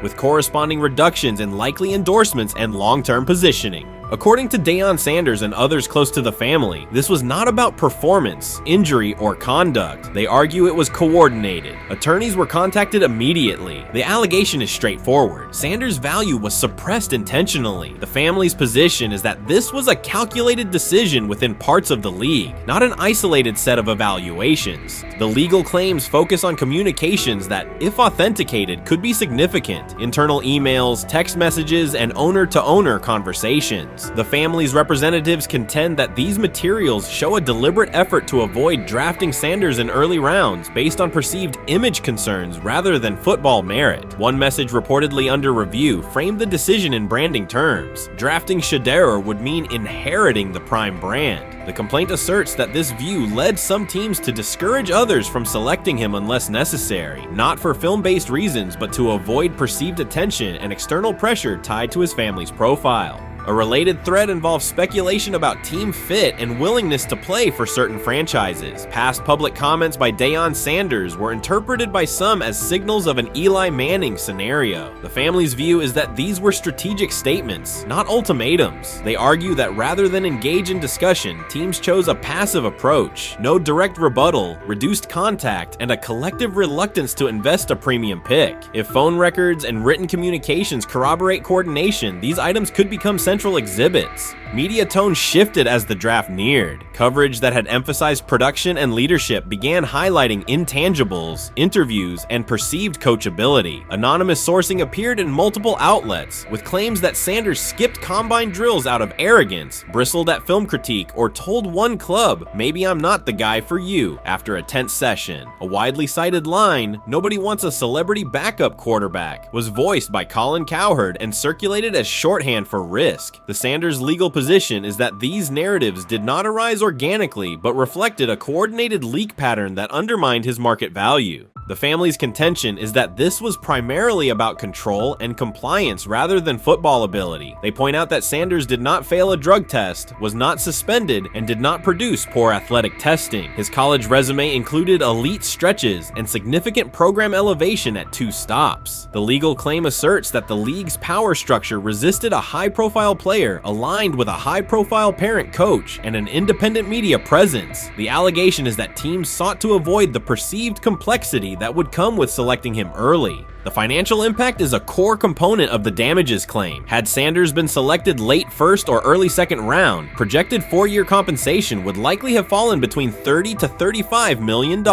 with corresponding reductions in likely endorsements and long-term positioning. According to Deion Sanders and others close to the family, this was not about performance, injury, or conduct. They argue it was coordinated. Attorneys were contacted immediately. The allegation is straightforward. Sanders' value was suppressed intentionally. The family's position is that this was a calculated decision within parts of the league, not an isolated set of evaluations. The legal claims focus on communications that, if authenticated, could be significant. Internal emails, text messages, and owner-to-owner conversations. The family's representatives contend that these materials show a deliberate effort to avoid drafting Sanders in early rounds based on perceived image concerns rather than football merit. One message reportedly under review framed the decision in branding terms. Drafting Shedeur would mean inheriting the Prime brand. The complaint asserts that this view led some teams to discourage others from selecting him unless necessary, not for film-based reasons but to avoid perceived attention and external pressure tied to his family's profile. A related thread involves speculation about team fit and willingness to play for certain franchises. Past public comments by Deion Sanders were interpreted by some as signals of an Eli Manning scenario. The family's view is that these were strategic statements, not ultimatums. They argue that rather than engage in discussion, teams chose a passive approach, no direct rebuttal, reduced contact, and a collective reluctance to invest a premium pick. If phone records and written communications corroborate coordination, these items could become central exhibits. Media tone shifted as the draft neared. Coverage that had emphasized production and leadership began highlighting intangibles, interviews, and perceived coachability. Anonymous sourcing appeared in multiple outlets, with claims that Sanders skipped combine drills out of arrogance, bristled at film critique, or told one club, "Maybe I'm not the guy for you," after a tense session. A widely cited line, "Nobody wants a celebrity backup quarterback," was voiced by Colin Cowherd and circulated as shorthand for risk. The Sanders legal position is that these narratives did not arise organically, but reflected a coordinated leak pattern that undermined his market value. The family's contention is that this was primarily about control and compliance rather than football ability. They point out that Sanders did not fail a drug test, was not suspended, and did not produce poor athletic testing. His college resume included elite stretches and significant program elevation at 2 stops. The legal claim asserts that the league's power structure resisted a high-profile player aligned with a high-profile parent coach and an independent media presence. The allegation is that teams sought to avoid the perceived complexity that would come with selecting him early. The financial impact is a core component of the damages claim. Had Sanders been selected late first or early second round, projected 4-year compensation would likely have fallen between $30 to $35 million,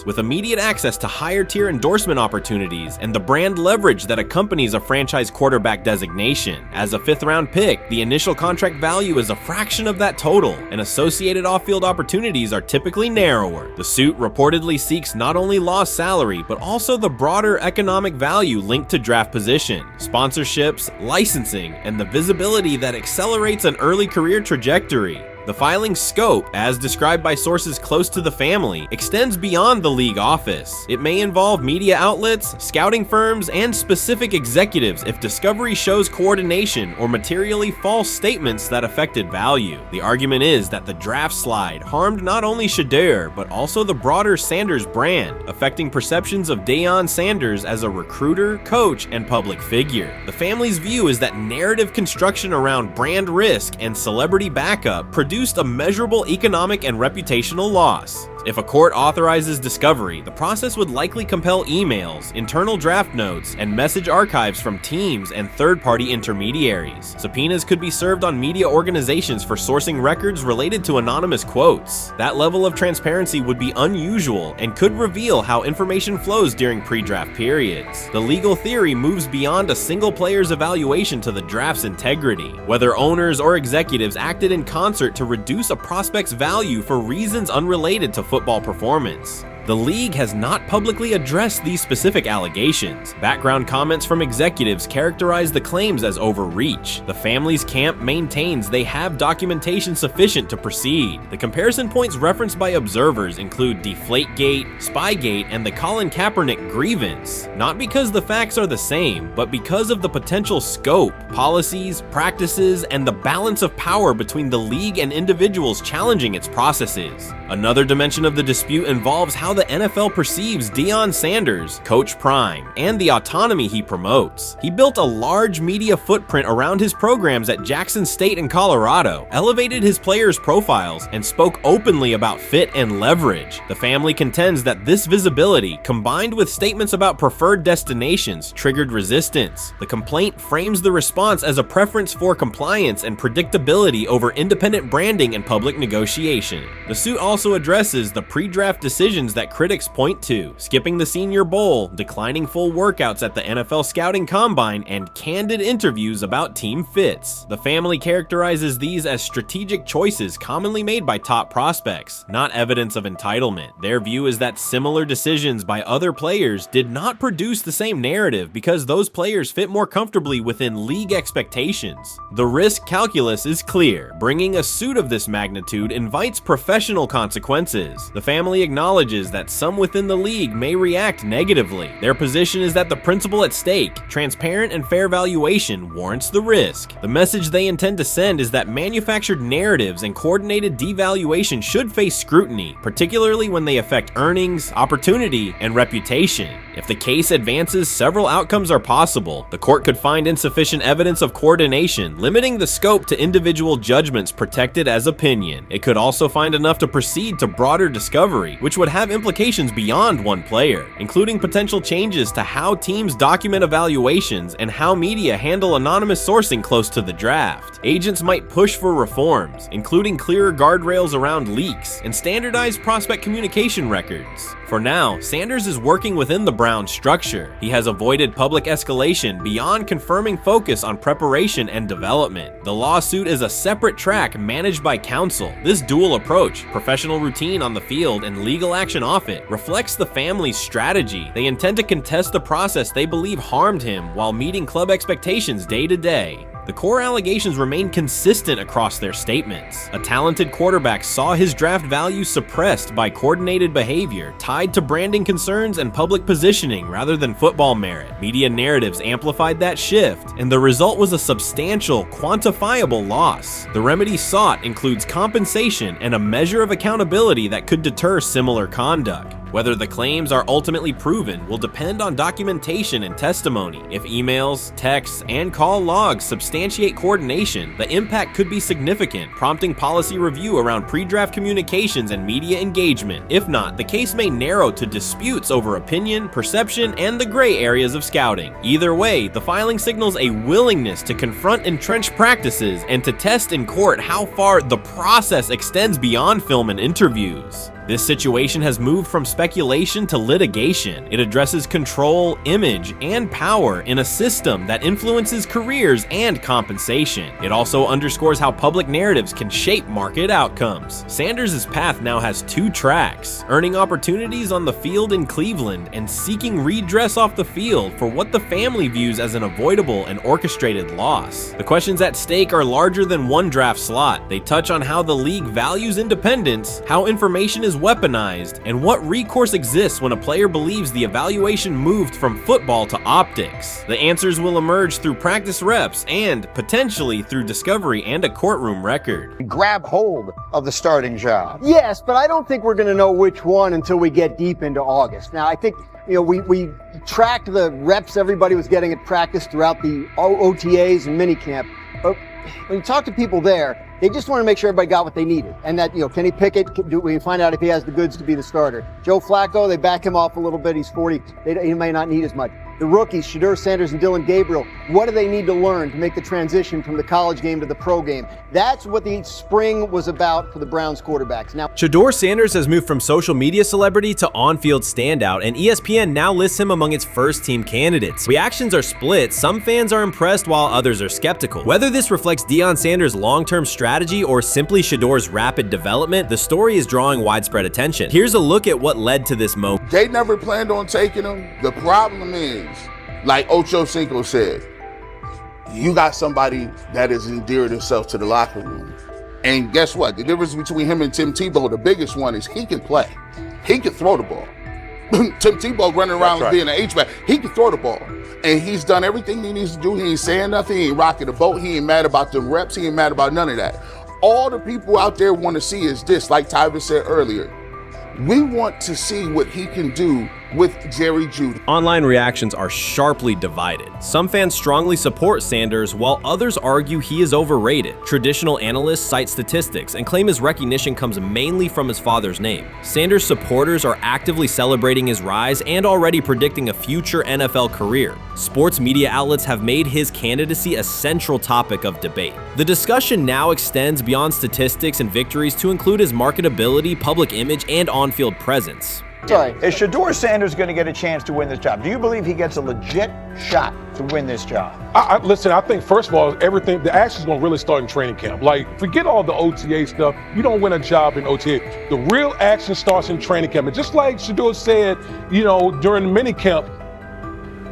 with immediate access to higher tier endorsement opportunities and the brand leverage that accompanies a franchise quarterback designation. As a 5th round pick, the initial contract value is a fraction of that total, and associated off-field opportunities are typically narrower. The suit reportedly seeks not only lost salary, but also the broader economic value linked to draft position, sponsorships, licensing, and the visibility that accelerates an early career trajectory. The filing's scope, as described by sources close to the family, extends beyond the league office. It may involve media outlets, scouting firms, and specific executives if discovery shows coordination or materially false statements that affected value. The argument is that the draft slide harmed not only Shedeur, but also the broader Sanders brand, affecting perceptions of Deion Sanders as a recruiter, coach, and public figure. The family's view is that narrative construction around brand risk and celebrity backup produced a measurable economic and reputational loss. If a court authorizes discovery, the process would likely compel emails, internal draft notes, and message archives from teams and third-party intermediaries. Subpoenas could be served on media organizations for sourcing records related to anonymous quotes. That level of transparency would be unusual and could reveal how information flows during pre-draft periods. The legal theory moves beyond a single player's evaluation to the draft's integrity, whether owners or executives acted in concert to reduce a prospect's value for reasons unrelated to football performance. The league has not publicly addressed these specific allegations. Background comments from executives characterize the claims as overreach. The family's camp maintains they have documentation sufficient to proceed. The comparison points referenced by observers include Deflategate, Spygate, and the Colin Kaepernick grievance, not because the facts are the same, but because of the potential scope, policies, practices, and the balance of power between the league and individuals challenging its processes. Another dimension of the dispute involves how the NFL perceives Deion Sanders, Coach Prime, and the autonomy he promotes. He built a large media footprint around his programs at Jackson State and Colorado, elevated his players' profiles, and spoke openly about fit and leverage. The family contends that this visibility, combined with statements about preferred destinations, triggered resistance. The complaint frames the response as a preference for compliance and predictability over independent branding and public negotiation. The suit also addresses the pre-draft decisions that critics point to, skipping the Senior Bowl, declining full workouts at the NFL Scouting Combine, and candid interviews about team fits. The family characterizes these as strategic choices commonly made by top prospects, not evidence of entitlement. Their view is that similar decisions by other players did not produce the same narrative because those players fit more comfortably within league expectations. The risk calculus is clear. Bringing a suit of this magnitude invites professional consequences. The family acknowledges that some within the league may react negatively. Their position is that the principle at stake, transparent and fair valuation, warrants the risk. The message they intend to send is that manufactured narratives and coordinated devaluation should face scrutiny, particularly when they affect earnings, opportunity, and reputation. If the case advances, several outcomes are possible. The court could find insufficient evidence of coordination, limiting the scope to individual judgments protected as opinion. It could also find enough to proceed to broader discovery, which would have implications beyond one player, including potential changes to how teams document evaluations and how media handle anonymous sourcing close to the draft. Agents might push for reforms, including clearer guardrails around leaks and standardized prospect communication records. For now, Sanders is working within the Browns structure. He has avoided public escalation beyond confirming focus on preparation and development. The lawsuit is a separate track managed by counsel. This dual approach, professional routine on the field and legal action off it, reflects the family's strategy. They intend to contest the process they believe harmed him while meeting club expectations day to day. The core allegations remain consistent across their statements. A talented quarterback saw his draft value suppressed by coordinated behavior tied to branding concerns and public positioning rather than football merit. Media narratives amplified that shift, and the result was a substantial, quantifiable loss. The remedy sought includes compensation and a measure of accountability that could deter similar conduct. Whether the claims are ultimately proven will depend on documentation and testimony. If emails, texts, and call logs substantiate coordination, the impact could be significant, prompting policy review around pre-draft communications and media engagement. If not, the case may narrow to disputes over opinion, perception, and the gray areas of scouting. Either way, the filing signals a willingness to confront entrenched practices and to test in court how far the process extends beyond film and interviews. This situation has moved from speculation to litigation. It addresses control, image, and power in a system that influences careers and compensation. It also underscores how public narratives can shape market outcomes. Sanders' path now has two tracks: earning opportunities on the field in Cleveland and seeking redress off the field for what the family views as an avoidable and orchestrated loss. The questions at stake are larger than one draft slot. They touch on how the league values independence, how information is weaponized, and what recourse exists when a player believes the evaluation moved from football to optics. The answers will emerge through practice reps and, potentially, through discovery and a courtroom record. Grab hold of the starting job. Yes, but I don't think we're going to know which one until we get deep into August. Now, I think we tracked the reps everybody was getting at practice throughout the OTAs and minicamp, but when you talk to people there, they just want to make sure everybody got what they needed. And that, Kenny Pickett, we find out if he has the goods to be the starter. Joe Flacco, they back him off a little bit. He's 40. He may not need as much. The rookies, Shedeur Sanders and Dylan Gabriel, what do they need to learn to make the transition from the college game to the pro game? That's what the spring was about for the Browns quarterbacks. Now, Shedeur Sanders has moved from social media celebrity to on-field standout, and ESPN now lists him among its first-team candidates. Reactions are split. Some fans are impressed while others are skeptical. Whether this reflects Deion Sanders' long-term strategy or simply Shedeur's rapid development, the story is drawing widespread attention. Here's a look at what led to this moment. They never planned on taking him. The problem is, like Ocho Cinco said, you got somebody that has endeared himself to the locker room. And guess what? The difference between him and Tim Tebow, the biggest one, is he can play. He can throw the ball. Tim Tebow running around being an H-back. He can throw the ball. And he's done everything he needs to do. He ain't saying nothing. He ain't rocking the boat. He ain't mad about the reps. He ain't mad about none of that. All the people out there want to see is this, like Tyver said earlier. We want to see what he can do with Jerry Jeudy. Online reactions are sharply divided. Some fans strongly support Sanders, while others argue he is overrated. Traditional analysts cite statistics and claim his recognition comes mainly from his father's name. Sanders supporters are actively celebrating his rise and already predicting a future NFL career. Sports media outlets have made his candidacy a central topic of debate. The discussion now extends beyond statistics and victories to include his marketability, public image, and on-field presence. Sorry, is Shedeur Sanders going to get a chance to win this job? Do you believe he gets a legit shot to win this job? Listen, I think, first of all, the action's going to really start in training camp. Like, forget all the OTA stuff. You don't win a job in OTA. The real action starts in training camp. And just like Shedeur said, during the minicamp,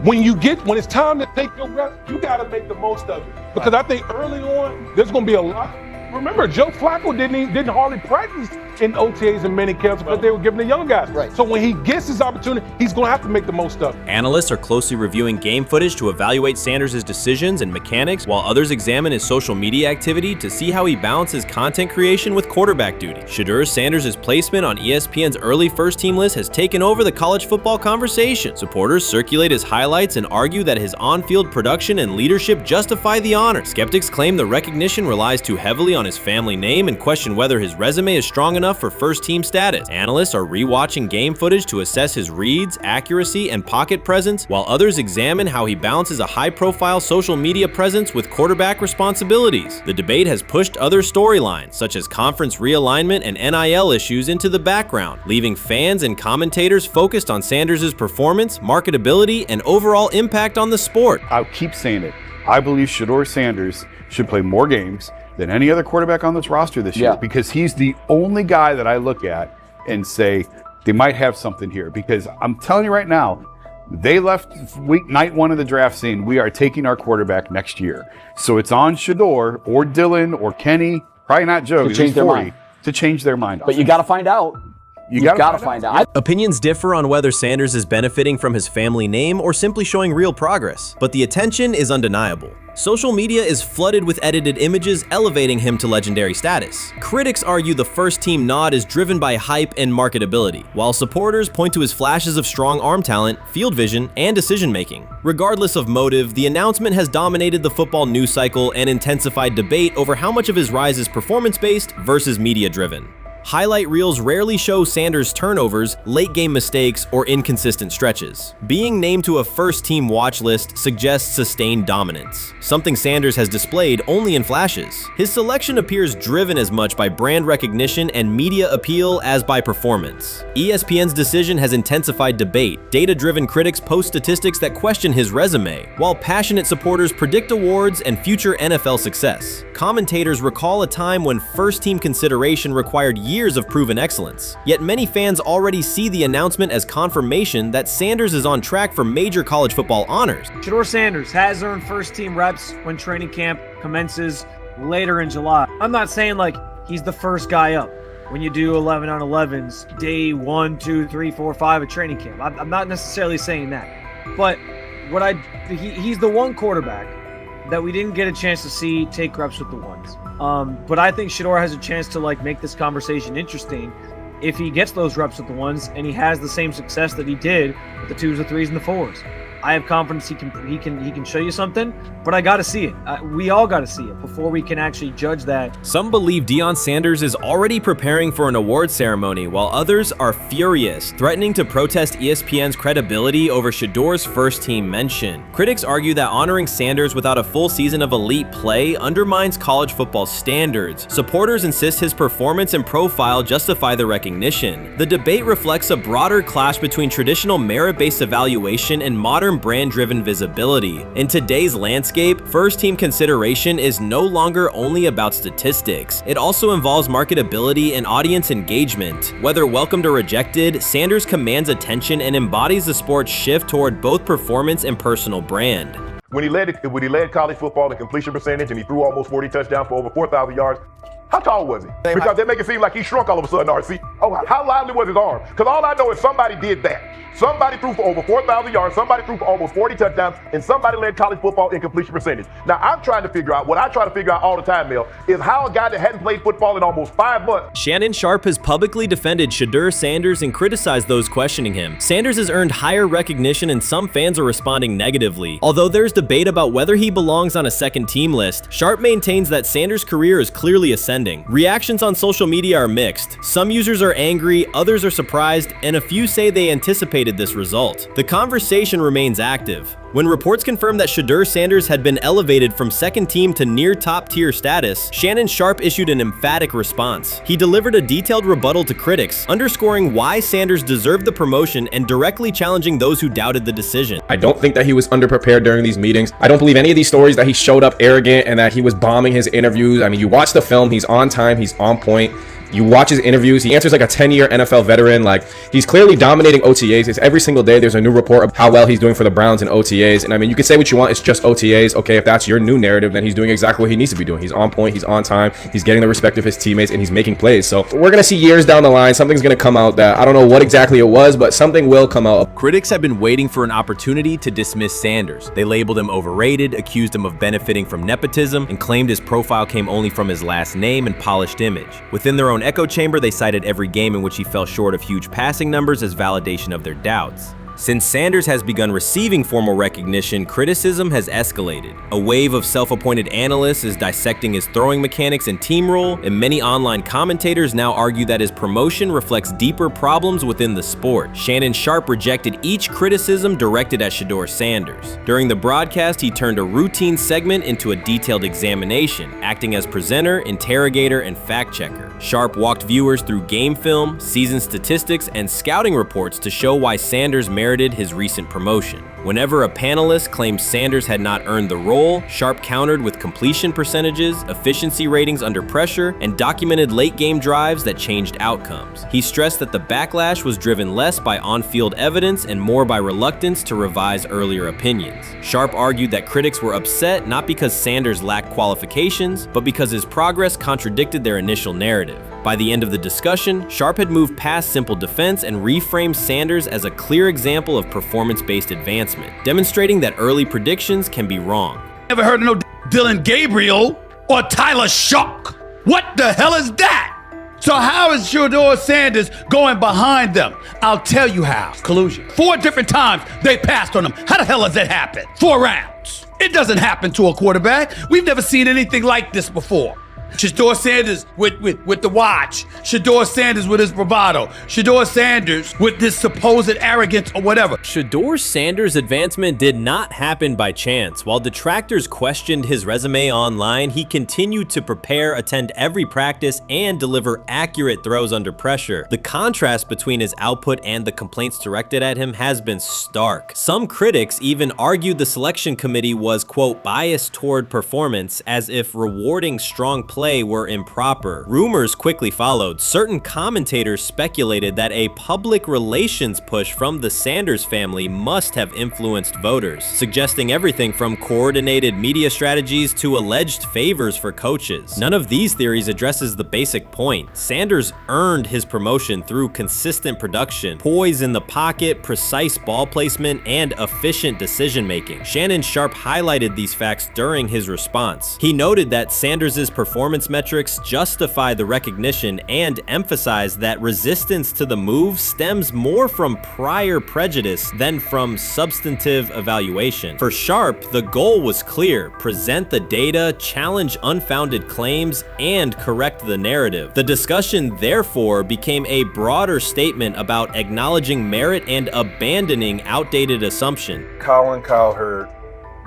when it's time to take your reps, you got to make the most of it. Because I think early on, there's going to be a lot remember, Joe Flacco didn't hardly practice in OTAs and mini camps because they were giving the young guys. Right. So when he gets his opportunity, he's going to have to make the most of it. Analysts are closely reviewing game footage to evaluate Sanders' decisions and mechanics, while others examine his social media activity to see how he balances content creation with quarterback duty. Shedeur Sanders' placement on ESPN's early first-team list has taken over the college football conversation. Supporters circulate his highlights and argue that his on-field production and leadership justify the honor. Skeptics claim the recognition relies too heavily on his family name and question whether his resume is strong enough for first-team status. Analysts are rewatching game footage to assess his reads, accuracy, and pocket presence, while others examine how he balances a high-profile social media presence with quarterback responsibilities. The debate has pushed other storylines, such as conference realignment and NIL issues, into the background, leaving fans and commentators focused on Sanders' performance, marketability, and overall impact on the sport. I'll keep saying it. I believe Shedeur Sanders should play more games than any other quarterback on this roster this year, because he's the only guy that I look at and say they might have something here. Because I'm telling you right now, they left night one of the draft saying we are taking our quarterback next year. So it's on Shedeur or Dylan or Kenny, probably not Joe, to change their mind. To change their mind. But you got to find out. You got to find out. Opinions differ on whether Sanders is benefiting from his family name or simply showing real progress, but the attention is undeniable. Social media is flooded with edited images elevating him to legendary status. Critics argue the first-team nod is driven by hype and marketability, while supporters point to his flashes of strong arm talent, field vision, and decision-making. Regardless of motive, the announcement has dominated the football news cycle and intensified debate over how much of his rise is performance-based versus media-driven. Highlight reels rarely show Sanders' turnovers, late-game mistakes, or inconsistent stretches. Being named to a first-team watch list suggests sustained dominance, something Sanders has displayed only in flashes. His selection appears driven as much by brand recognition and media appeal as by performance. ESPN's decision has intensified debate. Data-driven critics post statistics that question his resume, while passionate supporters predict awards and future NFL success. Commentators recall a time when first-team consideration required years of proven excellence. Yet many fans already see the announcement as confirmation that Sanders is on track for major college football honors. Shedeur Sanders has earned first-team reps when training camp commences later in July. I'm not saying like he's the first guy up when you do 11 on 11s, day 1, 2, 3, 4, 5 at training camp. I'm not necessarily saying that. But he's the one quarterback that we didn't get a chance to see take reps with the ones. But I think Shedeur has a chance to like make this conversation interesting if he gets those reps with the ones and he has the same success that he did with the 2s, the 3s, and the 4s. I have confidence he can show you something, but I got to see it. We all got to see it before we can actually judge that. Some believe Deion Sanders is already preparing for an award ceremony, while others are furious, threatening to protest ESPN's credibility over Shedeur's first-team mention. Critics argue that honoring Sanders without a full season of elite play undermines college football standards. Supporters insist his performance and profile justify the recognition. The debate reflects a broader clash between traditional merit-based evaluation and modern brand-driven visibility. In today's landscape, first-team consideration is no longer only about statistics. It also involves marketability and audience engagement. Whether welcomed or rejected, Sanders commands attention and embodies the sport's shift toward both performance and personal brand. When he led college football in completion percentage and he threw almost 40 touchdowns for over 4,000 yards, how tall was he? Because they make it seem like he shrunk all of a sudden, RC. Oh, how lively was his arm? Because all I know is somebody did that. Somebody threw for over 4,000 yards, somebody threw for almost 40 touchdowns, and somebody led college football in completion percentage. Now, I'm trying to figure out, what I try to figure out all the time, Mel, is how a guy that hadn't played football in almost 5 months. Shannon Sharpe has publicly defended Shedeur Sanders and criticized those questioning him. Sanders has earned higher recognition and some fans are responding negatively. Although there's debate about whether he belongs on a second-team list, Sharpe maintains that Sanders' career is clearly ascending. Reactions on social media are mixed. Some users are angry, others are surprised, and a few say they anticipated this result. The conversation remains active. When reports confirmed that Shedeur Sanders had been elevated from second team to near top-tier status, Shannon Sharpe issued an emphatic response. He delivered a detailed rebuttal to critics, underscoring why Sanders deserved the promotion and directly challenging those who doubted the decision. I don't think that he was underprepared during these meetings. I don't believe any of these stories that he showed up arrogant and that he was bombing his interviews. I mean, you watch the film, he's on time, he's on point. You watch his interviews, he answers like a 10-year NFL veteran. Like, he's clearly dominating OTAs. It's every single day there's a new report of how well he's doing for the Browns in OTAs. And I mean, you can say what you want, it's just OTAs. Okay, if that's your new narrative, then he's doing exactly what he needs to be doing. He's on point, he's on time, he's getting the respect of his teammates, and he's making plays. So we're gonna see years down the line, something's gonna come out that I don't know what exactly it was, but something will come out. Critics have been waiting for an opportunity to dismiss Sanders. They labeled him overrated, accused him of benefiting from nepotism, and claimed his profile came only from his last name and polished image. Within their own echo chamber, they cited every game in which he fell short of huge passing numbers as validation of their doubts. Since Sanders has begun receiving formal recognition, criticism has escalated. A wave of self-appointed analysts is dissecting his throwing mechanics and team role, and many online commentators now argue that his promotion reflects deeper problems within the sport. Shannon Sharpe rejected each criticism directed at Shedeur Sanders. During the broadcast, he turned a routine segment into a detailed examination, acting as presenter, interrogator, and fact-checker. Sharpe walked viewers through game film, season statistics, and scouting reports to show why Sanders merited his recent promotion. Whenever a panelist claimed Sanders had not earned the role, Sharpe countered with completion percentages, efficiency ratings under pressure, and documented late-game drives that changed outcomes. He stressed that the backlash was driven less by on-field evidence and more by reluctance to revise earlier opinions. Sharpe argued that critics were upset not because Sanders lacked qualifications, but because his progress contradicted their initial narrative. By the end of the discussion, Sharpe had moved past simple defense and reframed Sanders as a clear example of performance-based advancement, demonstrating that early predictions can be wrong. Never heard of no Dylan Gabriel or Tyler Shock. What the hell is that? So how is Shedeur Sanders going behind them? I'll tell you how. Collusion. 4 different times they passed on him. How the hell does that happen? 4 rounds. It doesn't happen to a quarterback. We've never seen anything like this before. Shedeur Sanders with the watch. Shedeur Sanders with his bravado. Shedeur Sanders with this supposed arrogance or whatever. Shedeur Sanders' advancement did not happen by chance. While detractors questioned his resume online, he continued to prepare, attend every practice, and deliver accurate throws under pressure. The contrast between his output and the complaints directed at him has been stark. Some critics even argued the selection committee was, quote, biased toward performance, as if rewarding strong play were improper. Rumors quickly followed. Certain commentators speculated that a public relations push from the Sanders family must have influenced voters, suggesting everything from coordinated media strategies to alleged favors for coaches. None of these theories addresses the basic point. Sanders earned his promotion through consistent production, poise in the pocket, precise ball placement, and efficient decision-making. Shannon Sharpe highlighted these facts during his response. He noted that Sanders' performance metrics justify the recognition and emphasize that resistance to the move stems more from prior prejudice than from substantive evaluation. For Sharpe, the goal was clear: present the data, challenge unfounded claims, and correct the narrative. The discussion, therefore, became a broader statement about acknowledging merit and abandoning outdated assumption. Colin Cowherd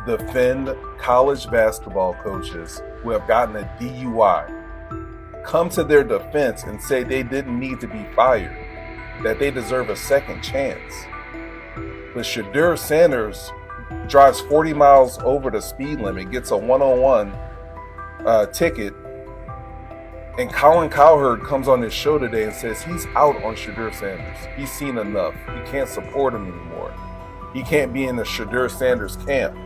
defend college basketball coaches who have gotten a DUI, come to their defense and say they didn't need to be fired, that they deserve a second chance. But Shedeur Sanders drives 40 miles over the speed limit, gets a one-on-one ticket, and Colin Cowherd comes on his show today and says he's out on Shedeur Sanders. He's seen enough. He can't support him anymore. He can't be in the Shedeur Sanders camp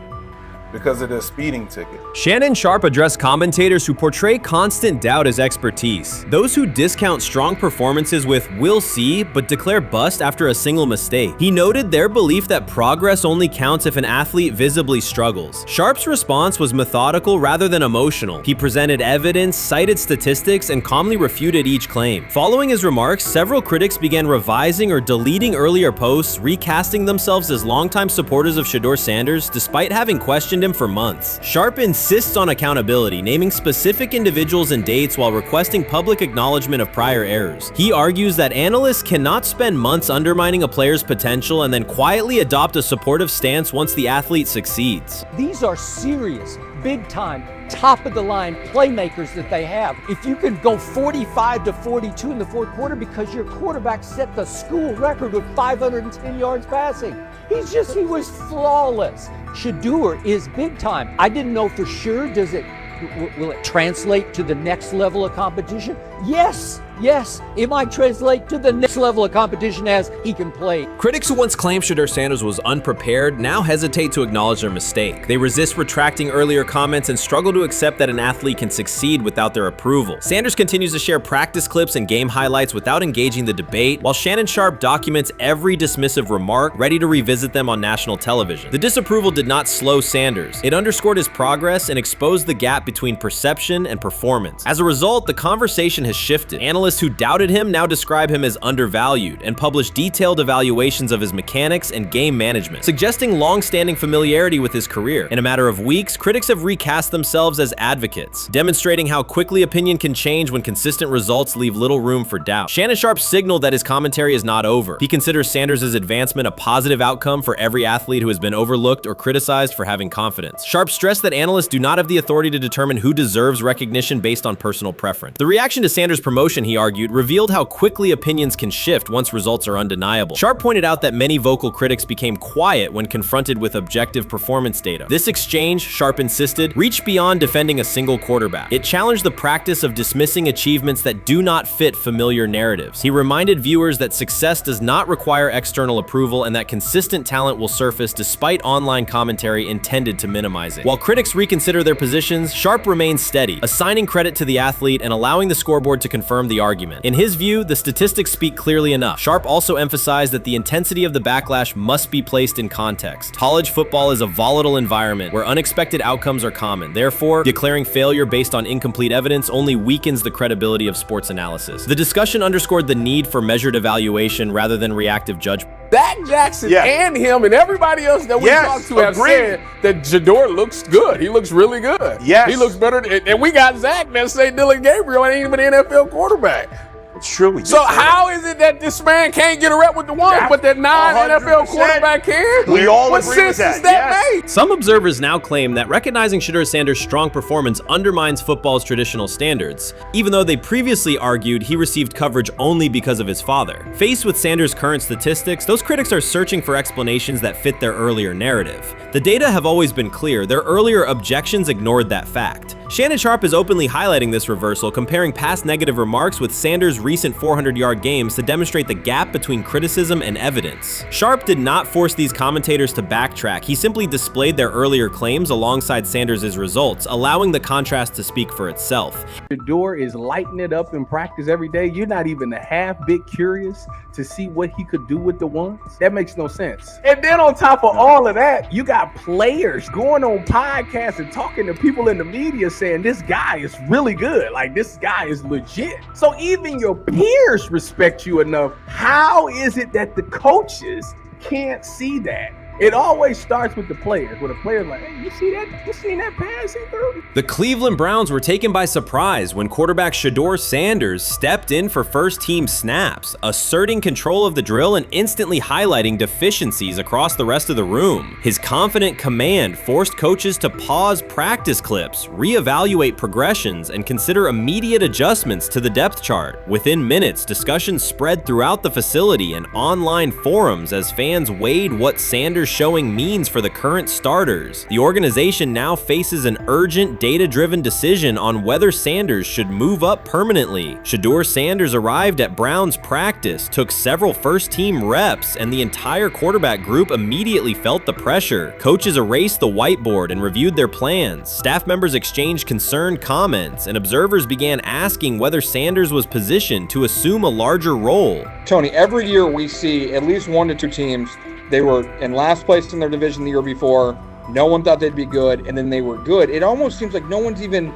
because of the speeding ticket. Shannon Sharpe addressed commentators who portray constant doubt as expertise. Those who discount strong performances with "we'll see," but declare bust after a single mistake. He noted their belief that progress only counts if an athlete visibly struggles. Sharpe's response was methodical rather than emotional. He presented evidence, cited statistics, and calmly refuted each claim. Following his remarks, several critics began revising or deleting earlier posts, recasting themselves as longtime supporters of Shedeur Sanders despite having questioned him for months. Sharpe insists on accountability, naming specific individuals and dates while requesting public acknowledgement of prior errors. He argues that analysts cannot spend months undermining a player's potential and then quietly adopt a supportive stance once the athlete succeeds. These are serious, big-time, top-of-the-line playmakers that they have. If you can go 45 to 42 in the fourth quarter because your quarterback set the school record with 510 yards passing. He was flawless. Shedeur is big time. I didn't know for sure, will it translate to the next level of competition? Yes, yes, it might translate to the next level of competition as he can play. Critics who once claimed Shedeur Sanders was unprepared now hesitate to acknowledge their mistake. They resist retracting earlier comments and struggle to accept that an athlete can succeed without their approval. Sanders continues to share practice clips and game highlights without engaging the debate, while Shannon Sharpe documents every dismissive remark, ready to revisit them on national television. The disapproval did not slow Sanders. It underscored his progress and exposed the gap between perception and performance. As a result, the conversation has shifted. Analysts who doubted him now describe him as undervalued and publish detailed evaluations of his mechanics and game management, suggesting long-standing familiarity with his career. In a matter of weeks, critics have recast themselves as advocates, demonstrating how quickly opinion can change when consistent results leave little room for doubt. Shannon Sharpe signaled that his commentary is not over. He considers Sanders' advancement a positive outcome for every athlete who has been overlooked or criticized for having confidence. Sharpe stressed that analysts do not have the authority to determine who deserves recognition based on personal preference. The reaction to Sanders' promotion, he argued, revealed how quickly opinions can shift once results are undeniable. Sharpe pointed out that many vocal critics became quiet when confronted with objective performance data. This exchange, Sharpe insisted, reached beyond defending a single quarterback. It challenged the practice of dismissing achievements that do not fit familiar narratives. He reminded viewers that success does not require external approval and that consistent talent will surface despite online commentary intended to minimize it. While critics reconsider their positions, Sharpe remains steady, assigning credit to the athlete and allowing the scoreboard to confirm the argument. In his view, the statistics speak clearly enough. Sharpe also emphasized that the intensity of the backlash must be placed in context. College football is a volatile environment where unexpected outcomes are common. Therefore, declaring failure based on incomplete evidence only weakens the credibility of sports analysis. The discussion underscored the need for measured evaluation rather than reactive judgment. Dak Jackson and him and everybody else that we talked to have said that Shedeur looks good. He looks really good. He looks better. And we got Zach that say Dillon Gabriel ain't even an NFL quarterback. It's true. So how is it that this man can't get a rep with the ones, but that non-NFL quarterback can? We all what agree with sense does that, that make? Some observers now claim that recognizing Shedeur Sanders' strong performance undermines football's traditional standards, even though they previously argued he received coverage only because of his father. Faced with Sanders' current statistics, those critics are searching for explanations that fit their earlier narrative. The data have always been clear. Their earlier objections ignored that fact. Shannon Sharpe is openly highlighting this reversal, comparing past negative remarks with Sanders' recent 400-yard games to demonstrate the gap between criticism and evidence. Sharpe did not force these commentators to backtrack. He simply displayed their earlier claims alongside Sanders' results, allowing the contrast to speak for itself. Shedeur is lighting it up in practice every day. You're not even a half bit curious to see what he could do with the ones. That makes no sense. And then on top of all of that, you got players going on podcasts and talking to people in the media saying this guy is really good. Like, this guy is legit. So even your peers respect you enough. How is it that the coaches can't see that? It always starts with the players, where the player's like, hey, you see that? You seen that pass he threw? The Cleveland Browns were taken by surprise when quarterback Shedeur Sanders stepped in for first-team snaps, asserting control of the drill and instantly highlighting deficiencies across the rest of the room. His confident command forced coaches to pause practice clips, reevaluate progressions, and consider immediate adjustments to the depth chart. Within minutes, discussions spread throughout the facility and online forums as fans weighed what Sanders' showing means for the current starters. The organization now faces an urgent, data-driven decision on whether Sanders should move up permanently. Shedeur Sanders arrived at Browns practice, took several first-team reps, and the entire quarterback group immediately felt the pressure. Coaches erased the whiteboard and reviewed their plans. Staff members exchanged concerned comments, and observers began asking whether Sanders was positioned to assume a larger role. Tony, every year we see at least 1 to 2 teams. They were in last place in their division the year before. No one thought they'd be good, and then they were good. It almost seems like no one's even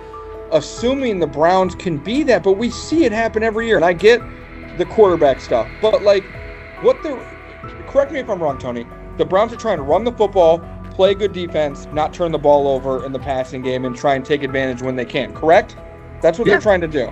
assuming the Browns can be that, but we see it happen every year. And I get the quarterback stuff, but like, correct me if I'm wrong, Tony. The Browns are trying to run the football, play good defense, not turn the ball over in the passing game, and try and take advantage when they can, correct? That's what they're trying to do.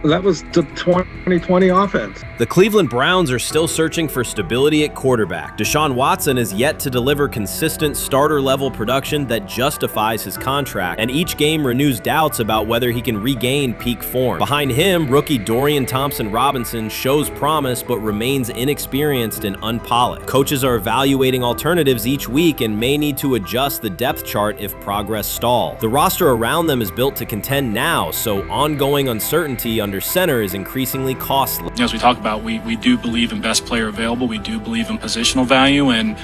That was the 2020 offense. The Cleveland Browns are still searching for stability at quarterback. Deshaun Watson is yet to deliver consistent starter-level production that justifies his contract, and each game renews doubts about whether he can regain peak form. Behind him, rookie Dorian Thompson-Robinson shows promise but remains inexperienced and unpolished. Coaches are evaluating alternatives each week and may need to adjust the depth chart if progress stalls. The roster around them is built to contend now, so ongoing uncertainty under center is increasingly costly. As we talk about, we do believe in best player available. We do believe in positional value, and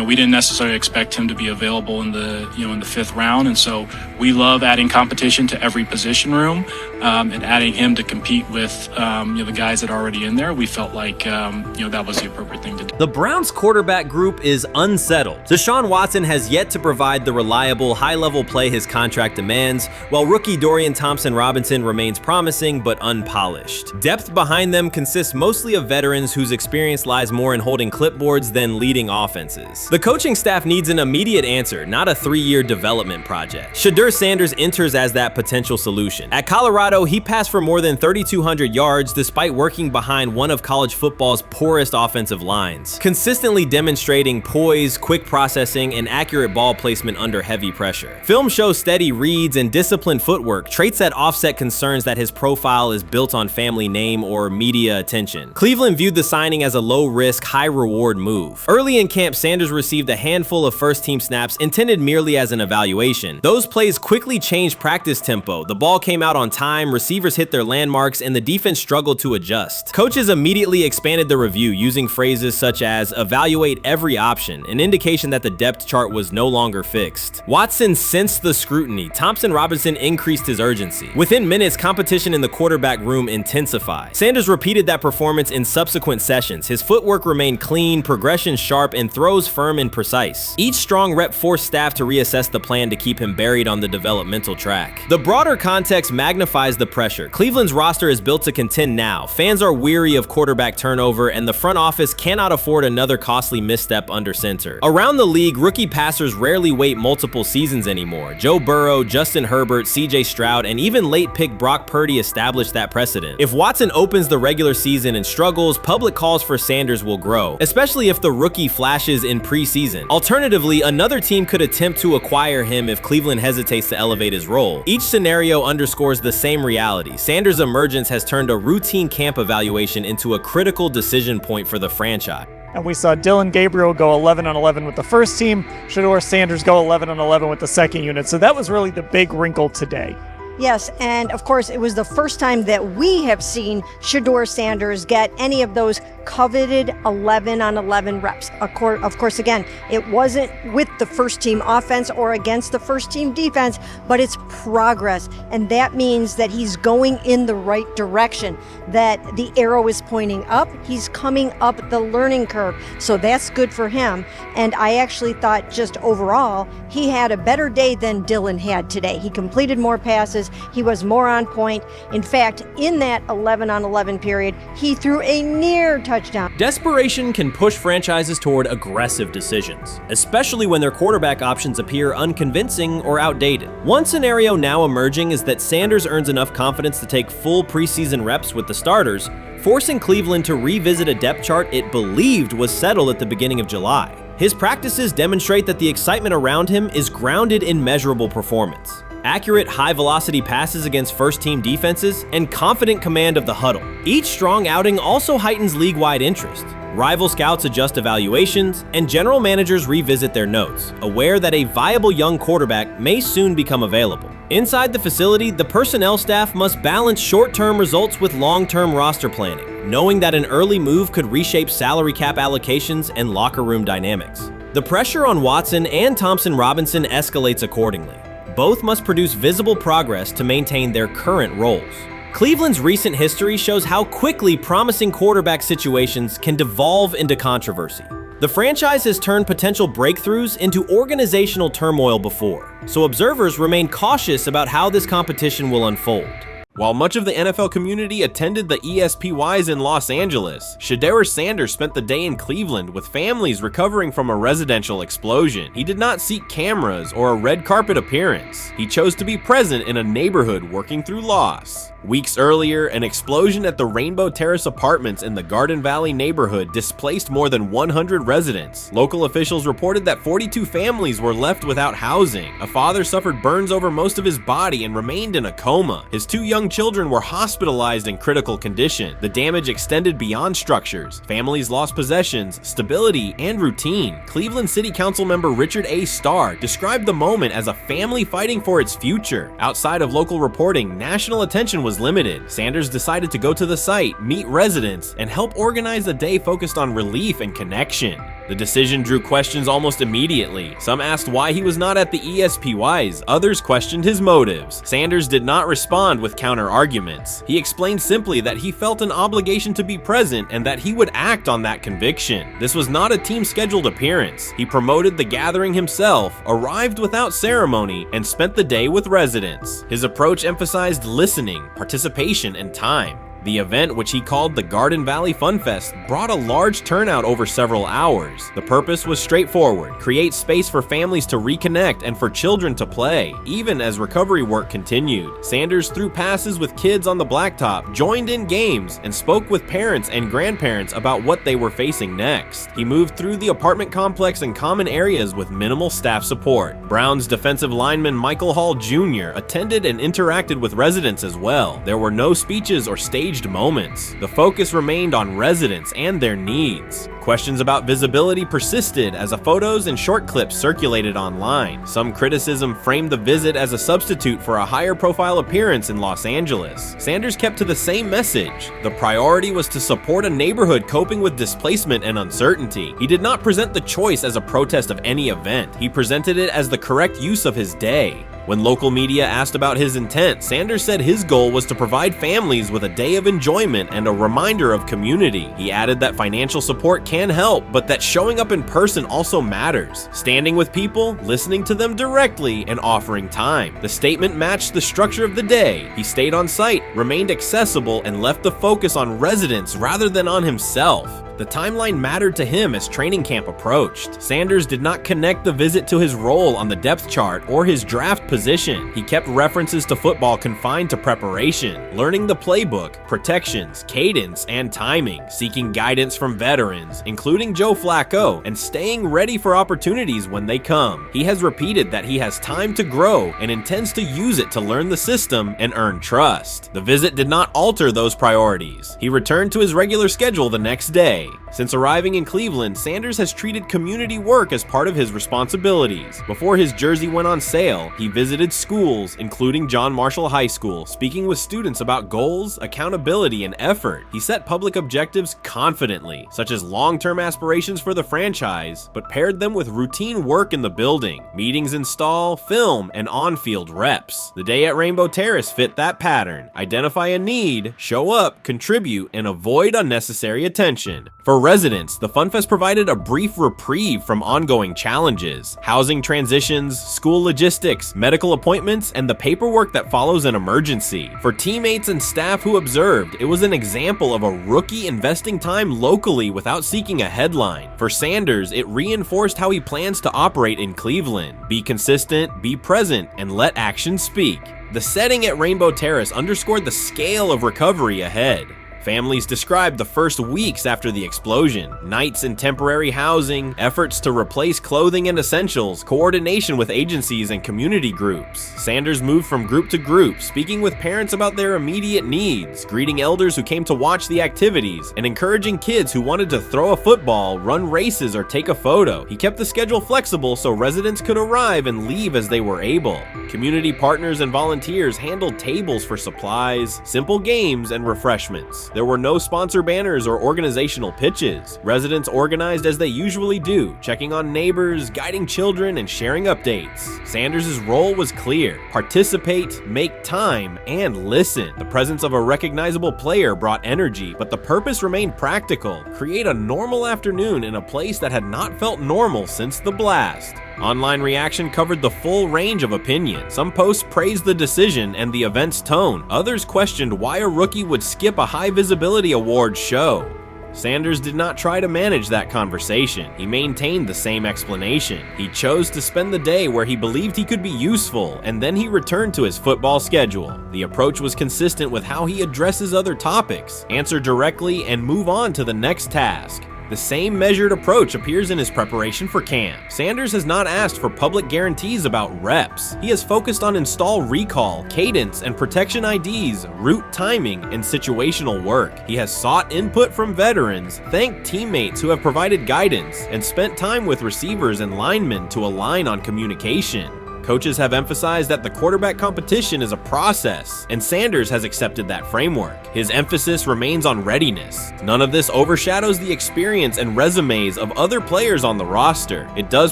we didn't necessarily expect him to be available in the in the 5th round, and so we love adding competition to every position room and adding him to compete with the guys that are already in there. We felt like that was the appropriate thing to do. The Browns quarterback group is unsettled. Deshaun Watson has yet to provide the reliable, high-level play his contract demands, while rookie Dorian Thompson-Robinson remains promising but unpolished. Depth behind them consists mostly of veterans whose experience lies more in holding clipboards than leading offenses. The coaching staff needs an immediate answer, not a 3-year development project. Shedeur Sanders enters as that potential solution. At Colorado, he passed for more than 3,200 yards despite working behind one of college football's poorest offensive lines, consistently demonstrating poise, quick processing, and accurate ball placement under heavy pressure. Film shows steady reads and disciplined footwork, traits that offset concerns that his profile is built on family name or media attention. Cleveland viewed the signing as a low-risk, high-reward move. Early in camp, Sanders received a handful of first-team snaps intended merely as an evaluation. Those plays quickly changed practice tempo. The ball came out on time, receivers hit their landmarks, and the defense struggled to adjust. Coaches immediately expanded the review using phrases such as evaluate every option, an indication that the depth chart was no longer fixed. Watson sensed the scrutiny. Thompson-Robinson increased his urgency. Within minutes, competition in the quarterback room intensified. Sanders repeated that performance in subsequent sessions. His footwork remained clean, progression sharp, and throws firm and precise. Each strong rep forced staff to reassess the plan to keep him buried on the developmental track. The broader context magnifies the pressure. Cleveland's roster is built to contend now. Fans are weary of quarterback turnover, and the front office cannot afford another costly misstep under center. Around the league, rookie passers rarely wait multiple seasons anymore. Joe Burrow, Justin Herbert, CJ Stroud, and even late pick Brock Purdy established that precedent. If Watson opens the regular season and struggles, public calls for Sanders will grow, especially if the rookie flashes in preseason. Alternatively, another team could attempt to acquire him if Cleveland hesitates to elevate his role. Each scenario underscores the same reality. Sanders' emergence has turned a routine camp evaluation into a critical decision point for the franchise. And we saw Dillon Gabriel go 11-11 with the first team, Shedeur Sanders go 11-11 with the second unit. So that was really the big wrinkle today. Yes, and of course, it was the first time that we have seen Shedeur Sanders get any of those coveted 11-on-11 reps. Of course, again, it wasn't with the first team offense or against the first team defense, but it's progress. And that means that he's going in the right direction, that the arrow is pointing up. He's coming up the learning curve. So that's good for him. And I actually thought just overall, he had a better day than Dillon had today. He completed more passes. He was more on point. In fact, in that 11-on-11 period, he threw a near touchdown. Desperation can push franchises toward aggressive decisions, especially when their quarterback options appear unconvincing or outdated. One scenario now emerging is that Sanders earns enough confidence to take full preseason reps with the starters, forcing Cleveland to revisit a depth chart it believed was settled at the beginning of July. His practices demonstrate that the excitement around him is grounded in measurable performance. Accurate, high-velocity passes against first-team defenses, and confident command of the huddle. Each strong outing also heightens league-wide interest. Rival scouts adjust evaluations, and general managers revisit their notes, aware that a viable young quarterback may soon become available. Inside the facility, the personnel staff must balance short-term results with long-term roster planning, knowing that an early move could reshape salary cap allocations and locker room dynamics. The pressure on Watson and Thompson-Robinson escalates accordingly. Both must produce visible progress to maintain their current roles. Cleveland's recent history shows how quickly promising quarterback situations can devolve into controversy. The franchise has turned potential breakthroughs into organizational turmoil before, so observers remain cautious about how this competition will unfold. While much of the NFL community attended the ESPYs in Los Angeles, Shedeur Sanders spent the day in Cleveland with families recovering from a residential explosion. He did not seek cameras or a red carpet appearance. He chose to be present in a neighborhood working through loss. Weeks earlier, an explosion at the Rainbow Terrace Apartments in the Garden Valley neighborhood displaced more than 100 residents. Local officials reported that 42 families were left without housing. A father suffered burns over most of his body and remained in a coma. His two young young children were hospitalized in critical condition. The damage extended beyond structures. Families lost possessions, stability, and routine. Cleveland City Council member Richard A. Starr described the moment as a family fighting for its future. Outside of local reporting, national attention was limited. Sanders decided to go to the site, meet residents, and help organize a day focused on relief and connection. The decision drew questions almost immediately. Some asked why he was not at the ESPYs, others questioned his motives. Sanders did not respond with counter-arguments. He explained simply that he felt an obligation to be present and that he would act on that conviction. This was not a team-scheduled appearance. He promoted the gathering himself, arrived without ceremony, and spent the day with residents. His approach emphasized listening, participation, and time. The event, which he called the Garden Valley Fun Fest, brought a large turnout over several hours. The purpose was straightforward: create space for families to reconnect and for children to play, even as recovery work continued. Sanders threw passes with kids on the blacktop, joined in games, and spoke with parents and grandparents about what they were facing next. He moved through the apartment complex and common areas with minimal staff support. Browns defensive lineman Michael Hall Jr. attended and interacted with residents as well. There were no speeches or staged moments. The focus remained on residents and their needs. Questions about visibility persisted as photos and short clips circulated online. Some criticism framed the visit as a substitute for a higher profile appearance in Los Angeles. Sanders kept to the same message. The priority was to support a neighborhood coping with displacement and uncertainty. He did not present the choice as a protest of any event. He presented it as the correct use of his day. When local media asked about his intent, Sanders said his goal was to provide families with a day of enjoyment and a reminder of community. He added that financial support can help, but that showing up in person also matters. Standing with people, listening to them directly, and offering time. The statement matched the structure of the day. He stayed on site, remained accessible, and left the focus on residents rather than on himself. The timeline mattered to him as training camp approached. Sanders did not connect the visit to his role on the depth chart or his draft position. He kept references to football confined to preparation, learning the playbook, protections, cadence, and timing, seeking guidance from veterans, including Joe Flacco, and staying ready for opportunities when they come. He has repeated that he has time to grow and intends to use it to learn the system and earn trust. The visit did not alter those priorities. He returned to his regular schedule the next day. Since arriving in Cleveland, Sanders has treated community work as part of his responsibilities. Before his jersey went on sale, he visited schools, including John Marshall High School, speaking with students about goals, accountability, and effort. He set public objectives confidently, such as long-term aspirations for the franchise, but paired them with routine work in the building, meetings in stall, film, and on-field reps. The day at Rainbow Terrace fit that pattern. Identify a need, show up, contribute, and avoid unnecessary attention. For residents, the FunFest provided a brief reprieve from ongoing challenges: housing transitions, school logistics, medical appointments, and the paperwork that follows an emergency. For teammates and staff who observed, it was an example of a rookie investing time locally without seeking a headline. For Sanders, it reinforced how he plans to operate in Cleveland: be consistent, be present, and let actions speak. The setting at Rainbow Terrace underscored the scale of recovery ahead. Families described the first weeks after the explosion: nights in temporary housing, efforts to replace clothing and essentials, coordination with agencies and community groups. Sanders moved from group to group, speaking with parents about their immediate needs, greeting elders who came to watch the activities, and encouraging kids who wanted to throw a football, run races, or take a photo. He kept the schedule flexible so residents could arrive and leave as they were able. Community partners and volunteers handled tables for supplies, simple games, and refreshments. There were no sponsor banners or organizational pitches. Residents organized as they usually do, checking on neighbors, guiding children, and sharing updates. Sanders' role was clear: participate, make time, and listen. The presence of a recognizable player brought energy, but the purpose remained practical: create a normal afternoon in a place that had not felt normal since the blast. Online reaction covered the full range of opinion. Some posts praised the decision and the event's tone. Others questioned why a rookie would skip a high visibility awards show. Sanders did not try to manage that conversation. He maintained the same explanation. He chose to spend the day where he believed he could be useful, and then he returned to his football schedule. The approach was consistent with how he addresses other topics: answer directly and move on to the next task. The same measured approach appears in his preparation for camp. Sanders has not asked for public guarantees about reps. He has focused on install recall, cadence, and protection IDs, route timing, and situational work. He has sought input from veterans, thanked teammates who have provided guidance, and spent time with receivers and linemen to align on communication. Coaches have emphasized that the quarterback competition is a process, and Sanders has accepted that framework. His emphasis remains on readiness. None of this overshadows the experience and resumes of other players on the roster. It does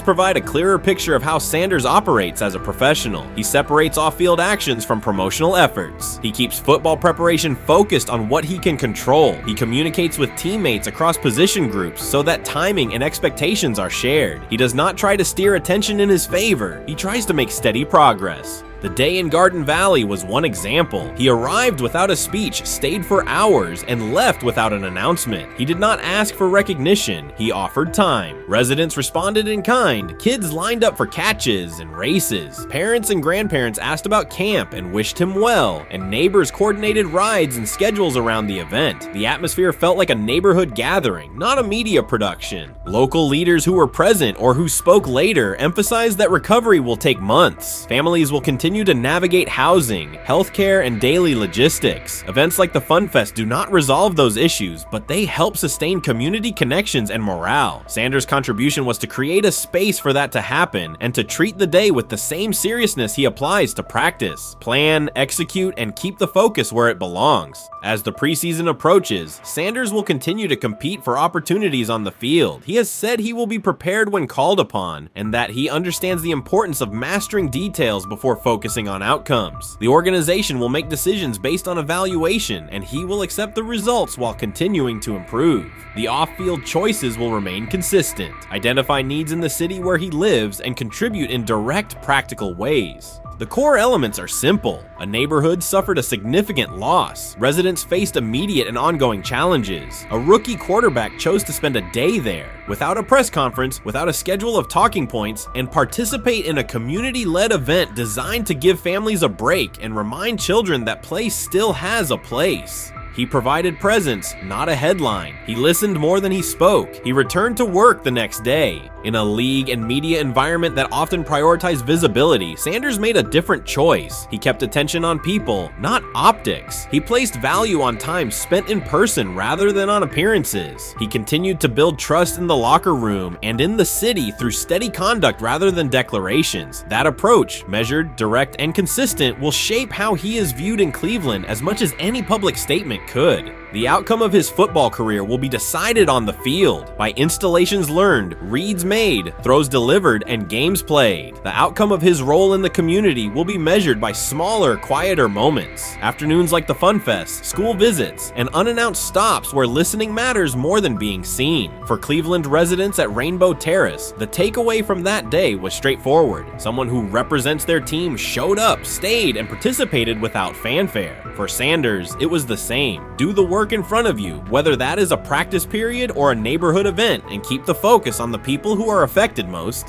provide a clearer picture of how Sanders operates as a professional. He separates off-field actions from promotional efforts. He keeps football preparation focused on what he can control. He communicates with teammates across position groups so that timing and expectations are shared. He does not try to steer attention in his favor. He tries to make steady progress. The day in Garden Valley was one example. He arrived without a speech, stayed for hours, and left without an announcement. He did not ask for recognition. He offered time. Residents responded in kind. Kids lined up for catches and races. Parents and grandparents asked about camp and wished him well, and neighbors coordinated rides and schedules around the event. The atmosphere felt like a neighborhood gathering, not a media production. Local leaders who were present or who spoke later emphasized that recovery will take months. Families will continue to navigate housing, healthcare, and daily logistics. Events like the Fun Fest do not resolve those issues, but they help sustain community connections and morale. Sanders' contribution was to create a space for that to happen and to treat the day with the same seriousness he applies to practice, plan, execute, and keep the focus where it belongs. As the preseason approaches, Sanders will continue to compete for opportunities on the field. He has said he will be prepared when called upon, and that he understands the importance of mastering details before focusing on outcomes. The organization will make decisions based on evaluation, and he will accept the results while continuing to improve. The off-field choices will remain consistent, identify needs in the city where he lives, and contribute in direct, practical ways. The core elements are simple. A neighborhood suffered a significant loss. Residents faced immediate and ongoing challenges. A rookie quarterback chose to spend a day there, without a press conference, without a schedule of talking points, and participate in a community-led event designed to give families a break and remind children that play still has a place. He provided presence, not a headline. He listened more than he spoke. He returned to work the next day. In a league and media environment that often prioritize visibility, Sanders made a different choice. He kept attention on people, not optics. He placed value on time spent in person rather than on appearances. He continued to build trust in the locker room and in the city through steady conduct rather than declarations. That approach, measured, direct, and consistent, will shape how he is viewed in Cleveland as much as any public statement could. The outcome of his football career will be decided on the field by installations learned, reads made, throws delivered, and games played. The outcome of his role in the community will be measured by smaller, quieter moments. Afternoons like the Fun Fest, school visits, and unannounced stops where listening matters more than being seen. For Cleveland residents at Rainbow Terrace, the takeaway from that day was straightforward. Someone who represents their team showed up, stayed, and participated without fanfare. For Sanders, it was the same. Do the work in front of you, whether that is a practice period or a neighborhood event, and keep the focus on the people who are affected most.